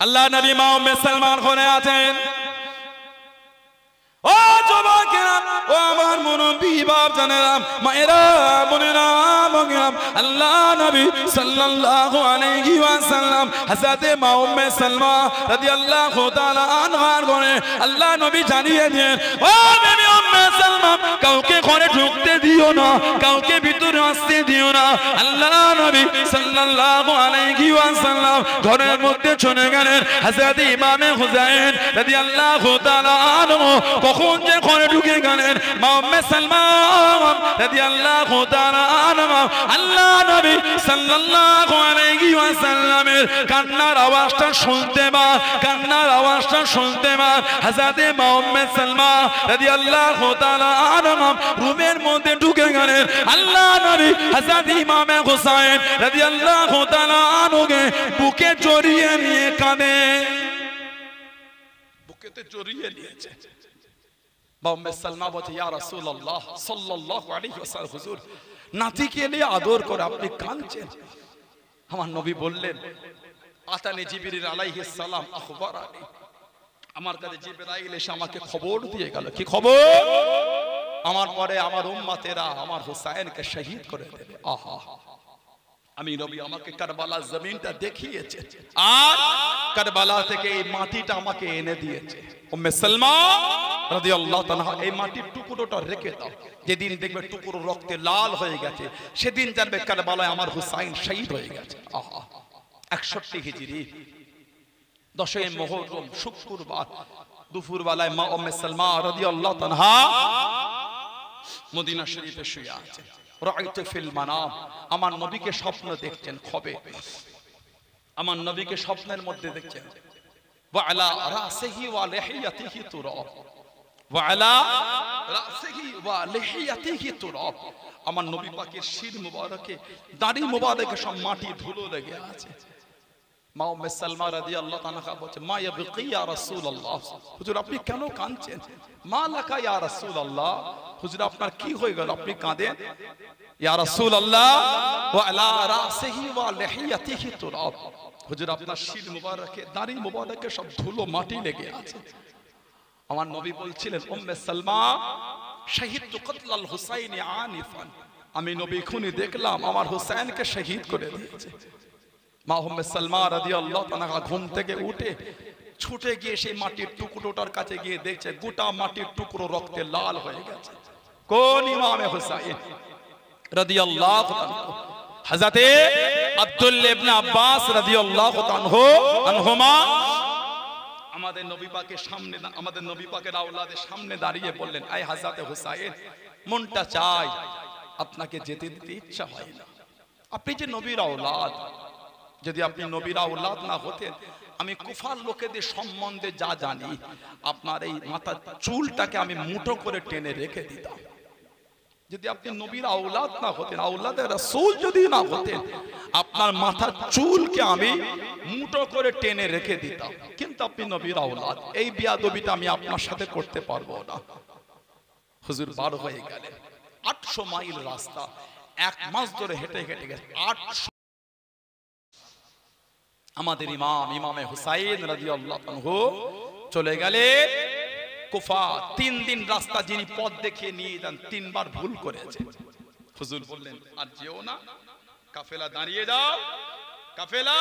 আল্লাহ নবী মা উম্মে সালমার ঘরে আছেন। ও যুবকেরা, ও আমার মুরব্বি বাপ জানেরা, মায়েরা, বোনেরা, ভগ্নীরা, আল্লাহ নবী সাল্লাল্লাহু আলাইহি ওয়াসাল্লাম হযরতে মা উম্মে সালমা রাদিয়াল্লাহু তাআলা আনহার ঘরে আল্লাহ নবী জানিয়ে দেন, ও বিবি উম্মে সালমা, কাউকে ঘরে ঢুকতে দিও না, কাউকে ভিতরে আসতে দিও না। আল্লাহ নবী সাল্লাল্লাহু আলাইহি ওয়াসাল্লাম ঘরের মধ্যে চলে গেলেন। হযরত ইমামে হুসাইন রাদিয়াল্লাহু তাআলা আনহু কখন যে ঘরে ঢুকে গেলেন, মা উম্মে সালমা রাদিয়াল্লাহু তাআলা আনহা আল্লাহ নবী সাল্লাল্লাহু আলাইহি ওয়াসাল্লামের কান্নার আওয়াজটা শুনতে মা, কান্নার আওয়াজটা শুনতে মা হযরত মা উম্মে সালমা রাদিয়াল্লাহু তাআলা আনহা রুমের মধ্যে ঢুকে গেলেন। আল্লাহ নবী হযরত ইমামে হুসাইন রাদিয়াল্লাহু তাআলা আনহুকে বুকে জড়িয়ে নিয়ে কাঁদে, বুকেতে জড়িয়ে নিয়েছে। উম্মে সালমা বলছে ইয়া রাসূলুল্লাহ সাল্লাল্লাহু আলাইহি ওয়াসাল্লাম, হুজুর নাতিকে নিয়ে আদর করে আপনি কাঁদছেন। আমার নবী বললেন আতানি জিবরিল আলাইহিস সালাম আখবারানি, আমার কাছে জিবরাইল এসে আমাকে খবর দিয়ে গেল। কি খবর? আমার পরে আমার উম্মতেরা আমার হুসাইনকে শহীদ করে দেবে। আহা, আমি নবী আমাকে কারবালার জমিনটা দেখিয়েছে আর কারবালা থেকে এই মাটিটা আমাকে এনে দিয়েছে। উম্মে সালমা রাদিয়াল্লাহু তাআলা এই মাটির টুকরোটা রেখে দাও, যেদিন দেখবে টুকরো রক্তে লাল হয়ে গেছে সেদিন জানবে কারবালায় আমার হুসাইন শহীদ হয়ে গেছে। আহা, 61 হিজরি 10 মুহররম শুক্রবার দুপুরবেলায় মা উম্মে সালমা রাদিয়াল্লাহু তাআলা মদিনা শরীফে শুয়ে আছে। রাআইতু ফিল মানাম, আমার নবীকে স্বপ্ন দেখছেন খবে, আমার নবীকে স্বপ্নের মধ্যে দেখছেন। ওয়া আলা রাসিহি ওয়া লিহিয়াতিহি তুরাব, ওয়া আলা রাসিহি ওয়া লিহিয়াতিহি তুরাব, আমার নবী পাকের শির মুবারকে দাড়ি মুবারকে সব মাটি ধুলো লেগে আছে। মা উম্মে সালমা রাদিয়াল্লাহু তাআলা বলছে মা ইয়াবকি ইয়া রাসূলুল্লাহ, হুজুর আপনি কেন কাঁদছেন? মা লাকা ইয়া রাসূলুল্লাহ, হুজুর আপনার কি হয়ে গেল আপনি কাঁদেন? ইয়া রাসূলুল্লাহ ওয়া আলা রাসিহি ওয়া লিহিয়াতিহি তুরাব, হুজুর আপনার শির মুবারকে দাড়ি মুবারকে সব ধুলো মাটি লেগে আছে। আমার নবী বলছিলেন উম্মে সালমা শাহিদতু কতলাল হুসাইনি আনিফান, আমি নবী খুনি দেখলাম আমার হুসাইনকে শহীদ করে দিয়েছে। মা উম্মে সালমা রাদিয়াল্লাহু তাআলা ঘুম থেকে উঠে ছুটে গিয়ে সেই মাটির টুকরোটার কাছে গিয়ে দেখছে গোটা মাটির টুকরো রক্তে লাল হয়ে গেছে। কোন ইমামে হুসাইন রাদিয়াল্লাহু তাআলা? হযরতে আব্দুল্লাহ ইবনে আব্বাস রাদিয়াল্লাহু আনহুমা আমাদের নবী পাকের সামনে, আমাদের নবী পাকের আওলাদের সামনে দাঁড়িয়ে বললেন আই হযরতে হুসাইন, মনটা চাই আপনাকে যেতে দিতে ইচ্ছা হয় না, আপনি যে নবীর আওলাদ, যদি আপনি নবীর আওলাদ না হতেন আমি কুফার লোকেদের সম্বন্ধে যা জানি আপনার এই মাথার চুলটাকে আমি মুঠো করে টেনে রেখে দিতাম। যদি আপনি নবীর আওলাদ না হতেন, আওলাদে রাসূল যদি না হতেন, আপনার মাথার চুলকে আমি মুঠো করে টেনে রেখে দিতাম। কিন্তু আপনি নবীর আওলাদ, এই বিয়াদবিটা আমি আপনার সাথে করতে পারবো না। হুজুর বার হয়ে গেলেন। 800 মাইল রাস্তা, 1 মাস ধরে হেঁটে হেঁটে গেছে। 800 আমাদের ইমামে হুসাইন রাদিয়াল্লাহু আনহু চলে গেলেন কুফা। 3 দিন রাস্তা যিনি পথ দেখিয়ে নিয়ে যান 3 বার ভুল করেছে। হুজুর বললেন আর যেও না, কাফেলা দাঁড়িয়ে যাও, কাফেলা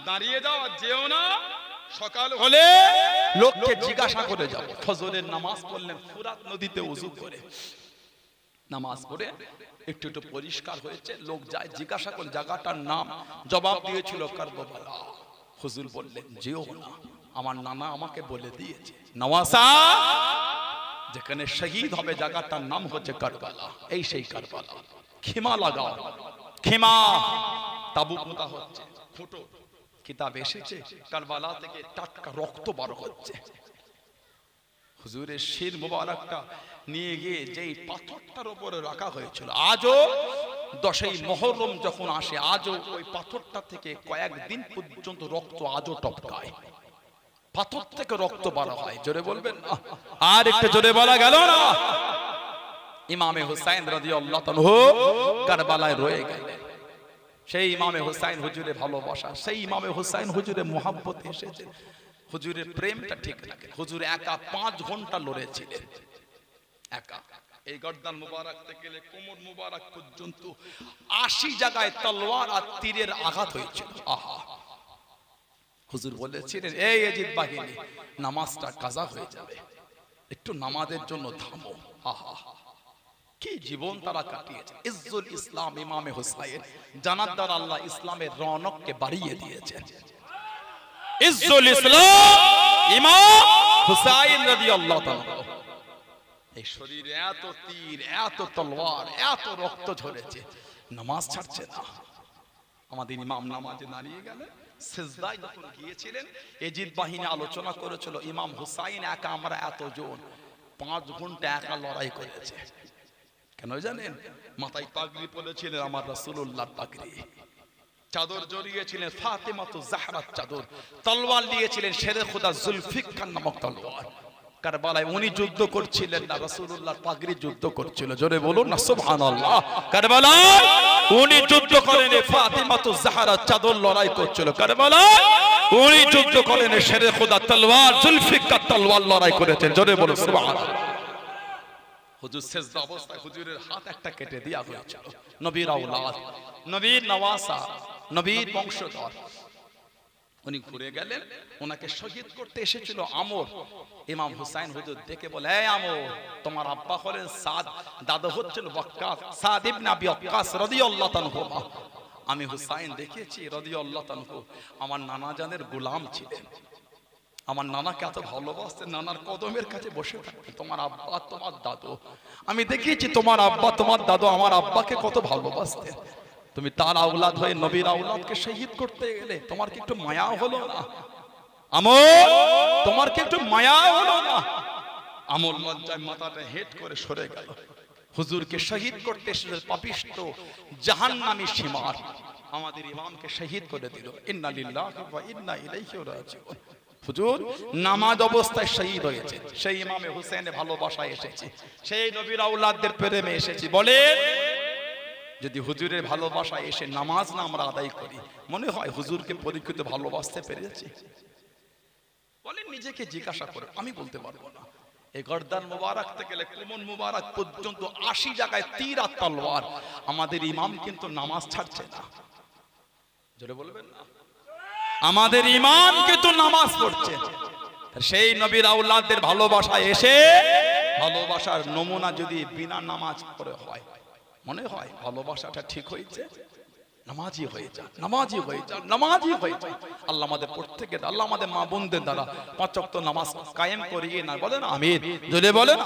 দাঁড়িয়ে যাও, আর যেও না, সকাল হলে লোককে জিজ্ঞাসা করে যাও। ফজরের নামাজ পড়লেন ফুরাত নদীতে ওযু করে, নামাজ পড়ে একটু একটু পরিষ্কার হয়েছে, লোক যায় জিজ্ঞাসা করে জায়গাটার নাম, জবাব দিয়েছিল কারবালা। হুজুর বললেন যেও না, আমার নানা আমাকে বলে দিয়েছে নওয়াসা যেখানে শহীদ হবে জায়গাটার নাম হচ্ছে কারবালা। এই সেই কারবালা, খিমা লাগাও, খিমা তাবু পোতা হচ্ছে, ফুটো কিতাব এসেছে কারবালা থেকে টাটকা রক্ত বার হচ্ছে। হুজুরের শির মুবারকটা নিয়ে গিয়ে যেই পাথরটার উপরে রাখা হয়েছিল, আজও 10ই মুহররম যখন আসে, আজও ওই পাথরটা থেকে কয়েকদিন পর্যন্ত রক্ত আজও টপকায়, পাথর থেকে রক্ত বার হয়। জোরে বলবেন না, আর একটু জোরে বলা গেল না। ইমামে হুসাইন রাদিয়াল্লাহু তাআলা কারবালায় রয়ে গেলেন। সেই ইমামে হুসাইন হুজুরের ভালোবাসা, সেই ইমামে হুসাইন হুজুরের মোহাব্বত এসেছে, হুজুরের প্রেমটা ঠিক রাখেন। হুজুর একা 5 ঘন্টা লড়েছিলেন, একা। এই গর্দান মুবারক থেকে কোমর মুবারক পর্যন্ত 80 জায়গায় তলোয়ার আর তীরের আঘাত হয়েছিল। আহা, হুজুর বলেছিলেন এই ইয়াজিদ বাহিনী নামাজটা কাজা হয়ে যাবে, একটু নামাজের জন্য থামো। আহা, কি জীবন তারা কাটিয়েছে। ইজ্জুল ইসলাম ইমামে হুসাইন, জানার দ্বারা আল্লাহ ইসলামের রৌনককে বাড়িয়ে দিয়েছেন। ইজ্জুল ইসলাম ইমাম হুসাইন রাদিয়াল্লাহু তাআলা, এই শরীরে এত তীর, এত তলোয়ার, এত রক্ত ঝরেছে, নামাজ ছাড়ছে না। আমাদের ইমাম নামাজে দাঁড়িয়ে গেলেন, সিজদায় যখন গিয়েছিলেন, ইয়াজিদ বাহিনী আলোচনা করেছিল ইমাম হুসাইন একা আমরা এতজন 5 ঘন্টা একা লড়াই করেছে। কেন জানেন? মাথায় পাগড়ি পরেছিলেন আমার রাসূলুল্লাহর পাগড়ি, চাদর জড়িয়েছিলেন ফাতেমাতুজ জাহরার চাদর, তলোয়ার নিয়েছিলেন শেরে খোদা জুলফিকার নামক তলোয়ার। কারবালায় উনি যুদ্ধ করছিলেন না, রাসূলুল্লাহর পাগড়ি যুদ্ধ করছিল। জোরে বলুন না সুবহানাল্লাহ। কারবালায় উনি যুদ্ধ করেন, ফাতেমাতুজ জাহরার চাদর লড়াই করছিল। কারবালায় উনি যুদ্ধ করেন, শেরে খোদা তলোয়ার জুলফিকার তলোয়ার লড়াই করেছেন। জোরে বলুন সুবহানাল্লাহ। হুজুর সেজদা অবস্থায় হুজুরের হাত একটা কেটে দেয়া হয়েছিল। নবীর আওলাদ, নবীর নওয়াসা, নবীর বংশধর, উনি ঘুরে গেলেন, ওনাকে শহীদ করতে এসেছিল আমর। ইমাম হুসাইন হুজুর দেখে বলে এই আমর, তোমার আব্বা হলেন সাদ, দাদা হচ্ছেন ওয়াক্কাস, সাদ ইবনে আবি ওয়াক্কাস রাদিয়াল্লাহু তাআলা। আমি হুসাইন দেখেছি রাদিয়াল্লাহু তাআলা আমার নানা জানের গোলাম ছিলেন, আমার নানাকে এত ভালোবাসতেন, নানার কদমের কাছে বসে থাকতেন। তোমার আব্বা তোমার দাদু, আমি দেখেছি তোমার আব্বা তোমার দাদু আমার আব্বাকে কত ভালোবাসতেন। তুমি তার আওলাদ হয়ে নবীর আওলাদকে শহীদ করতে গেলে, তোমার কি একটু মায়া হলো না? আমর, তোমার কি একটু মায়া হলো না? আমর লজ্জায় মাথাটা হেট করে সরে গেল। হুজুরকে শহীদ করতে এসেছিল পাপিষ্ঠ জাহান্নামী সীমার, আমাদের ইমামকে শহীদ করে দিল। ইন্না লিল্লাহি ওয়া ইন্না ইলাইহি রাজিউন। হুজুর নামাজ অবস্থায় শহীদ হয়েছে, সেই ইমামে হুসাইনের ভালোবাসায় এসেছি, সেই নবীর আওলাদদের প্রেমে এসেছি। বলে যদি হুজুরের ভালোবাসায় এসে নামাজ না আমরা আদায় করি, মনে হয় হুজুরকে পরীক্ষিত ভালোবাসতে পেরেছি? বলেন, নিজেকে জিজ্ঞাসা করে, আমি বলতে পারবো না। এই গর্দান মুবারক থেকে কোমর মুবারক পর্যন্ত 80 জায়গায় তীর আর তলোয়ার, আমাদের ইমাম কিন্তু নামাজ ছাড়ছে না। জোরে বলবেন না, আমাদের ইমাম কিন্তু নামাজ পড়ছে। সেই নবীর আওলাদদের ভালোবাসায় এসে, ভালোবাসার নমুনা যদি বিনা নামাজ পড়ে হয়, মনে হয় ভালোবাসাটা ঠিক হয়েছে? নামাজি হয়ে যান, নামাজি হয়ে যান, নামাজি হয়ে যান। আল্লাহ আমাদের প্রত্যেকের, আল্লাহ আমাদের মা বোনদের দ্বারা 5 ওয়াক্ত নামাজ কায়েম করিয়ে না, বলেন আমিন। যদি বলেন